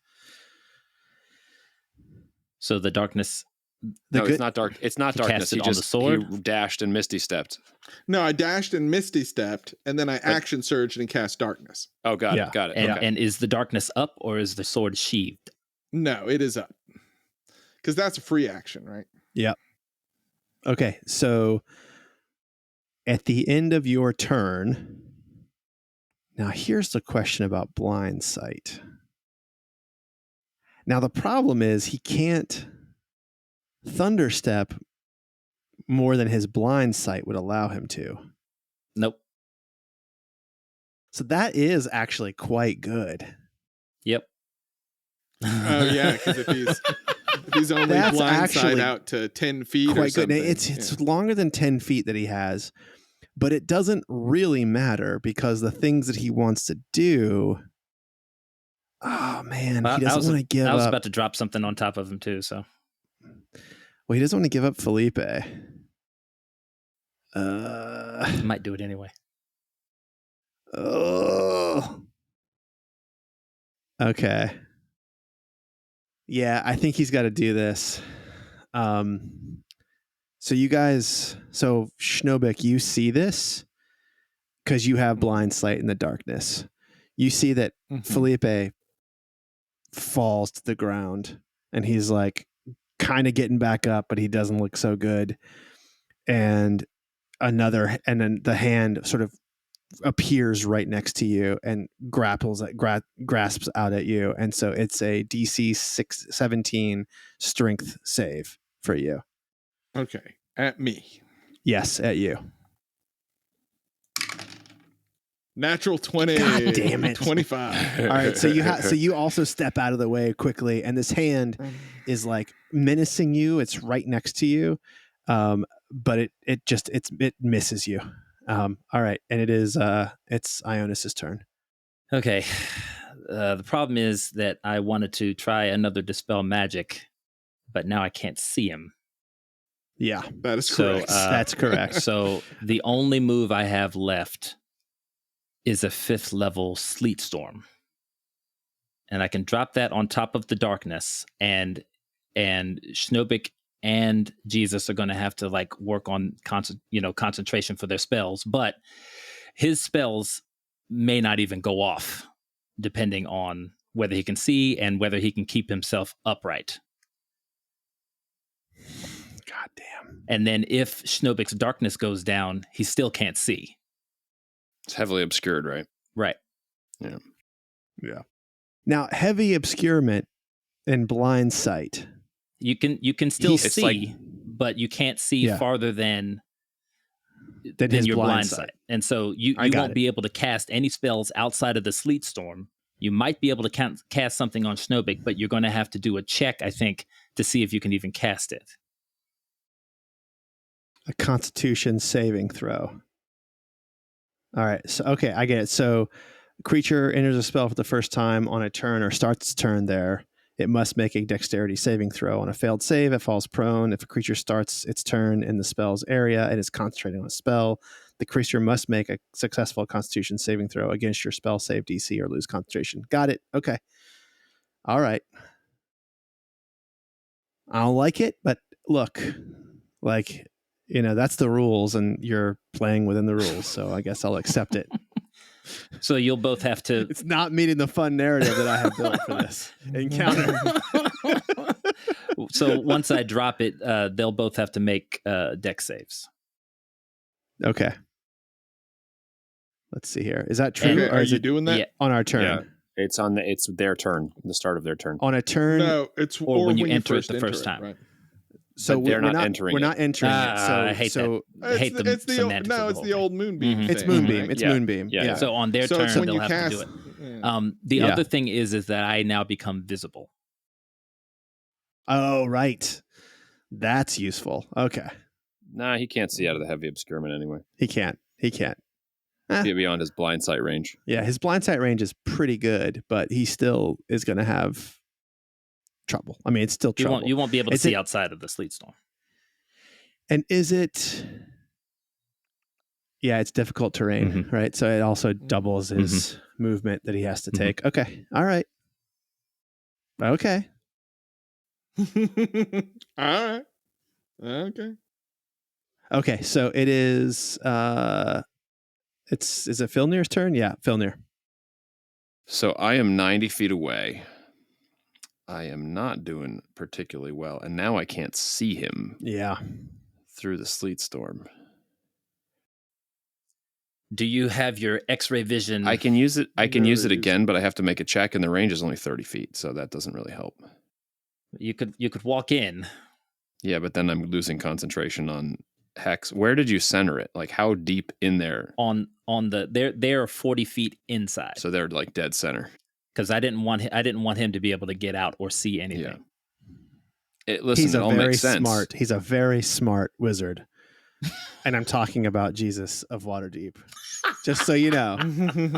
So the darkness. It's not dark. It's not He darkness. cast it He on the just sword? he dashed and Misty stepped. No, I dashed and Misty Stepped, and then I action surged and cast darkness. Oh, got Yeah. it. Got it. And, Okay. and is the darkness up or is the sword sheathed? No, it is up. Because that's a free action, right? Okay. So at the end of your turn, now here's the question about blind sight. Now the problem is he can't thunderstep more than his blind sight would allow him to. Nope. So that is actually quite good. Yep. Oh, yeah, because if he's only That's blindside actually out to 10 feet or Quite good. something. It's longer than 10 feet that he has, but it doesn't really matter because the things that he wants to do. Oh man, he doesn't want to give I was up. about to drop something on top of him too. So Well, he doesn't want to give up Felipe. might do it anyway. Oh. Okay. Yeah, I think he's got to do this. So you guys, Schnobik, you see this because you have blind sight in the darkness. You see that Mhm. Felipe falls to the ground and he's like kind of getting back up, but he doesn't look so good. And then the hand sort of appears right next to you and grasps out at you. And so it's a DC 17 strength save for you. Okay, at me. Yes, at you. Natural 20. God damn it. 25. All right, so you also step out of the way quickly, and this hand is like menacing you. It's right next to you, but it misses you. All right, and it's Ionus's turn. Okay. The problem is that I wanted to try another Dispel Magic, but now I can't see him. Yeah, That is So, correct. that's correct. So the only move I have left is a 5th level Sleet Storm. And I can drop that on top of the darkness, and Schnobik and Jesus are going to have to like work on concentration for their spells, but his spells may not even go off depending on whether he can see and whether he can keep himself upright. God damn. And then if Schnobik's darkness goes down, he still can't see. It's heavily obscured, right? Right. Yeah. Now, heavy obscurement and blind sight. You can still It's see, like- but you can't see Yeah. farther than His your blind blind sight. sight. And so you I got won't it. be able to cast any spells outside of the Sleet Storm. You might be able to cast something on Schnobik, but you're going to have to do a check, I think, to see if you can even cast it. A Constitution saving throw. All right. So, okay, I get it. So, creature enters a spell for the first time on a turn or starts its turn there. It must make a dexterity saving throw. On a failed save, it falls prone. If a creature starts its turn in the spell's area and is concentrating on a spell, the creature must make a successful Constitution saving throw against your spell save DC or lose concentration. Got it. Okay. All right. I don't like it, but look, like, that's the rules and you're playing within the rules. So I guess I'll accept it. So you'll both have to. It's not meeting the fun narrative that I have built for this encounter. So once I drop it, they'll both have to make dex saves. Okay. Let's see here. Is that true? Okay, Or are is you it doing that? Yeah. on our turn? Yeah. It's their turn, the start of their turn. On a turn. No, it's Or when you enter it first the first enter time. Right? So But they're we're not entering We're it. not entering it. So I hate that. I hate the it's the semantics of the it's whole the thing. old Moonbeam. Mhm. Thing, it's Moonbeam. right? It's Yeah. Moonbeam. Yeah. Yeah. So on their So turn, it's when they'll you have cast. to do it. Yeah. The Yeah. other thing is that I now become visible. Oh, right. That's useful. Okay. Nah, he can't see out of the heavy obscurement anyway. He can't. Get beyond his blind sight range. Yeah, his blind sight range is pretty good, but he still is going to have trouble. I mean, it's still You trouble. won't be able to Is see it- outside of the sleet storm. And is it? Yeah, it's difficult terrain, right? So it also doubles his movement that he has to take. Okay. All right. Okay. All right. Okay. Okay. So it is. Is it Filnyr's turn? Yeah, Filnyr. So I am 90 feet away. I am not doing particularly well, and now I can't see him Yeah. through the sleet storm. Do you have your X-ray vision? I can use it. I can No, use it it is- again, but I have to make a check, and the range is only 30 feet, so that doesn't really help. You could walk in. Yeah, but then I'm losing concentration on hex. Where did you center it? Like, how deep in there? on the they're 40 feet inside So they're like dead center. because I didn't want him to be able to get out or see anything. Listen, He's it a all very makes sense. smart. He's a very smart wizard. And I'm talking about Jesus of Waterdeep. Just so you know,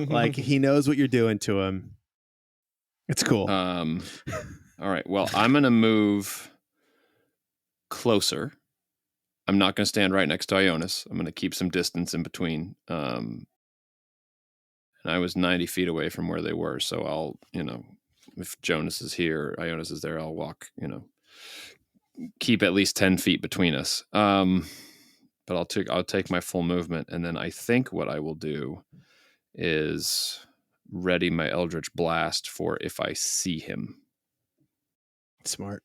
like he knows what you're doing to him. It's cool. All right. Well, I'm gonna move closer. I'm not gonna stand right next to Ionus. I'm gonna keep some distance in between. And I was 90 feet away from where they were, so I'll, if Jonas is here, Ionus is there, I'll walk, keep at least 10 feet between us. But I'll take my full movement, and then I think what I will do is ready my Eldritch Blast for if I see him. Smart.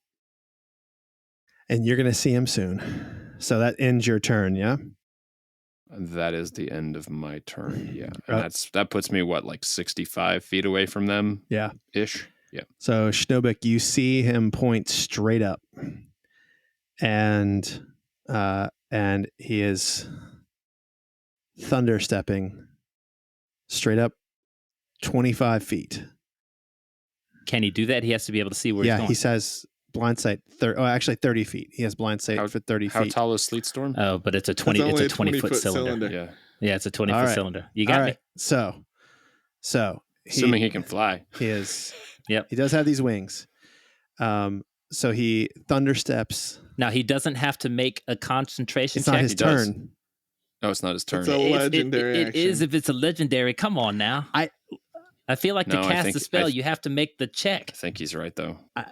And you're going to see him soon. So that ends your turn, yeah? That is the end of my turn. Yeah, and Right. that puts me like 65 feet away from them. Yeah. Ish. Yeah. So Schnobik, you see him point straight up, and he is thunder stepping straight up 25 feet. Can he do that? He has to be able to see where he's Yeah, going. he says blind sight. Actually 30 feet. He has blind sight for 30 How feet. tall is Sleet Storm? Oh, but it's a 20. only It's a 20-foot cylinder. Yeah. Yeah, it's a 20-foot All right. cylinder. You All got right. So Assuming he can fly. he is. Yep. He does have these wings. So he thunder steps. me. Now he doesn't have to make a concentration It's check. not his he does. turn. Oh, it's not his turn. It's a legendary It action. is if it's a legendary. Come on now. I feel like No, to I cast think- a spell, I- you have to make the check. I think he's right though. I-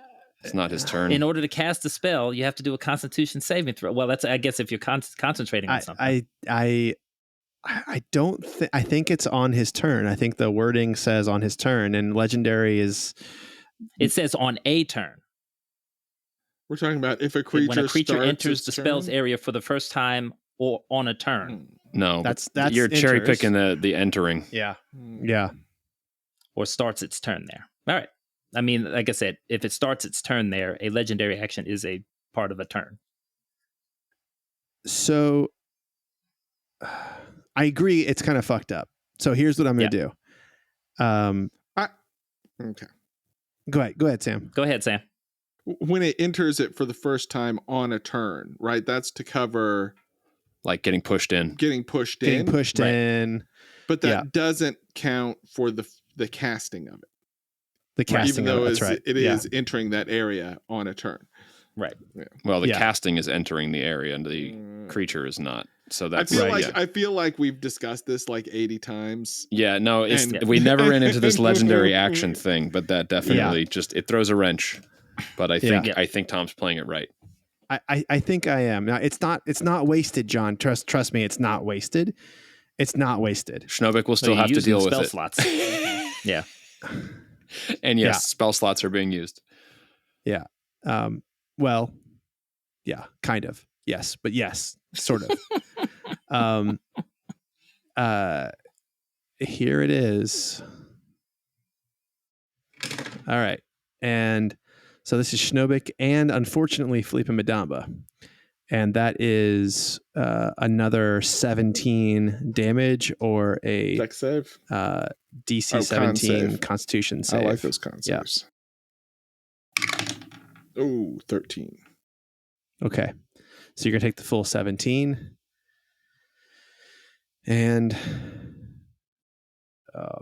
It's not his turn. In order to cast a spell, you have to do a Constitution saving throw. Well, that's I guess if you're concentrating on something. I don't think. I think it's on his turn. I think the wording says on his turn, and legendary is. It says on a turn. We're talking about if a creature When a creature starts enters its the spell's turn? area for the first time or on a turn, No, That's you're cherry enters. picking the entering. Yeah. Hmm. Yeah. or starts its turn there. All right. I mean, like I said, if it starts its turn there, a legendary action is a part of a turn. So I agree. It's kind of fucked up. So here's what I'm going to do. Okay. Go ahead, Sam. Go ahead, Sam. When it enters it for the first time on a turn, right? That's to cover Like getting pushed in. getting pushed Getting in. pushed Right. in. But that Yeah. doesn't count for the casting of it. The casting, even though that's right. it is entering that area on a turn. Right. Yeah. Well, the Yeah. casting is entering the area, and the creature is not. So that's I feel like we've discussed this like 80 times. Yeah, no, And- we never ran into this legendary action thing, but that definitely it throws a wrench. But I think Tom's playing it right. I think I am. Now it's not wasted, John. Trust me, it's not wasted. It's not wasted. Schnobik will still have to deal with spell it. slots. Yeah. And yes, spell slots are being used. Yeah. Well, yeah, kind of. Yes, but yes, sort of. Here it is. All right. And so this is Schnobik and unfortunately Felipe and Madamba. And that is another 17 damage or a Deck save. DC con 17 save. Constitution save. I like those con saves. Oh, 13. Okay. So you're going to take the full 17. And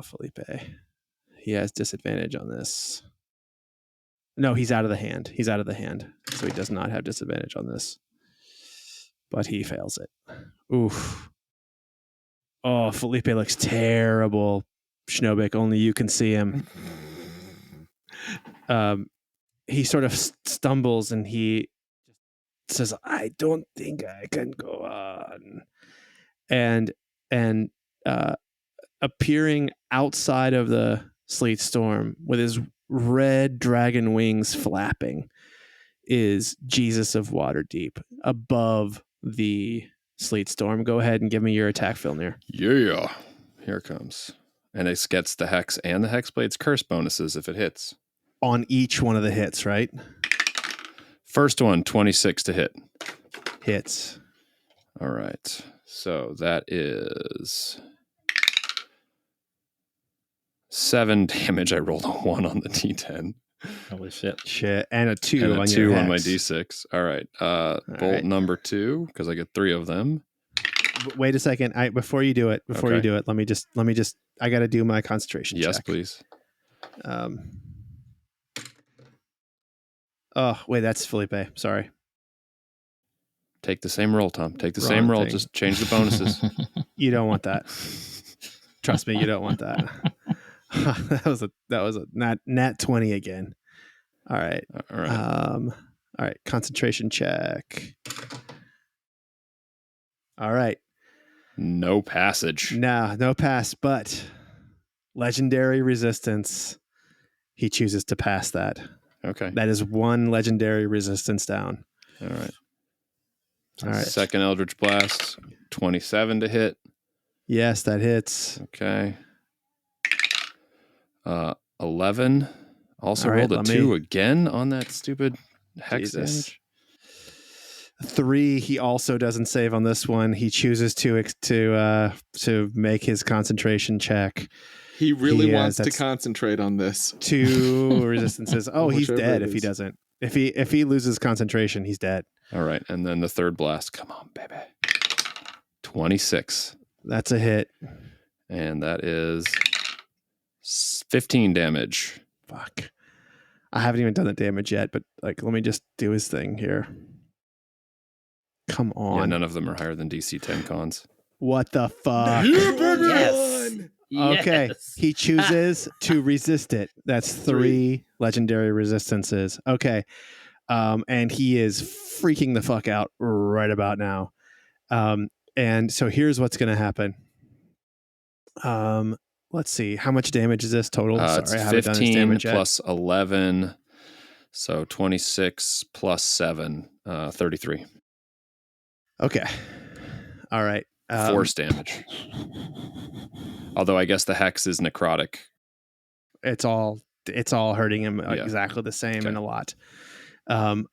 Felipe, he has disadvantage on this. No, he's out of the hand. He's out of the hand. So he does not have disadvantage on this. But he fails it. Oof. Oh, Felipe looks terrible. Schnobik, only you can see him. He sort of stumbles and he says, "I don't think I can go on." And appearing outside of the sleet storm with his red dragon wings flapping is Jesus of Waterdeep above the sleet storm. Go ahead and give me your attack, Filnyr. Yeah. Here it comes. And it gets the Hex and the Hexblade's curse bonuses if it hits. On each one of the hits, right? First one, 26 to hit. Hits. All right. So that is 7 damage. I rolled a 1 on the D10. Holy shit. Shit. And a 2 And a on 2 your on my hex. D6. All right. Bolt right. number 2, because I get 3 of them. Wait a second. Before you do it, let me just I got to do my concentration Yes, check. please. Oh, wait, that's Felipe. Sorry. Take the same roll, Tom. Take the Wrong same roll. thing. Just change the bonuses. You don't want that. Trust me, you don't want that. that was a nat 20 again. All right. All right. All right, concentration check. All right. No passage. No pass, but legendary resistance. He chooses to pass that. Okay. That is one legendary resistance down. All right. All right. Second Eldritch Blast, 27 to hit. Yes, that hits. Okay. 11. Also All right, rolled a let 2 me- again on that stupid hex Jesus. damage. 3. He also doesn't save on this one. He chooses to make his concentration check. He really He, wants to that's- concentrate on this. 2 resistances. Oh, he's Whichever dead it if he is. doesn't. If he loses concentration, he's dead. All right. And then the third blast. Come on, baby. 26. That's a hit. And that is 15 damage. Fuck. I haven't even done the damage yet, but let me just do his thing here. Come on. Yeah, none of them are higher than DC 10 cons. What the fuck? Yes. Okay. Yes. He chooses to resist it. That's 3 legendary resistances. Okay. And he is freaking the fuck out right about now. And so here's what's going to happen. Let's see. How much damage is this total? It's Sorry, I haven't done this 15 damage yet. plus 11. So 26 plus 7, 33. Okay. All right. Force damage. Although I guess the hex is necrotic. It's all hurting him Yeah. exactly the same Okay. and a lot.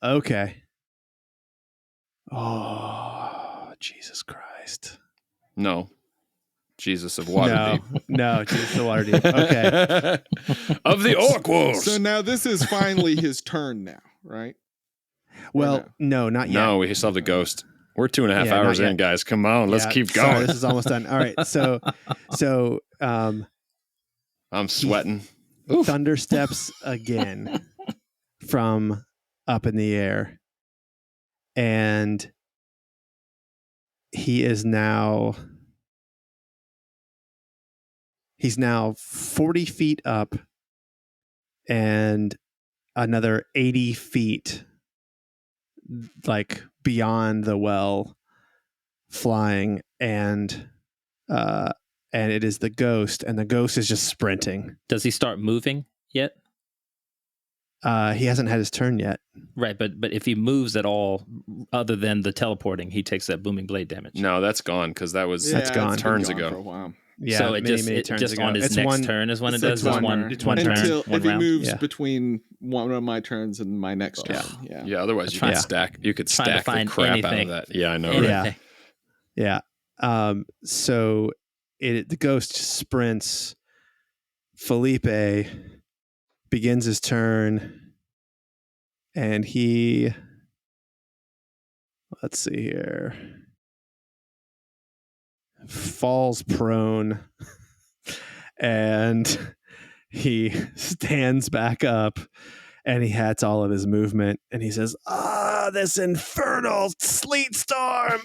Okay. Oh, Jesus Christ. No. Jesus of Waterdeep. No, Jesus of Waterdeep. Okay. Of the Orc Wars. So now this is finally his turn now, right? Well, no, not yet. No, we still have the ghost. We're 2.5 Yeah, hours not in, yet. guys. Come on, let's Yeah, keep sorry, going. this is almost done. All right. So I'm sweating. Oof. thunder steps again from up in the air, and he's now 40 feet up and another 80 feet like beyond the well, flying, and it is the ghost, and the ghost is just sprinting. Does he start moving yet? He hasn't had his turn yet. Right, but if he moves at all, other than the teleporting, he takes that booming blade damage. No, that's gone because that was That's gone. it's been turns gone ago. for a while. Yeah, so it turns just ago. on his It's next turn is when it does. It's One one turn. Until one if he round. moves Yeah. between one of my turns and my next turn. Yeah. Yeah, otherwise you Trying- could stack. You could trying to stack the find crap anything. out of that. Yeah, I know. Anything. Yeah. So the ghost sprints. Felipe begins his turn, and he, let's see here, falls prone, and he stands back up, and he hats all of his movement, and he says, this infernal sleet storm.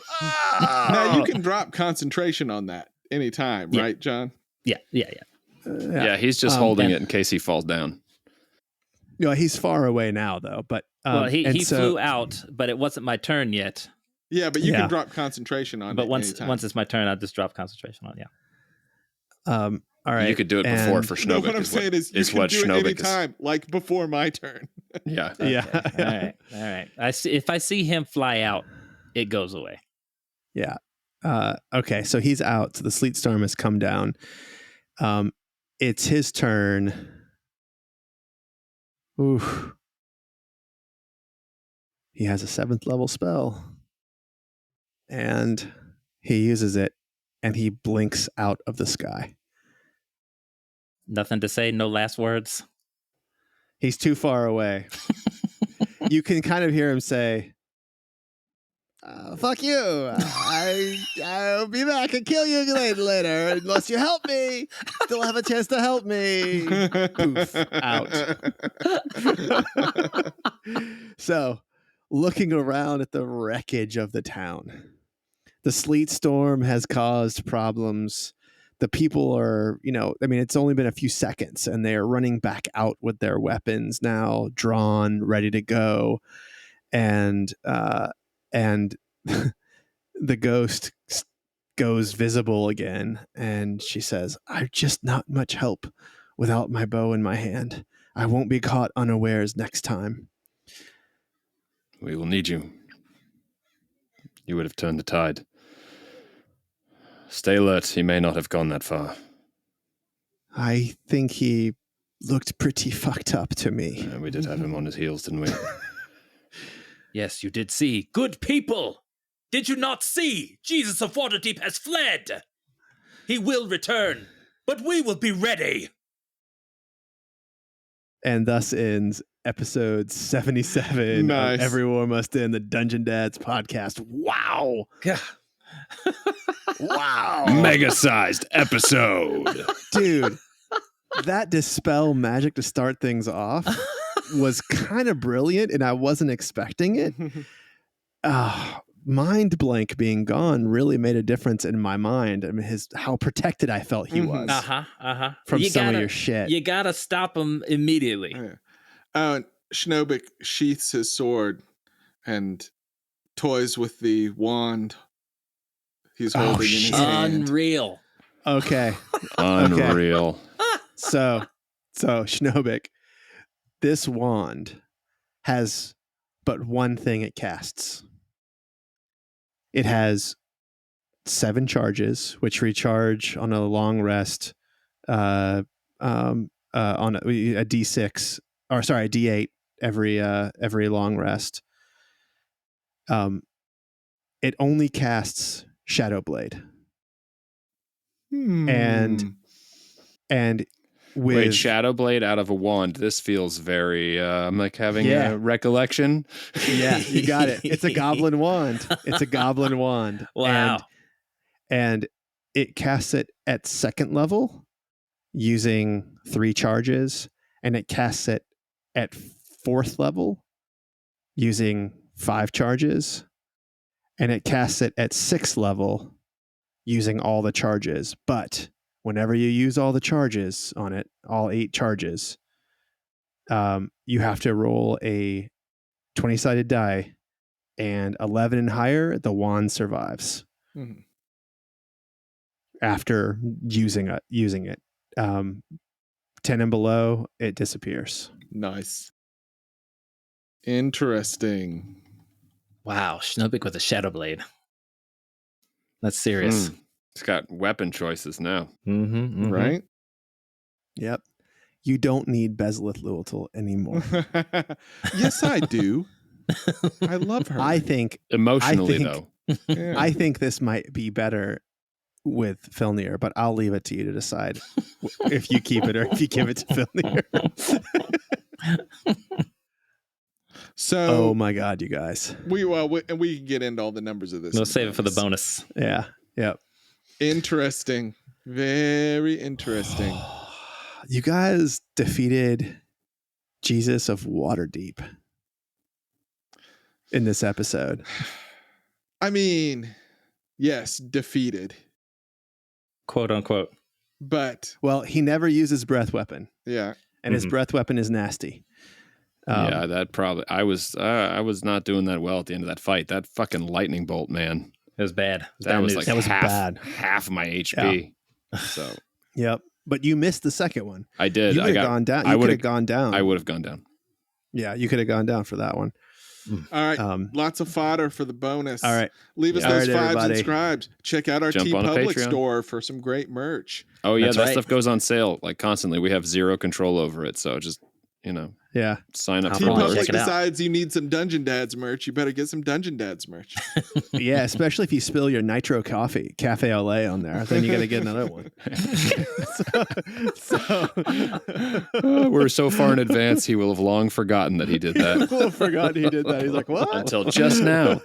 Now you can drop concentration on that anytime, Yeah. right, John? Yeah. Yeah, he's just holding it in case he falls down. No, he's far away now, though. But Well, he so, flew out, but it wasn't my turn yet. Yeah, but you Yeah. can drop concentration on But it once anytime. once it's my turn, I'll just drop concentration on it. Yeah. All right, You could do it before and- for No, Schnobik. what I'm saying is you can what do it Schnobik anytime, like before my turn. Yeah. Yeah. All right. If I see him fly out, it goes away. Yeah. Okay, so he's out. So the sleet storm has come down. It's his turn. Oof. He has a 7th level spell. And he uses it, and he blinks out of the sky. Nothing to say. No last words. He's too far away. You can kind of hear him say, fuck you. I'll be back and kill you later unless you help me. Still have a chance to help me. Poof, out. So, looking around at the wreckage of the town, the sleet storm has caused problems. The people are, it's only been a few seconds, and they are running back out with their weapons now drawn, ready to go. And the ghost goes visible again, and she says, I'm just not much help without my bow in my hand. I won't be caught unawares next time. We will need you. You would have turned the tide. Stay alert. He may not have gone that far. I think he looked pretty fucked up to me. We did have him on his heels, didn't we? Yes, you did see. Good people! Did you not see? Jesus of Waterdeep has fled! He will return, but we will be ready! And thus ends episode 77 Nice. of Every War Must End, the Dungeon Dads podcast. Wow. Wow. Mega-sized episode. Dude, that dispel magic to start things off was kind of brilliant, and I wasn't expecting it. Mind blank being gone really made a difference in my mind. I mean, how protected I felt he was from some of your shit. You gotta stop him immediately. Schnobik sheaths his sword and toys with the wand he's holding in his hand. Unreal. Okay. Unreal. So Schnobik, this wand has but one thing it casts. It has 7 charges, which recharge on a long rest, on a D6, or sorry, a D8 every long rest. It only casts Shadow Blade, and with Wait, Shadow Blade out of a wand. This feels very, I'm like having a recollection. Yeah, you got it. It's a goblin wand. It's a goblin wand. Wow. And it casts it at 2nd level. using 3 charges, and it casts it at 4th level using 5 charges, and it casts it at 6th level using all the charges. But whenever you use all the charges on it, all 8 charges, you have to roll a 20-sided die, and 11 and higher, the wand survives. Mhm. After using it. 10 and below, it disappears. Nice. Interesting. Wow, Schnobik with a shadow blade. That's serious. It's got weapon choices now. Mm-hmm, Right? Yep. You don't need Bezalith Lewittle anymore. Yes, I do. I love her. I think Emotionally, think- though. Yeah. I think this might be better with Filnyr, but I'll leave it to you to decide if you keep it or if you give it to Filnyr. So Oh my god, you guys. we can get into all the numbers of this. We'll in the save it for the bonus. Yeah. Yep. Interesting. Very interesting. You guys defeated Jesus of Waterdeep in this episode. I mean, yes, defeated. Quote unquote. But Well, he never uses breath weapon, yeah. and his breath weapon is nasty. Yeah, that probably. I was not doing that well at the end of that fight. That fucking lightning bolt, man. It was bad. It That bad was news. like That was half bad. my HP. So Yep. But you missed the second one. I did. You I could have got. gone down. I You could would've- have gone down. I would have gone down. Yeah, you could have gone down for that one. All right. Um, Lots of fodder for the bonus. all right. Leave us Yeah. those All right, 5s and everybody. scribes. Check out our Jump T on a Public Patreon. store for some great merch. Oh yeah, That's that right. stuff goes on sale like constantly. We have zero control over it, so just Yeah. sign up How T for far? merch. Public Check it out. decides you need some Dungeon Dads merch. You better get some Dungeon Dads merch. Yeah, especially if you spill your nitro coffee, cafe au lait on there, then you got to get another one. We're so far in advance, he will have long forgotten that he did that I forgot he did that. He's like, what? until just now.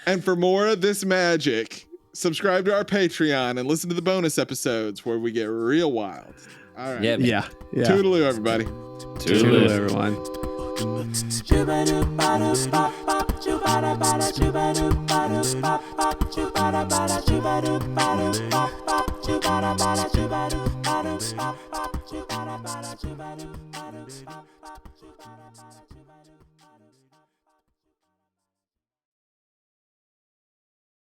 And for more of this magic, subscribe to our Patreon and listen to the bonus episodes where we get real wild. All right. Yeah, Yeah. Yeah. Toodaloo, everybody. Toodaloo, Toodaloo. everyone. Chubba